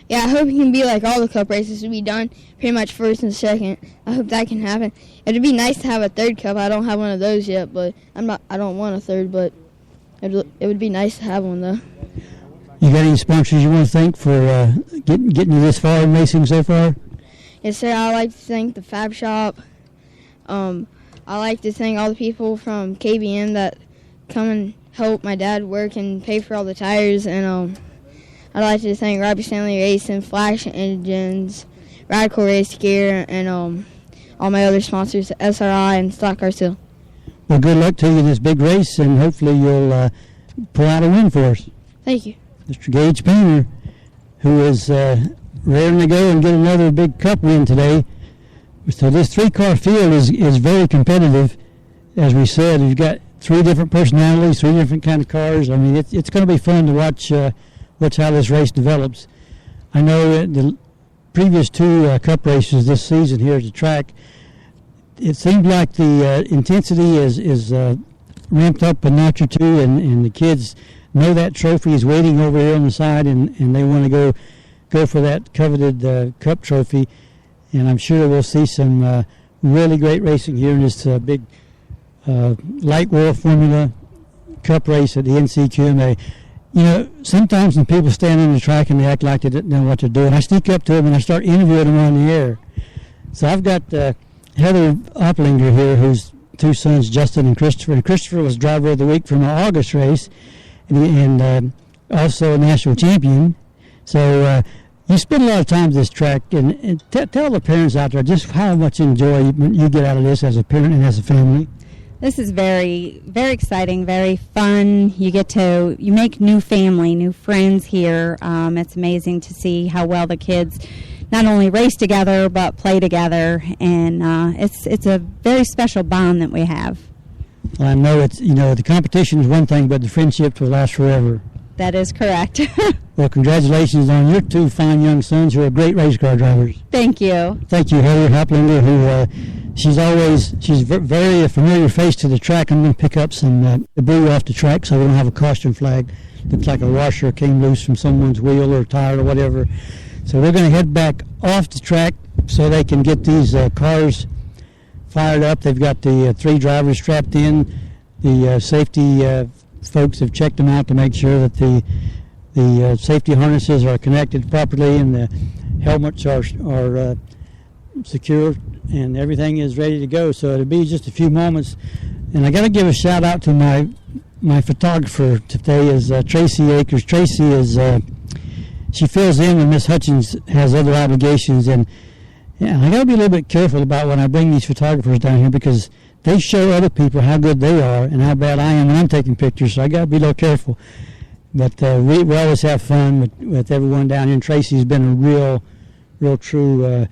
Yeah, I hope it can be like all the cup races to be done pretty much first and second. I hope that can happen. It'd be nice to have a third cup. I don't have one of those yet, but I don't want a third, but it would be nice to have one though. You got any sponsors you want to thank for getting you this far in racing so far? Yes, sir. I'd like to thank the Fab Shop. I like to thank all the people from KBM that come and help my dad work and pay for all the tires, and I'd like to thank Robbie Stanley Racing, Flash Engines, Radical Race Gear, and all my other sponsors, SRI and Stock Car Seal. Well, good luck to you in this big race, and hopefully you'll pull out a win for us. Thank you. Mr. Gage Painter, who is raring to go and get another big cup win today. So this three-car field is very competitive. As we said, you've got three different personalities, three different kind of cars. I mean, it's going to be fun to watch how this race develops. I know the previous two cup races this season here at the track, it seemed like the intensity is ramped up a notch or two, and the kids know that trophy is waiting over here on the side, and they want to go for that coveted cup trophy. And I'm sure we'll see some really great racing here in this big Light World Formula Cup race at the NCQMA. You know, sometimes when people stand on the track and they act like they don't know what they're doing, I sneak up to them and I start interviewing them on the air. So I've got Heather Opplinger here, whose two sons, Justin and Christopher. And Christopher was driver of the week for my August race, and also a national champion. So you spend a lot of time at this track, and tell the parents out there just how much enjoy you get out of this as a parent and as a family. This is very, very exciting, very fun. You make new family, new friends here. It's amazing to see how well the kids not only race together but play together, and it's a very special bond that we have. Well, I know the competition is one thing, but the friendships will last forever. That is correct. Well, congratulations on your two fine young sons who are great race car drivers. Thank you. Thank you, Heather Hoplinger, who she's very familiar face to the track. I'm going to pick up some debris off the track so we don't have a caution flag. Looks like a washer came loose from someone's wheel or tire or whatever. So we're going to head back off the track so they can get these cars fired up. They've got the 3 drivers strapped in. The safety folks have checked them out to make sure that the safety harnesses are connected properly and the helmets are secure and everything is ready to go. So it'll be just a few moments. And I got to give a shout out to my photographer today is Tracy Akers. Tracy is she fills in when Miss Hutchins has other obligations, and I got to be a little bit careful about when I bring these photographers down here because they show other people how good they are and how bad I am when I'm taking pictures. So I got to be a little careful. But we always have fun with everyone down here. And Tracy's been a real true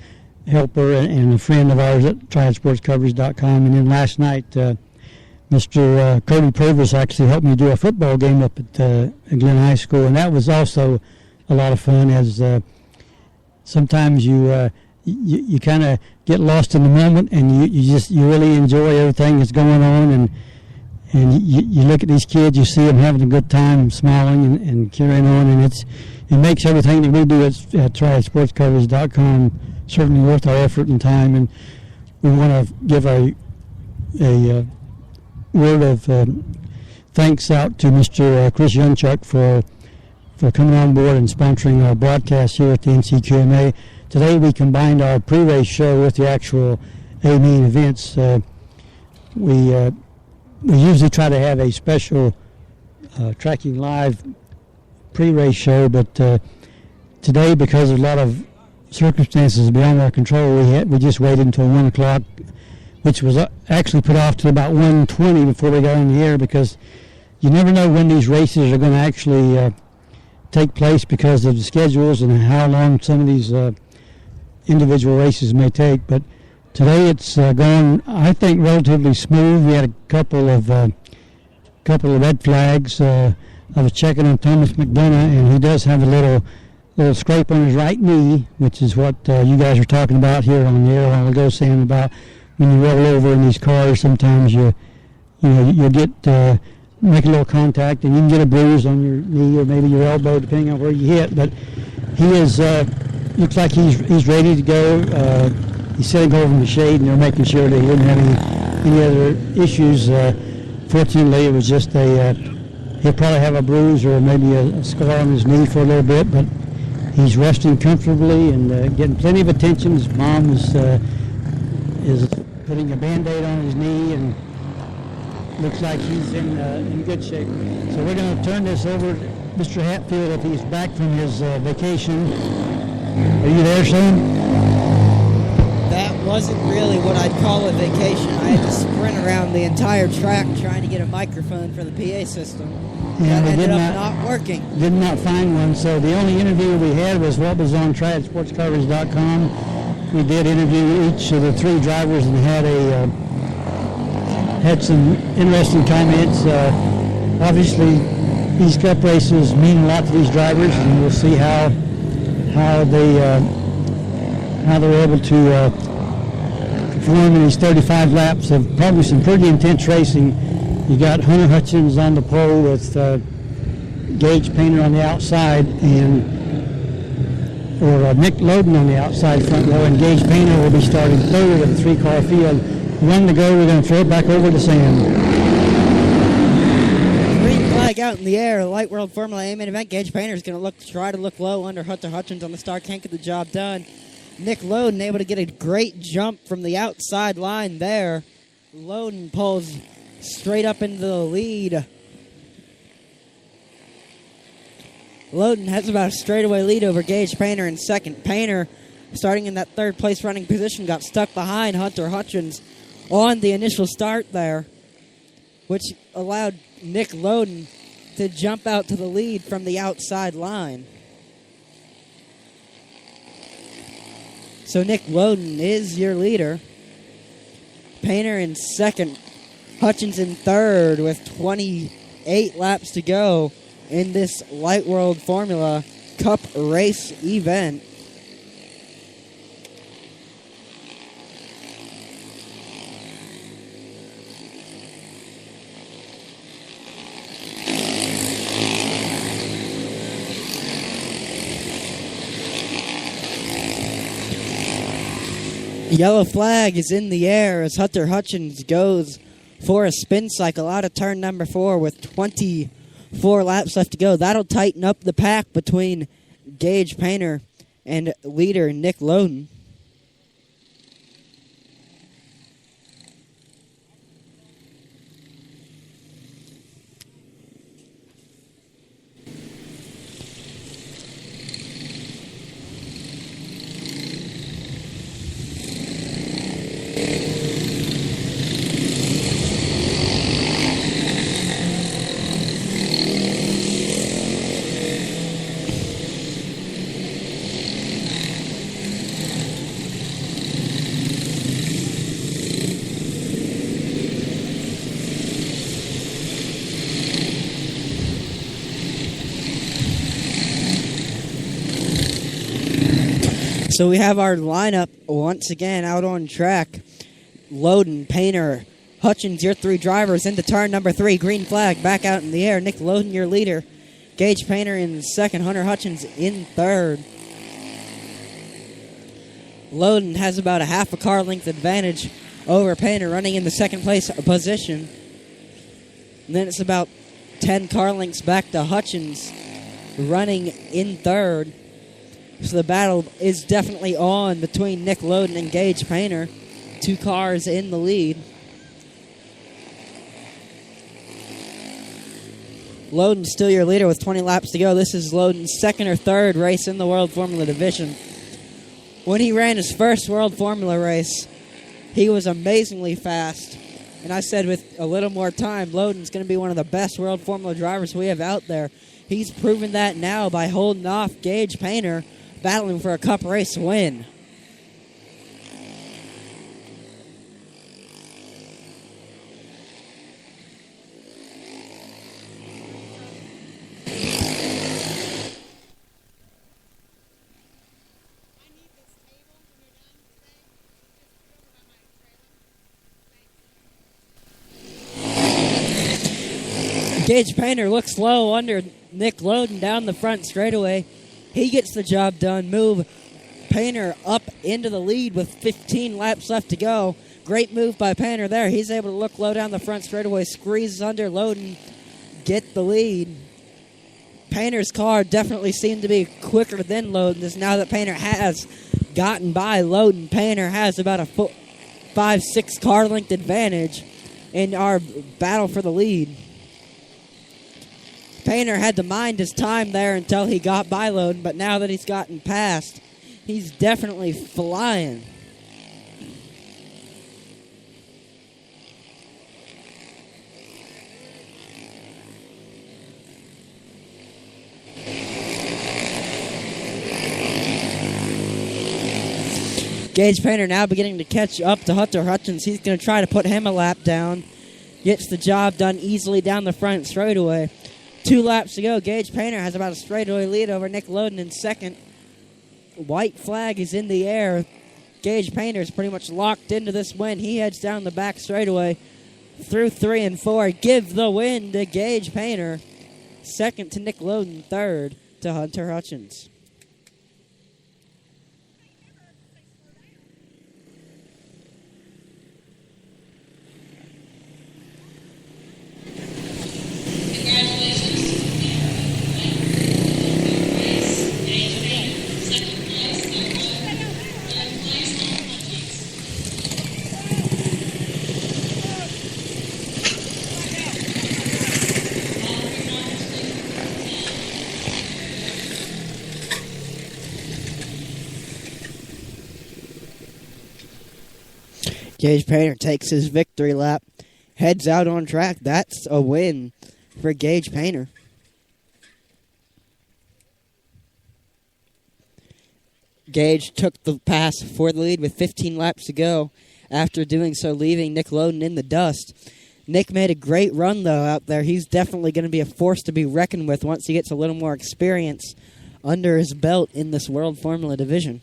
helper and a friend of ours at triadsportscoverage.com. And then last night, Mr. Cody Purvis actually helped me do a football game up at Glen High School, and that was also a lot of fun. As sometimes you kind of get lost in the moment, and you really enjoy everything that's going on, and you look at these kids, you see them having a good time, smiling and carrying on, and it makes everything that we do at triadsportscoverage.com certainly worth our effort and time. And we want to give a word of thanks out to Mr. Chris Youngchuck for coming on board and sponsoring our broadcast here at the NCQMA. Today we combined our pre-race show with the actual A-main events. We usually try to have a special Tracking Live pre-race show, but today, because of a lot of circumstances beyond our control, we just waited until 1 o'clock, which was actually put off to about 1:20 before we got on the air, because you never know when these races are going to actually take place because of the schedules and how long some of these individual races may take. But today it's gone, I think, relatively smooth. We had a couple of red flags. I was checking on Thomas McDonough, and he does have a little scrape on his right knee, which is what you guys are talking about here on the air a while ago, saying about when you roll over in these cars, sometimes you'll get make a little contact, and you can get a bruise on your knee or maybe your elbow, depending on where you hit. But he is looks like he's ready to go. He's sitting over in the shade, and they're making sure that he didn't have any other issues. Fortunately, it was just he'll probably have a bruise or maybe a scar on his knee for a little bit, but he's resting comfortably and getting plenty of attention. His mom is putting a Band-Aid on his knee, and looks like he's in good shape. So we're going to turn this over to Mr. Hatfield if he's back from his vacation. Are you there, son? That wasn't really what I'd call a vacation. I had to sprint around the entire track trying to get a microphone for the PA system. And that ended up not working. Did not find one. So the only interview we had was what was on triadsportscoverage.com. We did interview each of the 3 drivers and had some interesting comments. Obviously, these Cup races mean a lot to these drivers, and we'll see how they're able to perform in these 35 laps of probably some pretty intense racing. You got Hunter Hutchins on the pole with Gage Painter on the outside, or Nick Loden on the outside front row, and Gage Painter will be starting third of the 3-car field. 1 to go, we're going to throw it back over to Sam. Green flag out in the air. The Light World Formula A main event. Gage Painter is going to try to look low under Hunter Hutchins on the start. Can't get the job done. Nick Loden able to get a great jump from the outside line there. Loden pulls straight up into the lead. Loden has about a straightaway lead over Gage Painter in second. Painter, starting in that third place running position, got stuck behind Hunter Hutchins on the initial start there, which allowed Nick Loden to jump out to the lead from the outside line. So Nick Loden is your leader. Painter in second. Hutchins in third with 28 laps to go in this Light World Formula Cup race event. Yellow flag is in the air as Hunter Hutchins goes for a spin cycle out of turn number 4 with 24 laps left to go. That'll tighten up the pack between Gage Painter and leader Nick Loden. So we have our lineup once again out on track. Loden, Painter, Hutchins, your 3 drivers into turn number 3. Green flag back out in the air. Nick Loden, your leader. Gage Painter in second. Hunter Hutchins in third. Loden has about a half a car length advantage over Painter, running in the second place position. And then it's about 10 car lengths back to Hutchins, running in third. So the battle is definitely on between Nick Loden and Gage Painter. 2 cars in the lead. Loden's still your leader with 20 laps to go. This is Loden's second or third race in the World Formula Division. When he ran his first World Formula race, he was amazingly fast. And I said with a little more time, Loden's going to be one of the best World Formula drivers we have out there. He's proven that now by holding off Gage Painter, battling for a Cup race win. Gage Painter looks low under Nick Loden down the front straightaway. He gets the job done. Move Painter up into the lead with 15 laps left to go. Great move by Painter there. He's able to look low down the front straightaway, squeezes under Loden, get the lead. Painter's car definitely seemed to be quicker than Loden's. Now that Painter has gotten by Loden, Painter has about a 5-6 car length advantage in our battle for the lead. Painter had to mind his time there until he got by Loden, but now that he's gotten past, he's definitely flying. Gage Painter now beginning to catch up to Hunter Hutchins. He's going to try to put him a lap down. Gets the job done easily down the front straightaway. 2 laps to go. Gage Painter has about a straightaway lead over Nick Loden in second. White flag is in the air. Gage Painter is pretty much locked into this win. He heads down the back straightaway through 3 and 4. Give the win to Gage Painter. Second to Nick Loden. Third to Hunter Hutchins. Gage Painter takes his victory lap, heads out on track. That's a win for Gage Painter. Gage took the pass for the lead with 15 laps to go. After doing so, leaving Nick Loden in the dust. Nick made a great run, though, out there. He's definitely going to be a force to be reckoned with once he gets a little more experience under his belt in this World Formula division.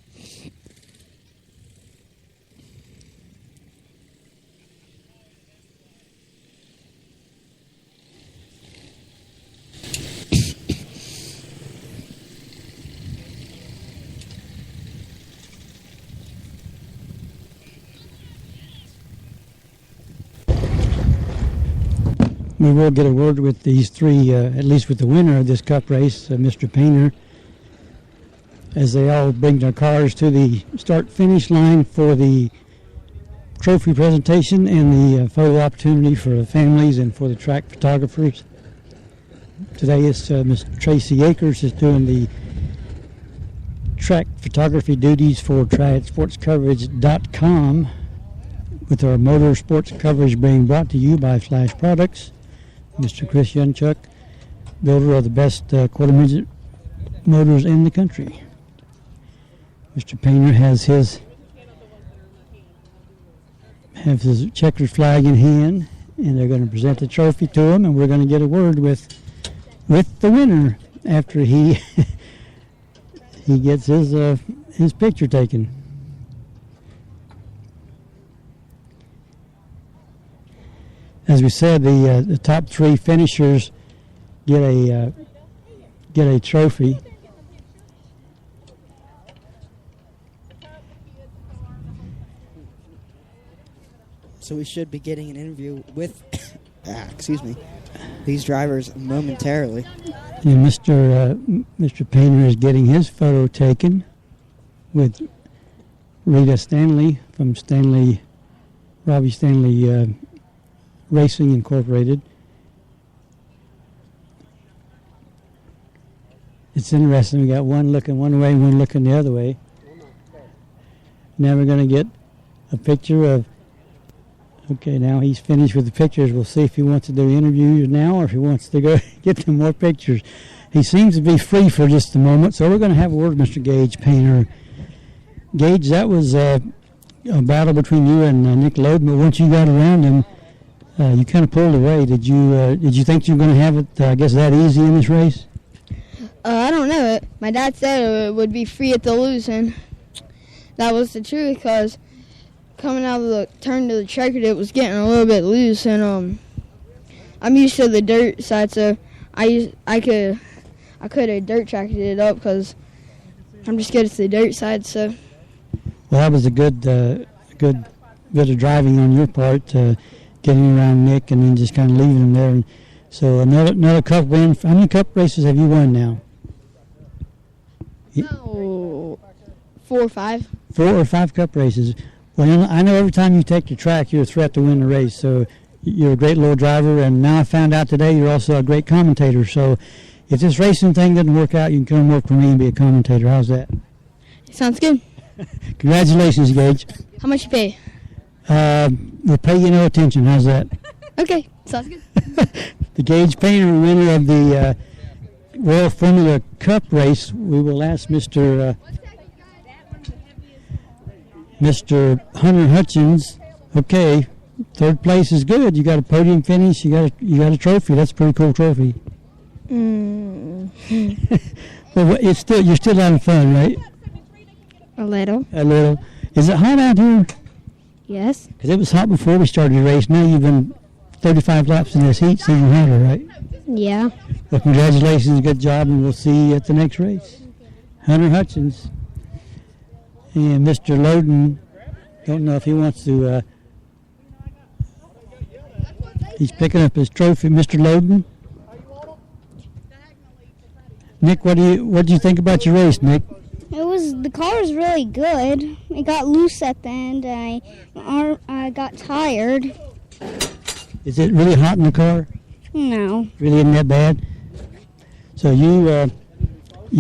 We will get a word with these three, at least with the winner of this cup race, Mr. Painter, as they all bring their cars to the start-finish line for the trophy presentation and the photo opportunity for the families and for the track photographers. Today is Ms. Tracy Akers is doing the track photography duties for TriadSportsCoverage.com, with our motor sports coverage being brought to you by Flash Products. Mr. Chris Yunchuk, builder of the best quarter-midget motors in the country. Mr. Painter has his checkered flag in hand, and they're going to present the trophy to him, and we're going to get a word with the winner after he he gets his picture taken. As we said, the top three finishers get a trophy. So we should be getting an interview with, these drivers momentarily. And Mr. Painter is getting his photo taken with Rita Stanley from Robbie Stanley Racing Incorporated. It's interesting. We got one looking one way and one looking the other way. Now we're going to get a picture of. Okay, now he's finished with the pictures. We'll see if he wants to do interviews now or if he wants to go get some more pictures. He seems to be free for just a moment, so we're going to have a word with Mr. Gage Painter. Gage, that was a battle between you and Nick Loden, but once you got around him, you kind of pulled away. Did you think you were going to have it, I guess, that easy in this race? I don't know. My dad said it would be free at the loose, and that was the truth, because coming out of the turn to the checkered, it was getting a little bit loose, and I'm used to the dirt side, so I could have dirt tracked it up because I'm just good at the dirt side. So. Well, that was a good bit of driving on your part, getting around Nick and then just kind of leaving him there. And so another cup win. How many cup races have you won now? No, 4 or 5. 4 or 5 cup races. Well, I know every time you take the track, you're a threat to win the race. So you're a great little driver, and now I found out today you're also a great commentator. So if this racing thing doesn't work out, you can come work for me and be a commentator. How's that? Sounds good. Congratulations, Gage. How much you pay? We'll pay you no attention. How's that? Okay, sounds good. The Gage Painter, winner of the World Formula Cup race. We will ask Mr. Hunter Hutchins. Okay, 3rd place is good. You got a podium finish. You got a trophy. That's a pretty cool trophy. Well, you're still having fun, right? A little. A little. Is it hot out here? Yes. Because it was hot before we started the race. Now you've been 35 laps in this heat, so even hotter, right? Yeah. Well, congratulations, good job, and we'll see you at the next race. Hunter Hutchins. And Mr. Loden, don't know if he wants to, he's picking up his trophy. Mr. Loden? Nick, what do you think about your race, Nick? The car was really good. It got loose at the end. I got tired. Is it really hot in the car? No. Really isn't that bad? So you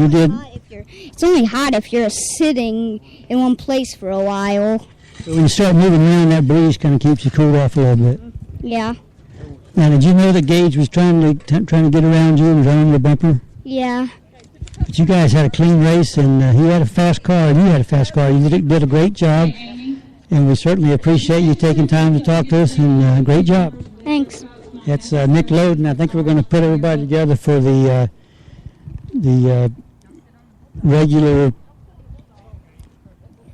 did. It's only hot if you're sitting in one place for a while. When you start moving around, that breeze kind of keeps you cooled off a little bit. Yeah. Now, did you know that Gage was trying to get around you and run your bumper? Yeah. But you guys had a clean race, and he had a fast car, and you had a fast car. You did a great job, and we certainly appreciate you taking time to talk to us, and great job. Thanks. That's Nick Loden. I think we're going to put everybody together for the regular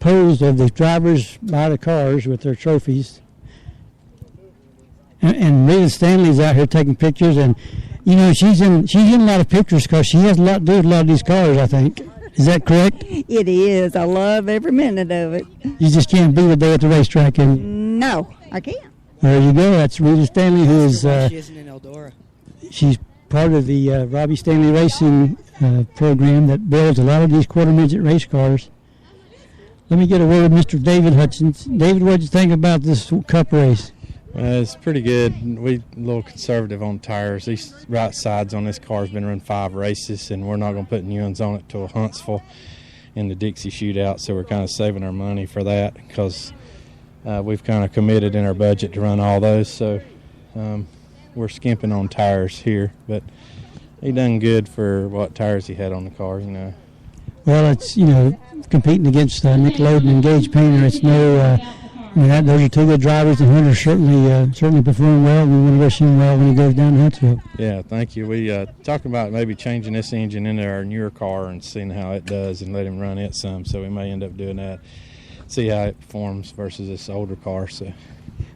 pose of the drivers by the cars with their trophies. And Rita Stanley's out here taking pictures, and you know she's in a lot of pictures because she has a lot to do with a lot of these cars, I think. Is that correct? It is. I love every minute of it. You just can't be with her at the racetrack, can you? No, I can't. There you go. That's Rita Stanley, who is She isn't in Eldora. she's part of the Robbie Stanley Racing program that builds a lot of these quarter-midget race cars. Let me get a word of Mr. David Hutchins. David, what did you think about this Cup race? It's pretty good. We're a little conservative on tires. These right sides on this car has been run 5 races, and we're not going to put new ones on it till Huntsville in the Dixie shootout, so we're kind of saving our money for that because we've kind of committed in our budget to run all those, so we're skimping on tires here, but he done good for what tires he had on the car, you know. Well, it's, you know, competing against Nick Loden and Gage Painter, it's no, those are 2 good drivers, and Hunter certainly performed well, and we want to wish him well when he goes down to Huntsville. Yeah, thank you. We talking about maybe changing this engine into our newer car and seeing how it does and let him run it some, so we may end up doing that, see how it performs versus this older car. So.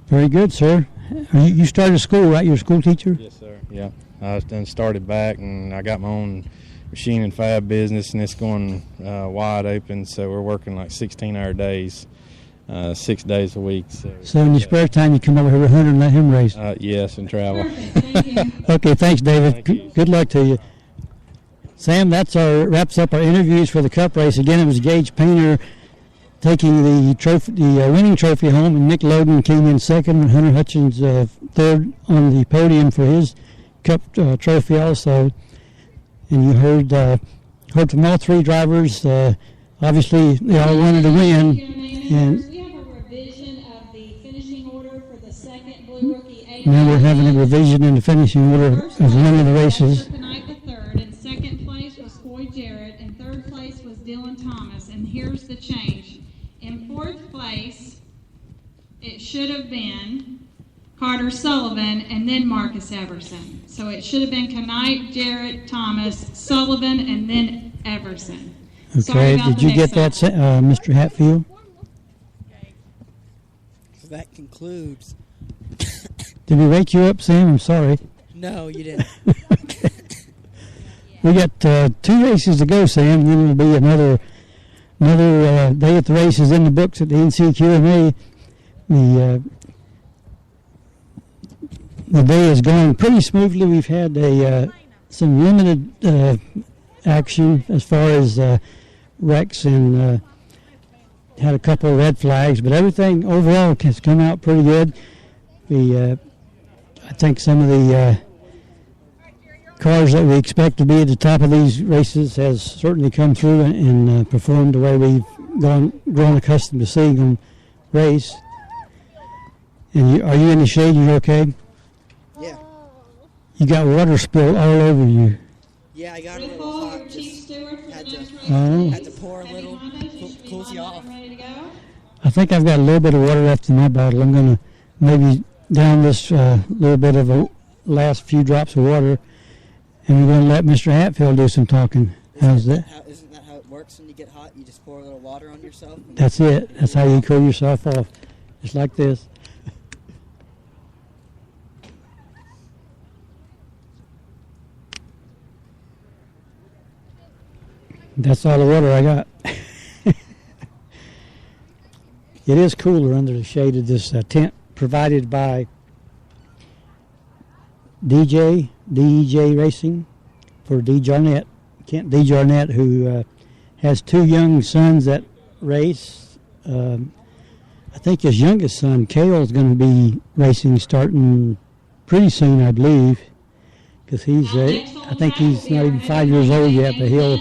Very good, sir. You started school, right? You're a school teacher? Yes, sir. Yeah, I done started back, and I got my own machine and fab business, and it's going wide open, so we're working like 16-hour days, 6 days a week. So in your spare time, you come over here with Hunter and let him race? Yes, and travel. Okay, thanks, David. Good luck to you. Sam, wraps up our interviews for the Cup race. Again, it was Gage Painter taking the winning trophy home, and Nick Loden came in second, and Hunter Hutchins third on the podium for his Cup trophy also. And you heard from all 3 drivers. Obviously, they all wanted to win. And we have a revision of the finishing order for the second Blue Rookie 8. Now we're having a revision in the finishing order of one of the races. Tonight the third. In second place was Foy Jarrett, and third place was Dylan Thomas. And here's the change. In fourth place, it should have been Carter Sullivan and then Marcus Everson. So it should have been Knight, Jarrett, Thomas, Sullivan, and then Everson. Okay, did you get that, Mr. Hatfield? So that concludes. Did we wake you up, Sam? I'm sorry. No, you didn't. Okay. We got 2 races to go, Sam. Then it'll be another day at the races in the books at the NCQMA. The day is going pretty smoothly. We've had some limited action as far as wrecks, and had a couple of red flags, but everything overall has come out pretty good. I think some of the cars that we expect to be at the top of these races has certainly come through and performed the way we've grown accustomed to seeing them race. And are you in the shade? You okay? Yeah. You got water spilled all over you. Yeah, I got a little hot. Just had to pour a little. Cools you off. I think I've got a little bit of water left in my bottle. I'm going to maybe down this little bit of the last few drops of water, and we're going to let Mr. Hatfield do some talking. How's that? Isn't that how it works when you get hot? You just pour a little water on yourself? That's it. That's how you cool yourself off. Just like this. That's all the water I got. It is cooler under the shade of this tent provided by DEJ Racing for D. Jarnett, Kent D. Jarnett, who has 2 young sons that race. I think his youngest son, Cale, is going to be racing starting pretty soon, I believe, because I think he's not even 5 years old yet, but he'll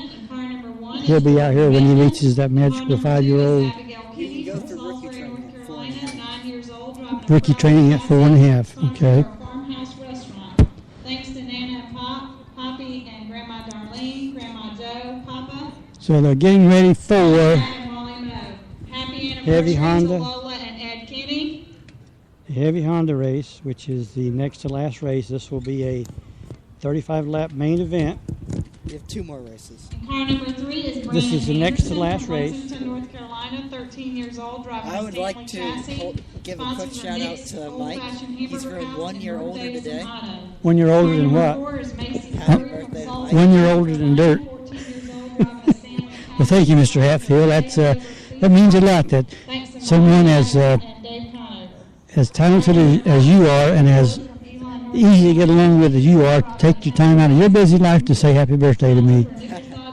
be out here when he reaches that magical 5-year-old. You can go for rookie training Rookie training at 4.5. Okay. Farmhouse Restaurant. Thanks to Nana Poppy, and Grandma Darlene, Grandma Joe, Papa, So they're getting ready for and Wally Moe. Happy Heavy anniversary Honda. to Lola and Ed Kenny. the Heavy Honda race, which is the next to last race. This will be a 35-lap main event. We have 2 more races. Car number 3 is Brandon This is the next to Anderson last from race. Lexington, North Carolina, 13 years old, driving I a would Stanley like to chassis. give a quick Sponsors shout out Nick's to Old Mike. Fashioned He's Hamburger grown House 1 in year North older Davidson, today. Auto. 1 year older Car than number what? 4 is Macy Happy Curry from birthday to Salt Mike. Lake 1 year older than dirt. 14 years old, driving a Stanley Well, thank you, Mr. Hatfield. That means a lot that someone as talented as you are and as easy to get along with as you are, take your time out of your busy life to say happy birthday to me.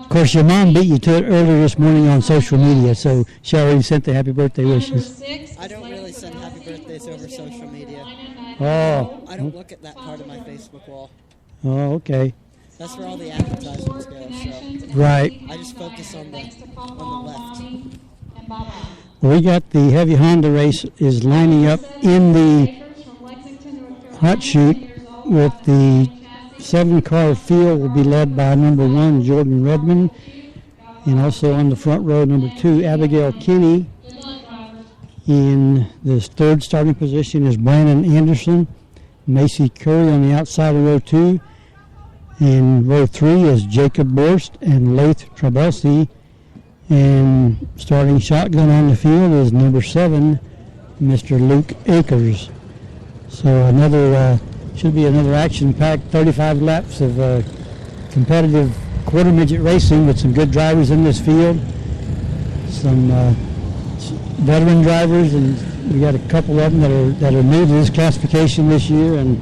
Of course, your mom beat you to it earlier this morning on social media, so she already sent the happy birthday wishes. I don't really send happy birthdays over social media. Oh. I don't look at that part of my Facebook wall. Oh, okay. That's where all the advertisements go. So Right. I just focus on the left. Well, we got the Heavy Honda race is lining up in the hot chute with the 7-car field will be led by number 1, Jordan Redmond, and also on the front row, number 2, Abigail Kinney. In the 3rd starting position is Brandon Anderson, Macy Curry on the outside of row 2. In row 3 is Jacob Borst and Lath Trabelsi. And starting shotgun on the field is number 7, Mr. Luke Akers. So should be another action-packed 35 laps of competitive quarter midget racing with some good drivers in this field, some veteran drivers, and we got a couple of them that are new to this classification this year, and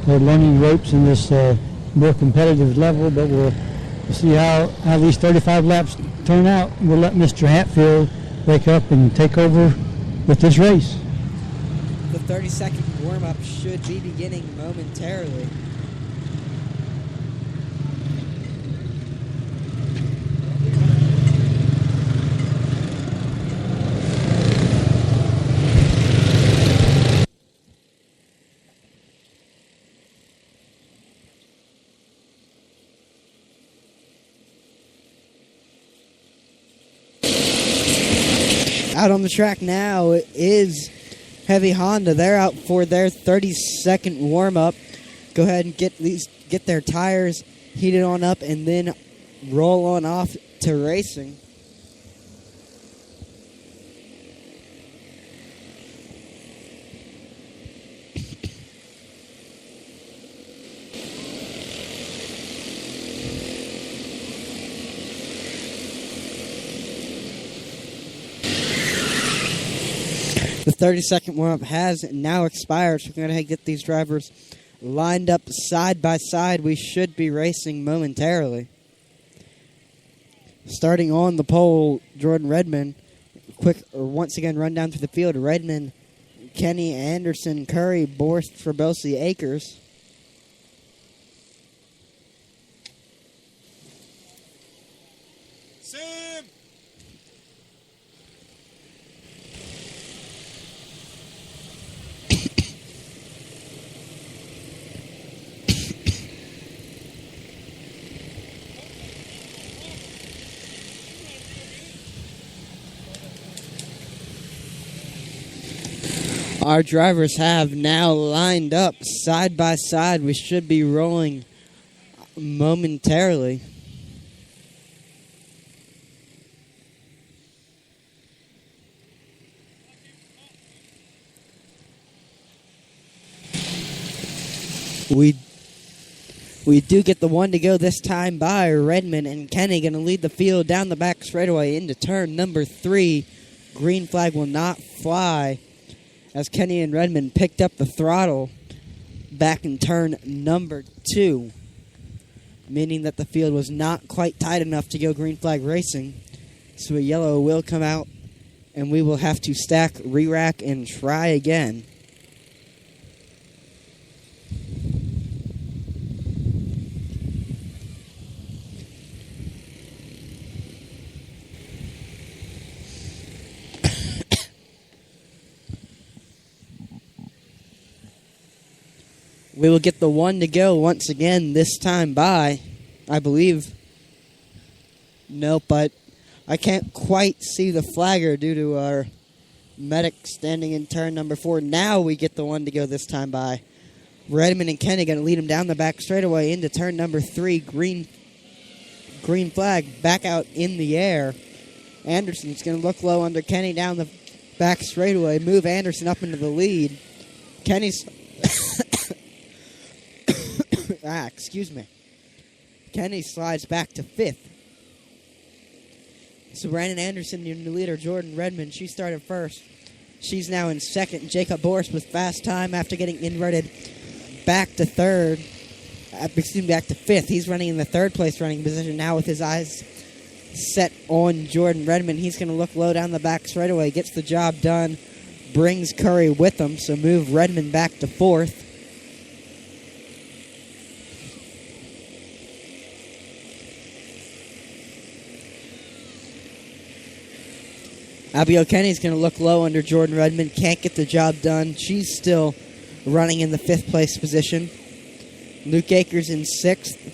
they're learning ropes in this more competitive level. But we'll see how these 35 laps turn out. We'll let Mr. Hatfield wake up and take over with this race. The 30-second warm-up should be beginning momentarily. Out on the track now is Heavy Honda. They're out for their 30-second warm-up. Go ahead and get their tires heated on up and then roll on off to racing. The 30-second warm-up has now expired, so we're going to get these drivers lined up side by side. We should be racing momentarily. Starting on the pole, Jordan Redmond. Once again, run down through the field. Redmond, Kenny, Anderson, Curry, Borst, Trabelsi, Akers. Our drivers have now lined up side by side. We should be rolling momentarily. We do get the one to go this time by Redmond, and Kenny going to lead the field down the back straightaway into turn number 3. Green flag will not fly as Kenny and Redmond picked up the throttle back in turn number 2, meaning that the field was not quite tight enough to go green flag racing. So a yellow will come out, and we will have to stack, re-rack, and try again. We will get the 1 to go once again, this time by, I believe. Nope, but I can't quite see the flagger due to our medic standing in turn number 4. Now we get the 1 to go this time by. Redmond and Kenny going to lead him down the back straightaway into turn number 3. Green flag back out in the air. Anderson's going to look low under Kenny down the back straightaway. Move Anderson up into the lead. Kenny's... excuse me. Kenny slides back to 5th. So Brandon Anderson, your new leader, Jordan Redmond, she started first. She's now in 2nd. Jacob Boris with fast time after getting inverted back to 3rd. Back to 5th. He's running in the 3rd place running position now with his eyes set on Jordan Redmond. He's going to look low down the back straightaway. Gets the job done. Brings Curry with him. So move Redmond back to 4th. Abigail Kenny's going to look low under Jordan Redmond. Can't get the job done. She's still running in the 5th place position. Luke Akers in 6th.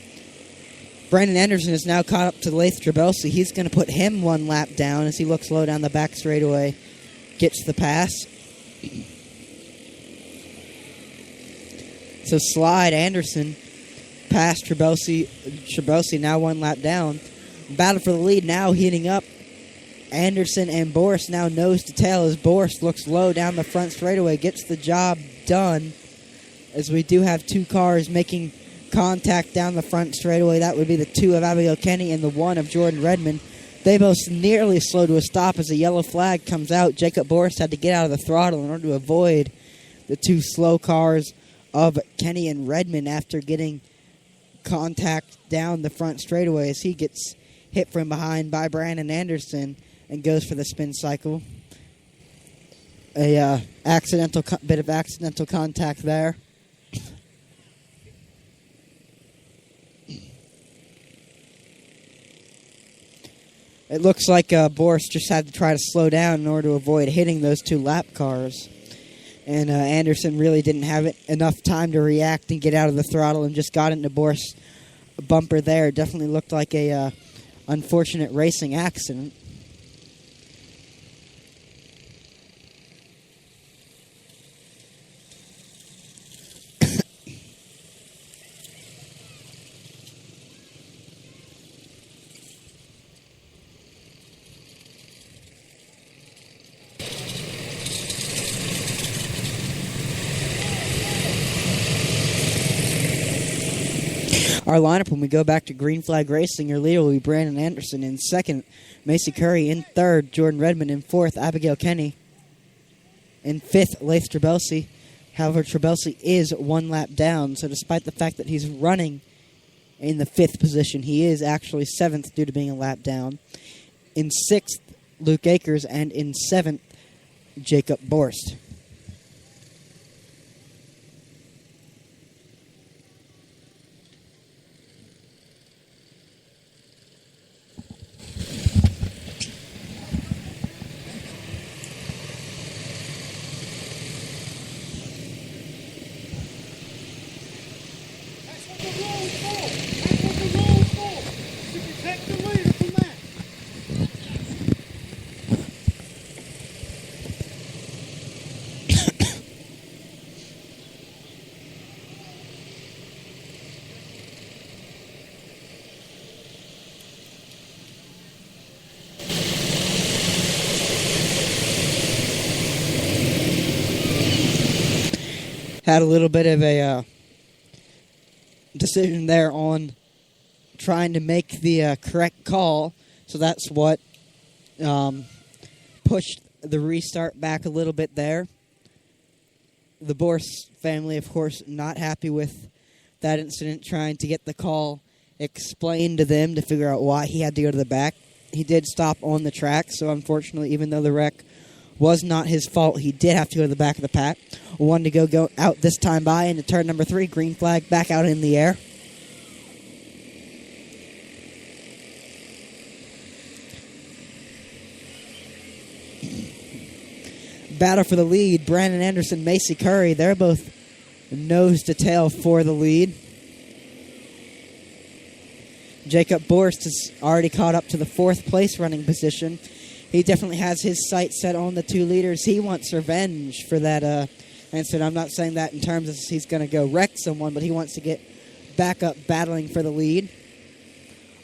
Brandon Anderson is now caught up to Lath Trabelsi. He's going to put him 1 lap down as he looks low down the back straightaway. Gets the pass. So slide Anderson past Trabelsi. Trabelsi now 1 lap down. Battle for the lead now heating up. Anderson and Boris now nose to tail as Boris looks low down the front straightaway. Gets the job done as we do have 2 cars making contact down the front straightaway. That would be the 2 of Abigail Kenny and the 1 of Jordan Redmond. They both nearly slow to a stop as a yellow flag comes out. Jacob Boris had to get out of the throttle in order to avoid the 2 slow cars of Kenny and Redmond after getting contact down the front straightaway as he gets hit from behind by Brandon Anderson and goes for the spin cycle. A bit of accidental contact there. It looks like Boris just had to try to slow down in order to avoid hitting those 2 lap cars. And Anderson really didn't have enough time to react and get out of the throttle and just got into Boris' bumper there. It definitely looked like a unfortunate racing accident. Our lineup, when we go back to Green Flag Racing, your leader will be Brandon Anderson in 2nd, Macy Curry in 3rd, Jordan Redmond in 4th, Abigail Kenny in 5th, Lath Trabelsi. However, Trabelsi is 1 lap down, so despite the fact that he's running in the 5th position, he is actually 7th due to being a lap down. In 6th, Luke Akers, and in 7th, Jacob Borst. Had a little bit of a decision there on trying to make the correct call. So that's what pushed the restart back a little bit there. The Borst family, of course, not happy with that incident, trying to get the call explained to them to figure out why he had to go to the back. He did stop on the track, so unfortunately, even though the wreck was not his fault, he did have to go to the back of the pack. 1 to go out this time by into turn number 3. Green flag back out in the air. Battle for the lead. Brandon Anderson, Macy Curry. They're both nose to tail for the lead. Jacob Borst has already caught up to the 4th place running position. He definitely has his sights set on the 2 leaders. He wants revenge for that incident. I'm not saying that in terms of he's going to go wreck someone, but he wants to get back up battling for the lead.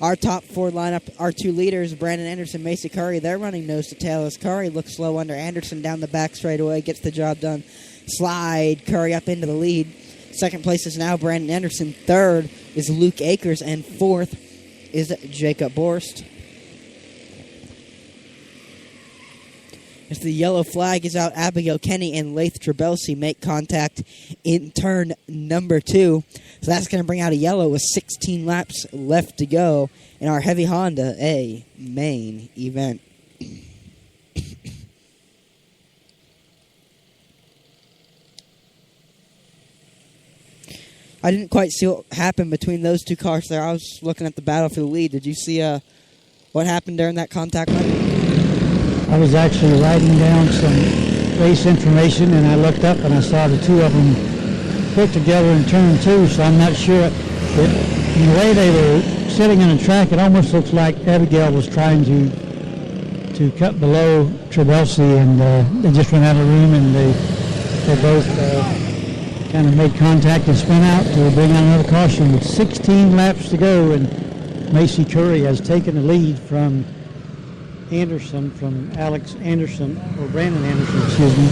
Our top 4 lineup, our 2 leaders, Brandon Anderson, Macy Curry, they're running nose to tail as Curry looks slow under Anderson down the back straightaway, gets the job done. Slide Curry up into the lead. 2nd place is now Brandon Anderson. 3rd is Luke Akers, and 4th is Jacob Borst. As the yellow flag is out, Abigail Kenny and Laith Trabelsi make contact in turn number 2. So that's going to bring out a yellow with 16 laps left to go in our Heavy Honda A main event. I didn't quite see what happened between those 2 cars there. I was looking at the battle for the lead. Did you see what happened during that contact run? I was actually writing down some race information, and I looked up and I saw the 2 of them put together in turn 2, so I'm not sure. In the way they were sitting on the track, it almost looks like Abigail was trying to cut below Trabelsi, and they just ran out of room, and they both kind of made contact and spun out to bring out another caution with 16 laps to go, and Macy Curry has taken the lead from Anderson, from Alex Anderson, or Brandon Anderson, excuse me.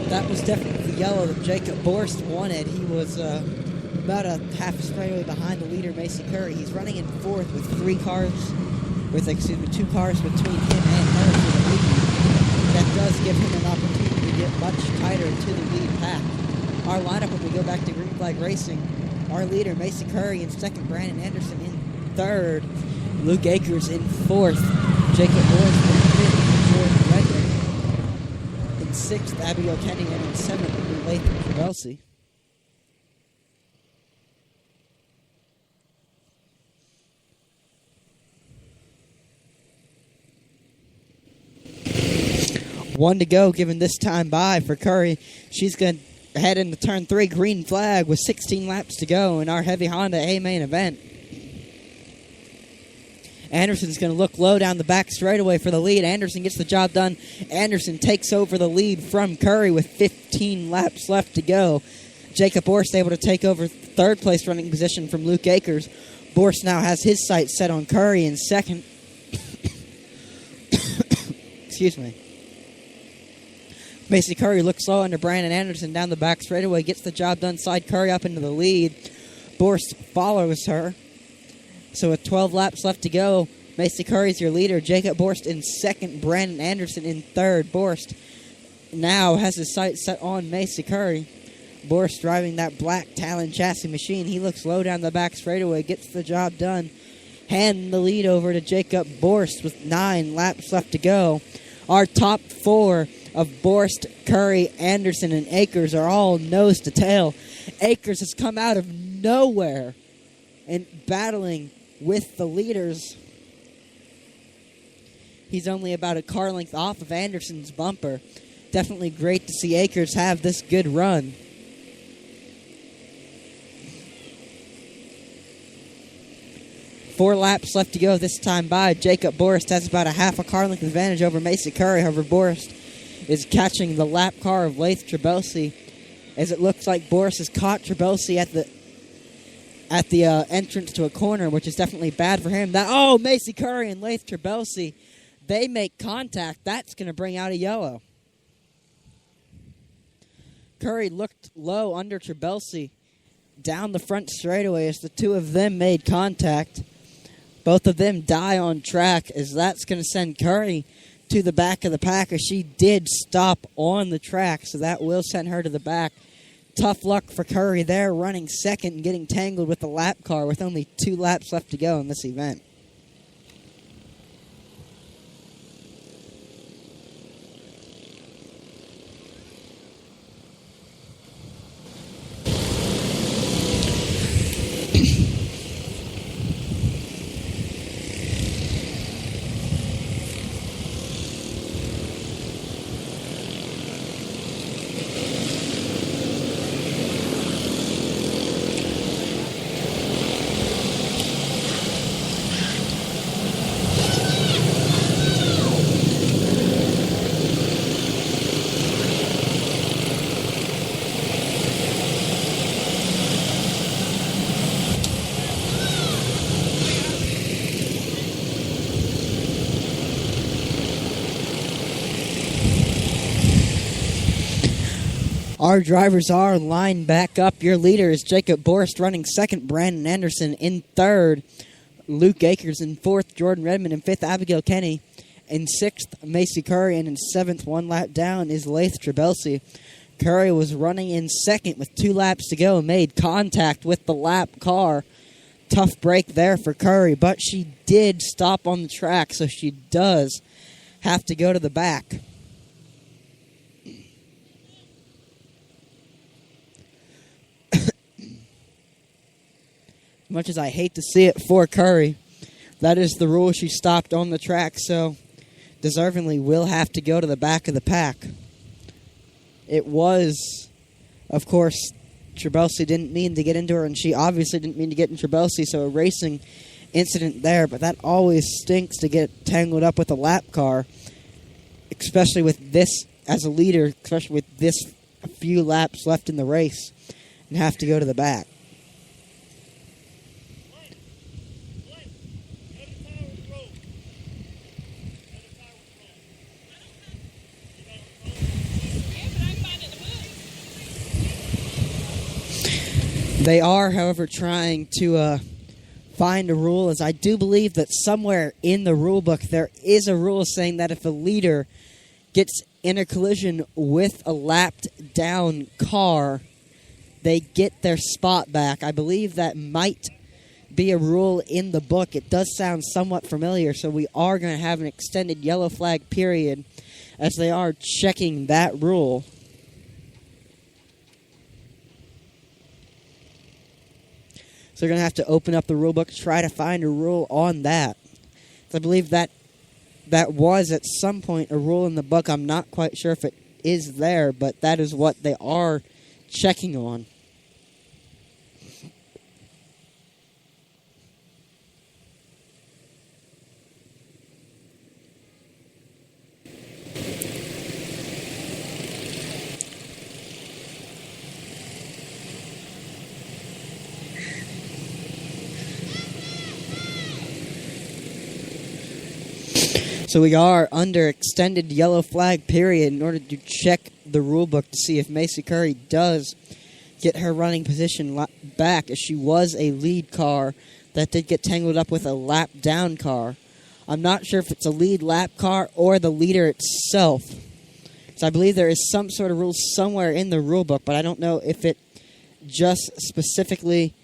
That was definitely the yellow that Jacob Borst wanted. He was about a half a straightaway behind the leader, Macy Curry. He's running in 4th with 2 cars between him and her for the lead. That does give him an opportunity to get much tighter to the lead pack. Our lineup, when we go back to Green Flag Racing, our leader, Macy Curry, in 2nd, Brandon Anderson in 3rd, Luke Akers in 4th, Jacob Borst in 5th, Jordan Reddick in 6th, Abigail Kenny, and in 7th, Laith Trabelsi. One to go, given this time by for Curry. She's going to head into turn 3, green flag, with 16 laps to go in our Heavy Honda A main event. Anderson's going to look low down the back straightaway for the lead. Anderson gets the job done. Anderson takes over the lead from Curry with 15 laps left to go. Jacob Borst able to take over 3rd place running position from Luke Akers. Borst now has his sights set on Curry in 2nd. Excuse me. Macy Curry looks low under Brandon Anderson down the back straightaway, gets the job done, slide Curry up into the lead. Borst follows her. So with 12 laps left to go, Macy Curry's your leader. Jacob Borst in 2nd, Brandon Anderson in 3rd. Borst now has his sights set on Macy Curry. Borst driving that black Talon chassis machine. He looks low down the back straightaway, gets the job done. Hand the lead over to Jacob Borst with 9 laps left to go. Our top 4 of Borst, Curry, Anderson, and Akers are all nose to tail. Akers has come out of nowhere and battling with the leaders. He's only about a car length off of Anderson's bumper. Definitely great to see Akers have this good run. Four laps left to go this time by. Jacob Borst has about a half a car length advantage over Macy Curry. However, Borst is catching the lap car of Laith Trabelsi, as it looks like Borst has caught Trabelsi at the entrance to a corner, which is definitely bad for him. Macy Curry and Laith Trabelsi, they make contact. That's going to bring out a yellow. Curry looked low under Trabelsi down the front straightaway as the 2 of them made contact. Both of them die on track, as that's going to send Curry to the back of the pack, as she did stop on the track, so that will send her to the back. Tough luck for Curry there, running 2nd and getting tangled with the lap car with only 2 laps left to go in this event. Our drivers are lined back up. Your leader is Jacob Borst running second, Brandon Anderson in third, Luke Akers in fourth, Jordan Redmond in fifth, Abigail Kenny in sixth, Macy Curry, and in seventh, one lap down, is Laith Trebelsi. Curry was running in second with 2 laps to go and made contact with the lap car. Tough break there for Curry, but she did stop on the track, so she does have to go to the back. Much as I hate to see it for Curry, that is the rule. She stopped on the track, so deservingly will have to go to the back of the pack. It was, of course, Trebelsi didn't mean to get into her, and she obviously didn't mean to get in Trebelsi, so a racing incident there, but that always stinks to get tangled up with a lap car, especially with this as a leader, especially with this a few laps left in the race, and have to go to the back. They are, however, trying to find a rule, as I do believe that somewhere in the rule book there is a rule saying that if a leader gets in a collision with a lapped down car, they get their spot back. I believe that might be a rule in the book. It does sound somewhat familiar, so we are going to have an extended yellow flag period as they are checking that rule. So they're going to have to open up the rule book to try to find a rule on that. So I believe that was at some point a rule in the book. I'm not quite sure if it is there, but that is what they are checking on. So we are under extended yellow flag period in order to check the rule book to see if Macy Curry does get her running position back, as she was a lead car that did get tangled up with a lap down car. I'm not sure if it's a lead lap car or the leader itself. So I believe there is some sort of rule somewhere in the rule book, but I don't know if it just specifically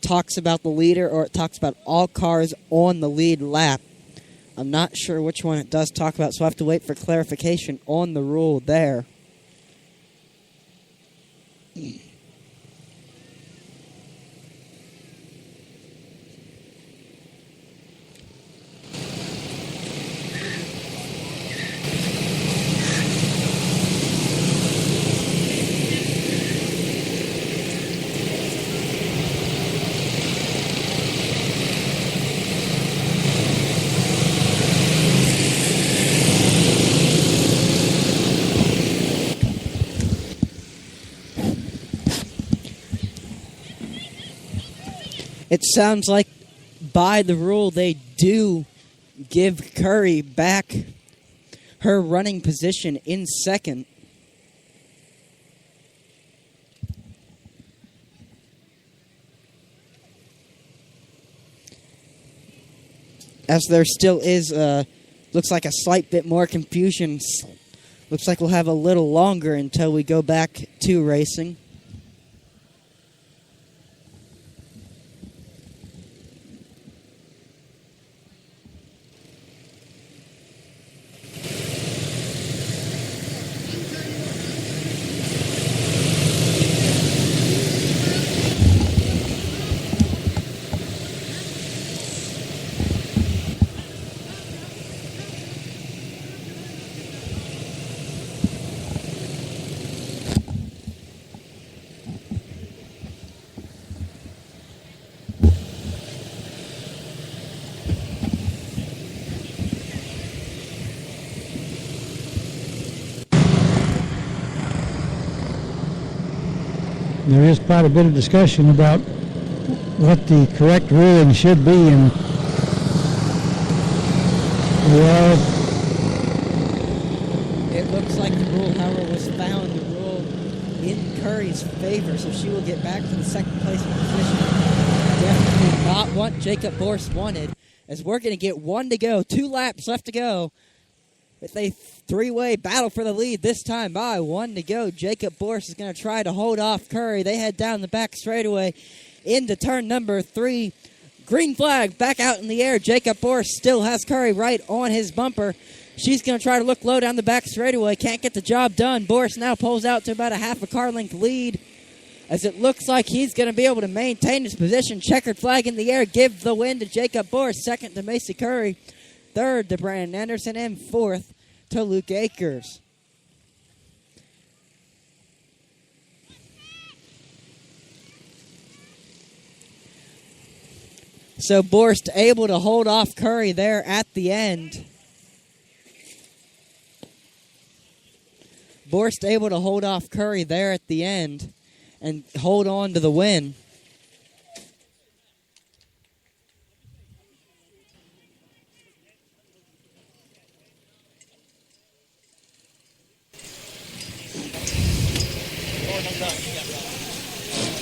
talks about the leader or it talks about all cars on the lead lap. I'm not sure which one it does talk about, so I have to wait for clarification on the rule there. It sounds like by the rule they do give Curry back her running position in second. As there still is, looks like a slight bit more confusion. Looks like we'll have a little longer until we go back to racing. There is quite a bit of discussion about what the correct ruling should be, and it looks like the rule, however, was found. The rule in Curry's favor, so she will get back to the second placement position. Definitely not what Jacob Borst wanted, as we're going to get 1 to go, 2 laps left to go, with a three-way battle for the lead this time by 1 to go. Jacob Borst is going to try to hold off Curry. They head down the back straightaway into turn number 3. Green flag back out in the air. Jacob Borst still has Curry right on his bumper. She's going to try to look low down the back straightaway. Can't get the job done. Borst now pulls out to about a half a car length lead, as it looks like he's going to be able to maintain his position. Checkered flag in the air. Give the win to Jacob Borst. Second to Macy Curry. Third to Brandon Anderson. And fourth to Luke Akers. So Borst able to hold off Curry there at the end. Borst able to hold off Curry there at the end and hold on to the win.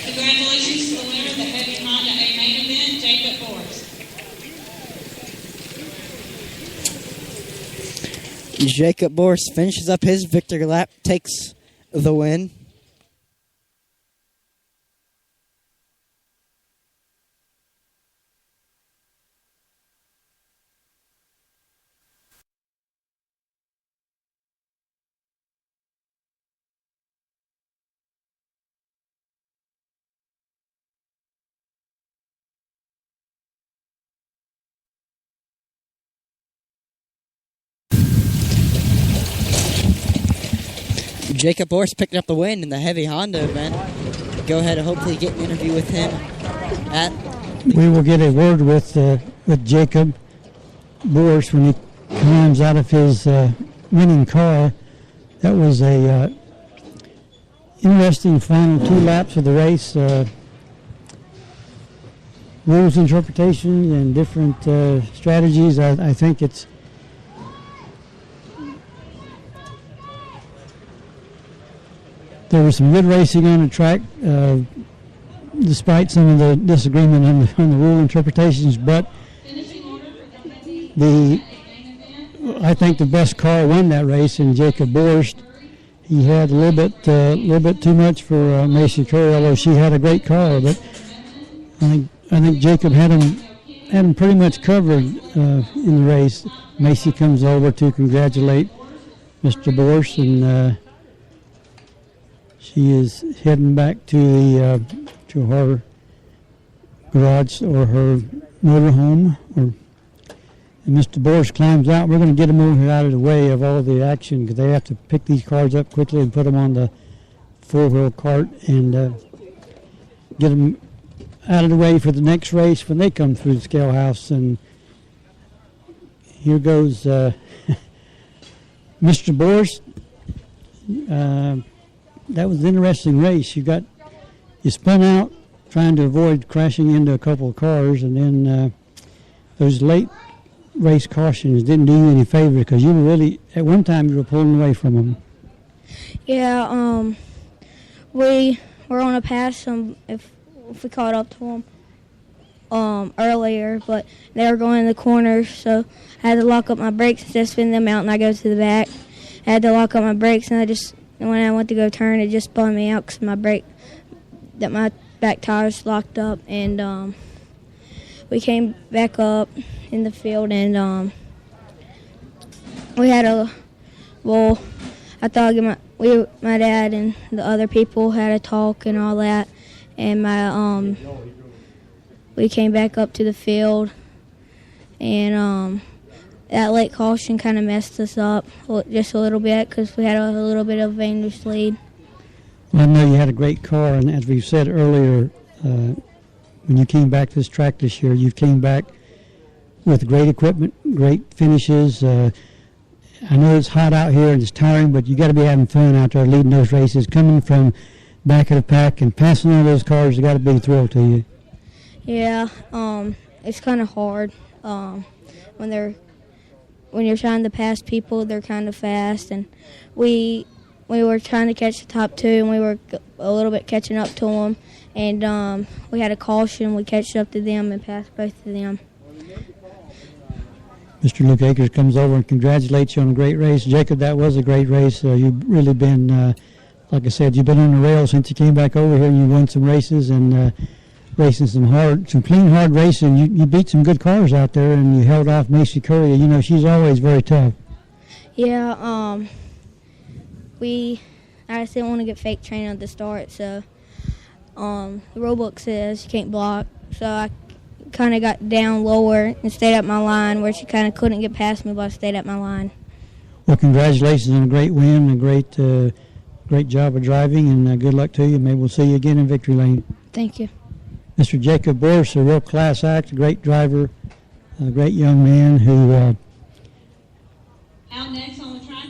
Congratulations to the winner of the Heavy Honda A main event, Jacob Borst. Jacob Borst finishes up his victory lap, takes the win. Jacob Borst picking up the win in the Heavy Honda event. Go ahead and hopefully get an interview with him at... We will get a word with Jacob Borst when he climbs out of his winning car. That was a interesting final 2 laps of the race. Rules interpretation and different strategies. I think it's there was some good racing on the track, despite some of the disagreement on the rule interpretations. But I think the best car won that race, and Jacob Borst. He had a little bit too much for Macy Curry, although she had a great car. But I think Jacob had him pretty much covered in the race. Macy comes over to congratulate Mr. Borst, and she is heading back to her garage or her motorhome. And Mr. Borst climbs out. We're going to get him over here out of the way of all the action, because they have to pick these cars up quickly and put them on the 4-wheel cart and get them out of the way for the next race when they come through the scale house. And here goes Mr. Borst. That was an interesting race. You spun out trying to avoid crashing into a couple of cars, and then those late race cautions didn't do you any favor, because you were really, at one time, you were pulling away from them. Yeah, we were on a pass if we caught up to them earlier, but they were going in the corners, so I had to lock up my brakes instead of spinning them out, and I go to the back. I had to lock up my brakes, and when I went to go turn, it just spun me out because my back tires locked up, and we came back up in the field, and we had I thought my dad and the other people had a talk and all that, and we came back up to the field, and that late caution kind of messed us up just a little bit, because we had a little bit of a dangerous lead. Well, I know you had a great car, and as we said earlier, when you came back to this track this year, you came back with great equipment, great finishes. I know it's hot out here and it's tiring, but you got to be having fun out there leading those races. Coming from back of the pack and passing all those cars, you got to be a thrill to you. Yeah, it's kind of hard when you're trying to pass people. They're kind of fast, and we we were trying to catch the top two, and we were a little bit catching up to them. And we had a caution. We catched up to them and passed both of them. Mr. Luke Akers comes over and congratulates you on a great race. Jacob, that was a great race. You've really been, like I said, you've been on the rail since you came back over here, and you won some races and racing some clean, hard racing. You beat some good cars out there, and you held off Macy Curry. You know, she's always very tough. Yeah, I just didn't want to get fake training at the start, so the rule book says you can't block, so I kind of got down lower and stayed at my line where she kind of couldn't get past me, but I stayed at my line. Well, congratulations on a great win, a great job of driving, and good luck to you. Maybe we'll see you again in victory lane. Thank you. Mr. Jacob Borsch, a real class act, a great driver, a great young man who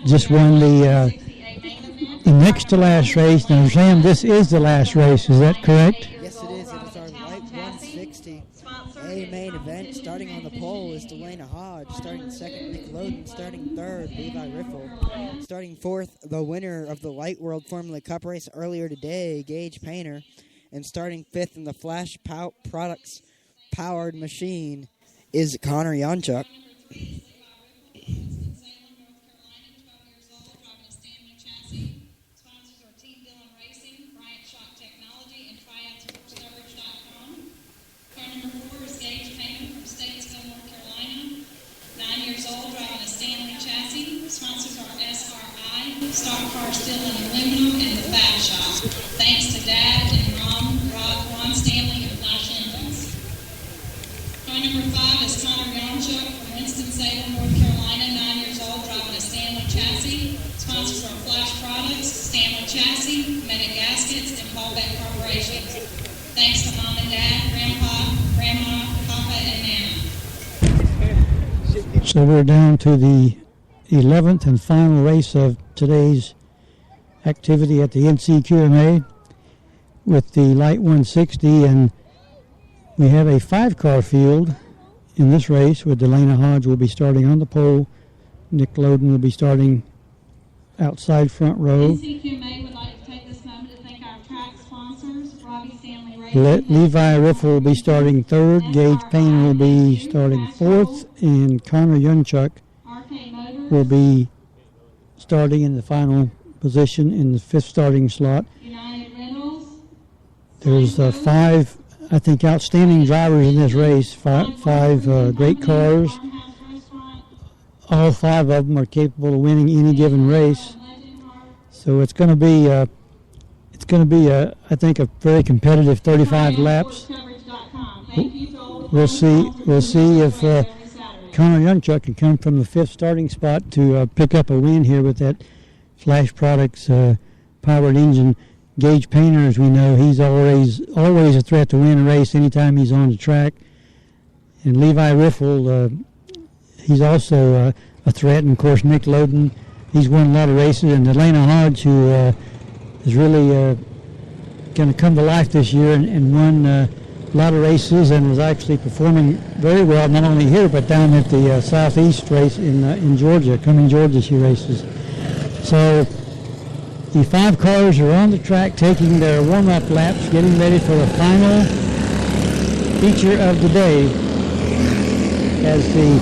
just won the next to last race. Now, Sam, this is the last race. Is that correct? Yes, it is. It is our light 160 A main event. Starting on the pole is Delana Hodge. Starting second, Nick Loden. Starting third, Levi Riffle. Starting fourth, the winner of the Light World Formula Cup race earlier today, Gage Painter. And starting fifth in the Flash Products powered machine is Connor Yonchuk. Stock car steel and aluminum, and the Fab Shop. Thanks to Dad and Mom, Ron Stanley, and Flash Engines. Car number 5 is Connor Yonchuk from Winston-Salem, North Carolina, 9 years old, driving a Stanley chassis. Sponsors are Flash Products, Stanley Chassis, Medic Gaskets, and Paul Beck Corporations. Thanks to Mom and Dad, Grandpa, Grandma, Papa, and Nana. So we're down to the 11th and final race of today's activity at the NCQMA with the Light 160, and we have a 5-car field in this race with Delana Hodge will be starting on the pole. Nick Loden will be starting outside front row. NCQMA would like to take this moment to thank our track sponsors, Robbie Stanley Racing. Levi Riffle will be starting third, Gage Payne will be starting fourth, and Connor Yunchuk will be starting in the final position in the 5th starting slot. There's 5, I think, outstanding drivers in this race, five great cars. All 5 of them are capable of winning any given race. So it's going to be I think, a very competitive 35 laps. We'll see if Connor Yunchuk can come from the 5th starting spot to pick up a win here with that Flash Products powered engine. Gage Painter, as we know, he's always a threat to win a race anytime he's on the track. And Levi Riffle, he's also a threat. And, of course, Nick Loden, he's won a lot of races. And Delana Hodge, who is really going to come to life this year and won a lot of races and was actually performing very well, not only here but down at the Southeast race in Georgia, Cumming, Georgia, she races. So the 5 cars are on the track taking their warm-up laps, getting ready for the final feature of the day as the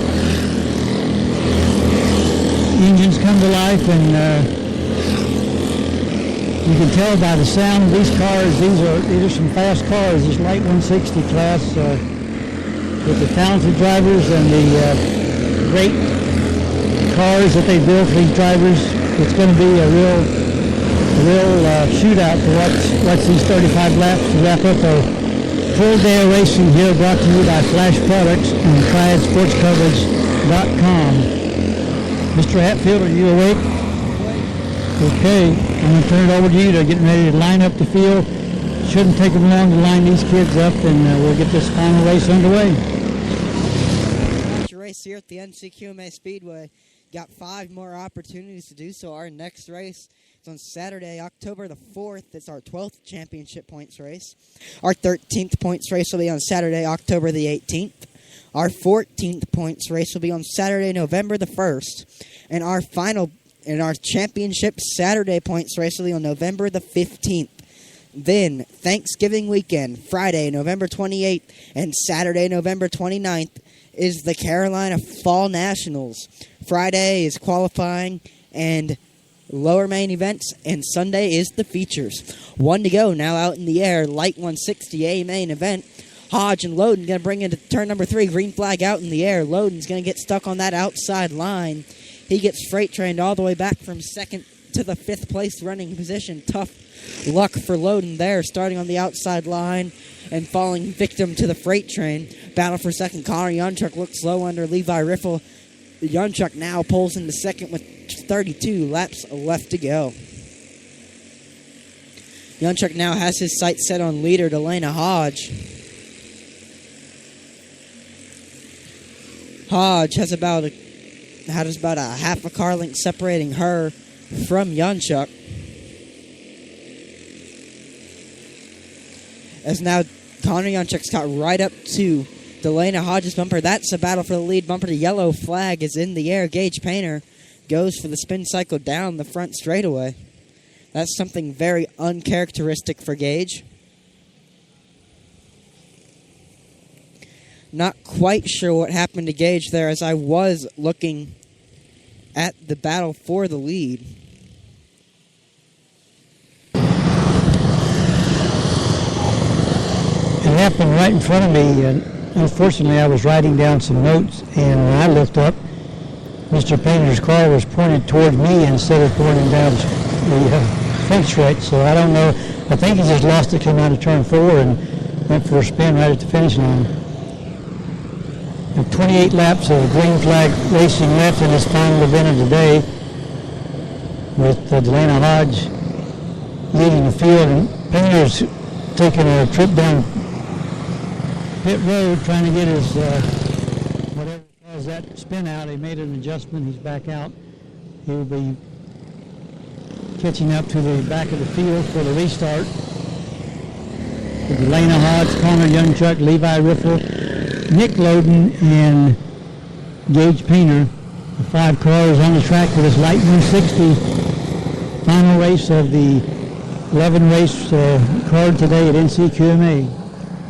engines come to life. And you can tell by the sound of these cars, these are some fast cars, this Light 160 class, with the talented drivers and the great cars that they build for these drivers. It's going to be a real shootout to watch these 35 laps to wrap up a full day of racing here, brought to you by Flash Products and TriadSportsCoverage.com. Mr. Hatfield, are you awake? Okay, I'm going to turn it over to you to get ready to line up the field. Shouldn't take them long to line these kids up, and we'll get this final race underway. Race here at the NCQMA Speedway. Got 5 more opportunities to do so. Our next race is on Saturday, October the 4th. It's our 12th championship points race. Our 13th points race will be on Saturday, October the 18th. Our 14th points race will be on Saturday, November the 1st. And our final in our championship Saturday points race will be on November the 15th. Then, Thanksgiving weekend, Friday, November 28th, and Saturday, November 29th, is the Carolina Fall Nationals. Friday is qualifying and lower main events, and Sunday is the features. 1 to go now out in the air, light 160A main event. Hodge and Loden going to bring into turn number 3, green flag out in the air. Loden's going to get stuck on that outside line. He gets freight trained all the way back from second to the 5th place running position. Tough luck for Loden there, starting on the outside line and falling victim to the freight train. Battle for second. Connor Yunchuk looks low under Levi Riffle. Yunchuk now pulls into second with 32 laps left to go. Yunchuk now has his sights set on leader Delana Hodge. Hodge has about a half a car length separating her from Yunchuk. As now Connor Yunchuk's got right up to Delana Hodge's bumper. That's a battle for the lead bumper. The yellow flag is in the air. Gage Painter goes for the spin cycle down the front straightaway. That's something very uncharacteristic for Gage. Not quite sure what happened to Gage there, as I was looking at the battle for the lead. It happened right in front of me, and unfortunately I was writing down some notes, and when I looked up, Mr. Painter's car was pointed toward me instead of pointing down the front stretch, so I don't know. I think he just lost it, came out of turn 4 and went for a spin right at the finish line. And 28 laps of green flag racing left in this final event of the day, with Delana Hodge leading the field, and Painter's taking a trip down pit road trying to get his whatever caused that spin out. He made an adjustment. He's back out. He'll be catching up to the back of the field for the restart. With Delana Hodge, Connor Yunchuk, Levi Riffle, Nick Loden, and Gage Painter. The 5 cars on the track for this light 160 final race of the 11 race card today at NCQMA.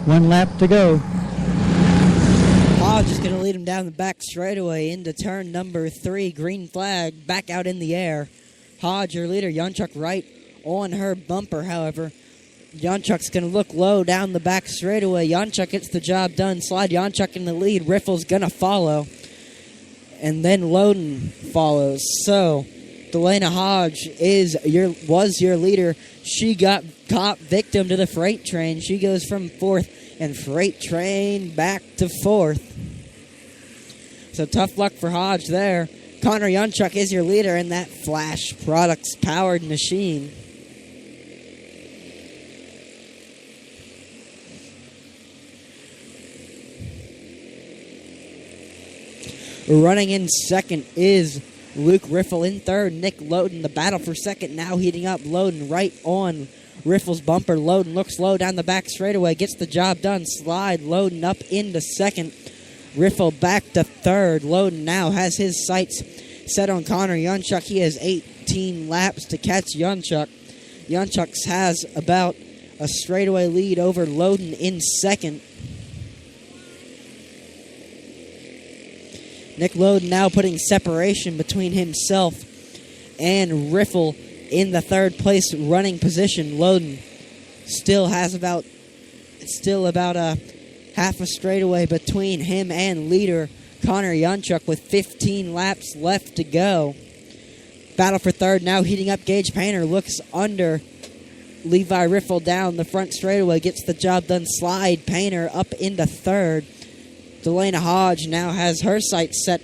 1 lap to go. Hodge is going to lead him down the back straightaway into turn number 3. Green flag back out in the air. Hodge, your leader. Yunchuk right on her bumper, however. Yunchuk's going to look low down the back straightaway. Yunchuk gets the job done. Slide Yunchuk in the lead. Riffle's going to follow. And then Loden follows. So, Delana Hodge was your leader. She got caught victim to the freight train. She goes from 4th and freight train back to 4th. So tough luck for Hodge there. Connor Yunchuk is your leader in that Flash Products powered machine. Running in second is Luke Riffle. In third, Nick Loden. The battle for second now heating up. Loden right on Riffle's bumper. Loden looks low down the back straightaway. Gets the job done. Slide Loden up into second. Riffle back to third. Loden now has his sights set on Connor Yunchuk. He has 18 laps to catch Yunchuk. Yunchuk has about a straightaway lead over Loden in second. Nick Loden now putting separation between himself and Riffle in the 3rd place running position. Loden still has about a half a straightaway between him and leader Connor Yunchuk with 15 laps left to go. Battle for 3rd now heating up. Gage Painter looks under Levi Riffle down the front straightaway. Gets the job done. Slide Painter up into 3rd. Delana Hodge now has her sights set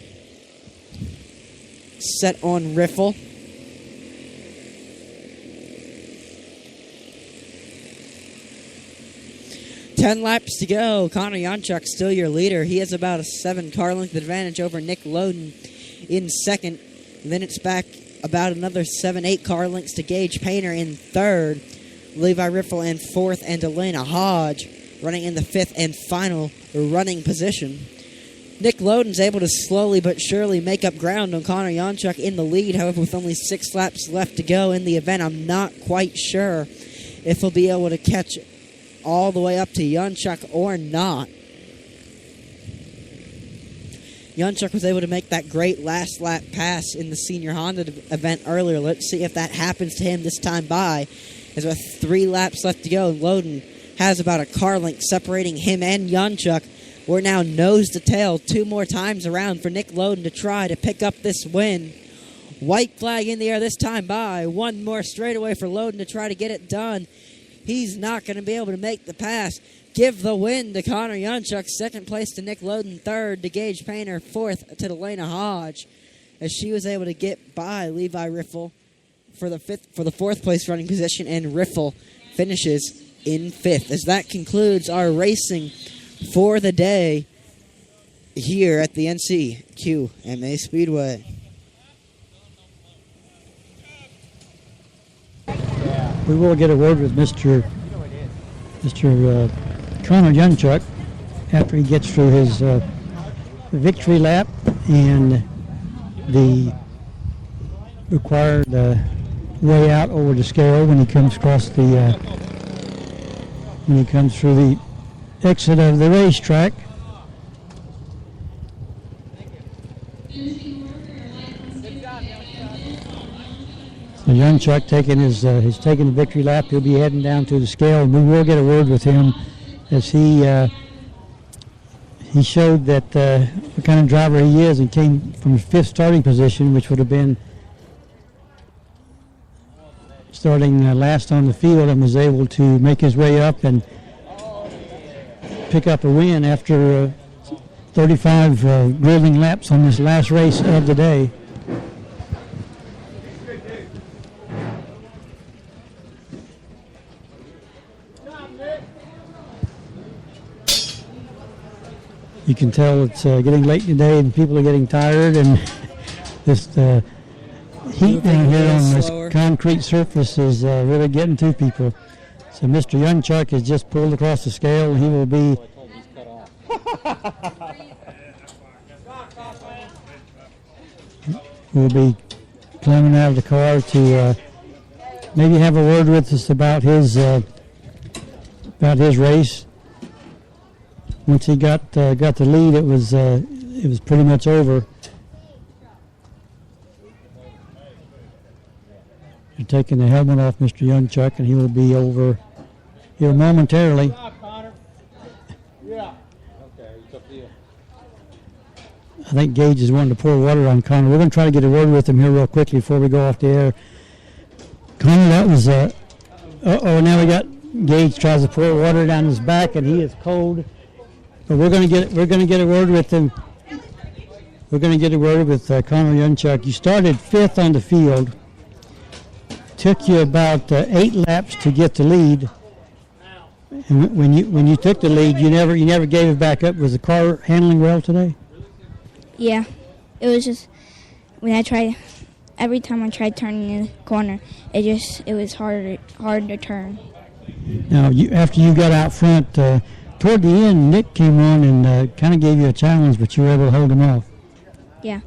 on Riffle. Ten laps to go. Connor Yunchuk still your leader. He has about a 7 car length advantage over Nick Loden in second. And then it's back about another 7-8 car lengths to Gage Painter in third. Levi Riffle in fourth, and Delana Hodge running in the 5th and final running position. Nick Loden's able to slowly but surely make up ground on Connor Janchuk in the lead. However, with only 6 laps left to go in the event, I'm not quite sure if he'll be able to catch all the way up to Janchuk or not. Janchuk was able to make that great last lap pass in the Senior Honda event earlier. Let's see if that happens to him this time by. As with 3 laps left to go, Loden has about a car length separating him and Janchuk. We're now nose to tail 2 more times around for Nick Loden to try to pick up this win. White flag in the air this time by. 1 more straightaway for Loden to try to get it done. He's not going to be able to make the pass. Give the win to Connor Janchuk. 2nd place to Nick Loden. 3rd to Gage Painter. 4th to Delana Hodge, as she was able to get by Levi Riffle for the 4th place running position, and Riffle finishes in 5th. As that concludes our racing for the day here at the NCQMA Speedway. We will get a word with Mr. Connor Janchuk after he gets through his victory lap and the required way out over the scale when he comes across the when he comes through the exit of the racetrack. So Janchuk taking he's taking the victory lap. He'll be heading down to the scale, and we will get a word with him as he showed that what kind of driver he is, and came from his 5th starting position, which would have been starting last on the field, and was able to make his way up and pick up a win after 35 grueling laps on this last race of the day. You can tell it's getting late today and people are getting tired, and this heat down here on this concrete surface is really getting to people. So Mr. Janchuk has just pulled across the scale, and he will be climbing out of the car to maybe have a word with us about his race. Once he got the lead, it was pretty much over. You're taking the helmet off Mr. Janchuk, and he will be over here momentarily. I think Gage is wanting to pour water on Connor. We're going to try to get a word with him here real quickly before we go off the air. Connor, that was now we got Gage tries to pour water down his back, and he is cold. But we're going to get a word with him. We're going to get a word with Connor Janchuk. You started 5th on the field. Took you about 8 laps to get the lead. And when you took the lead, you never gave it back up. Was the car handling well today? Yeah, it was just every time I tried turning in the corner, it was hard to turn. Now, after you got out front, toward the end, Nick came on and kind of gave you a challenge, but you were able to hold him off. Yeah.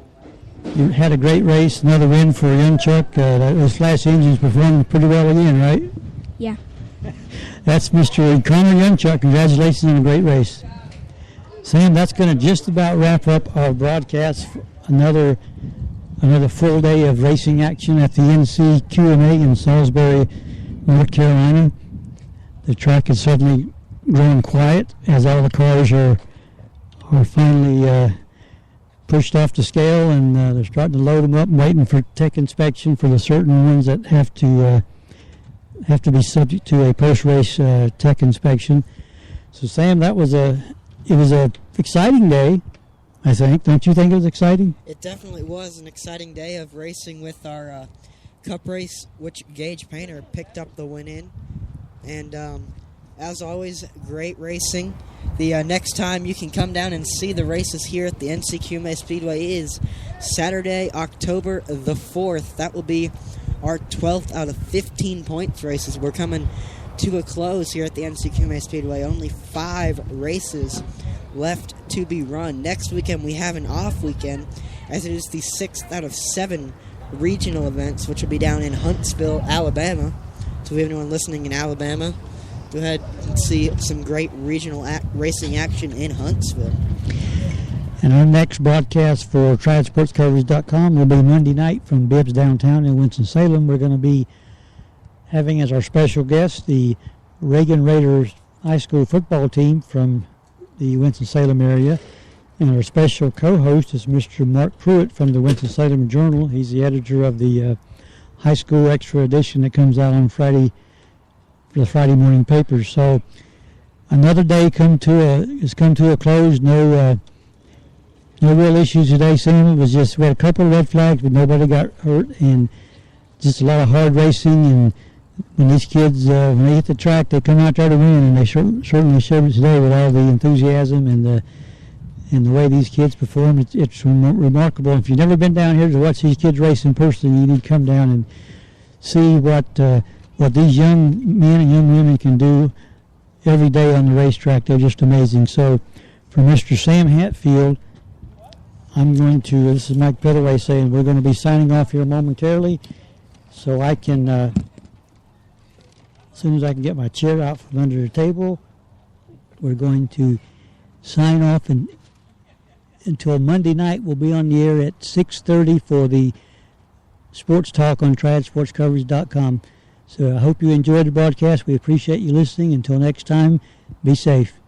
You had a great race, another win for Janchuk. Those flash engines performed pretty well again, right? Yeah. That's Mr. Connor Janchuk. Congratulations on a great race. Sam, that's going to just about wrap up our broadcast for another full day of racing action at the NCQMA in Salisbury, North Carolina. The track is suddenly growing quiet as all the cars are finally pushed off the scale, and they're starting to load them up and waiting for tech inspection for the certain ones that have to be subject to a post-race tech inspection. So, Sam, it was a exciting day, I think. Don't you think it was exciting? It definitely was an exciting day of racing with our cup race, which Gage Painter picked up the win in. And as always, great racing. The next time you can come down and see the races here at the NCQMA Speedway is Saturday, October the 4th. That will be our 12th out of 15 points races. We're coming to a close here at the NCQMA Speedway. Only 5 races left to be run. Next weekend we have an off weekend, as it is the 6th out of 7 regional events, which will be down in Huntsville, Alabama. So if we have anyone listening in Alabama, go ahead and see some great regional racing action in Huntsville. And our next broadcast for TriadSportsCoverage.com will be Monday night from Bibbs downtown in Winston-Salem. We're going to be having as our special guest the Reagan Raiders high school football team from the Winston-Salem area. And our special co-host is Mr. Mark Pruitt from the Winston-Salem Journal. He's the editor of the high school extra edition that comes out on Friday for the Friday morning papers. So another day has come to a close. No real issues today, Sam. It was just, we had a couple of red flags, but nobody got hurt, and just a lot of hard racing. And when these kids, when they hit the track, they come out there to win, and they certainly showed it today with all the enthusiasm and the way these kids perform. It's remarkable. If you've never been down here to watch these kids race in person, you need to come down and see what these young men and young women can do every day on the racetrack. They're just amazing. So for Mr. Sam Hatfield, this is Mike Pettaway saying we're going to be signing off here momentarily, so I can, as soon as I can get my chair out from under the table, we're going to sign off until Monday night. We'll be on the air at 6:30 for the Sports Talk on TriadSportsCoverage.com. So I hope you enjoyed the broadcast. We appreciate you listening. Until next time, be safe.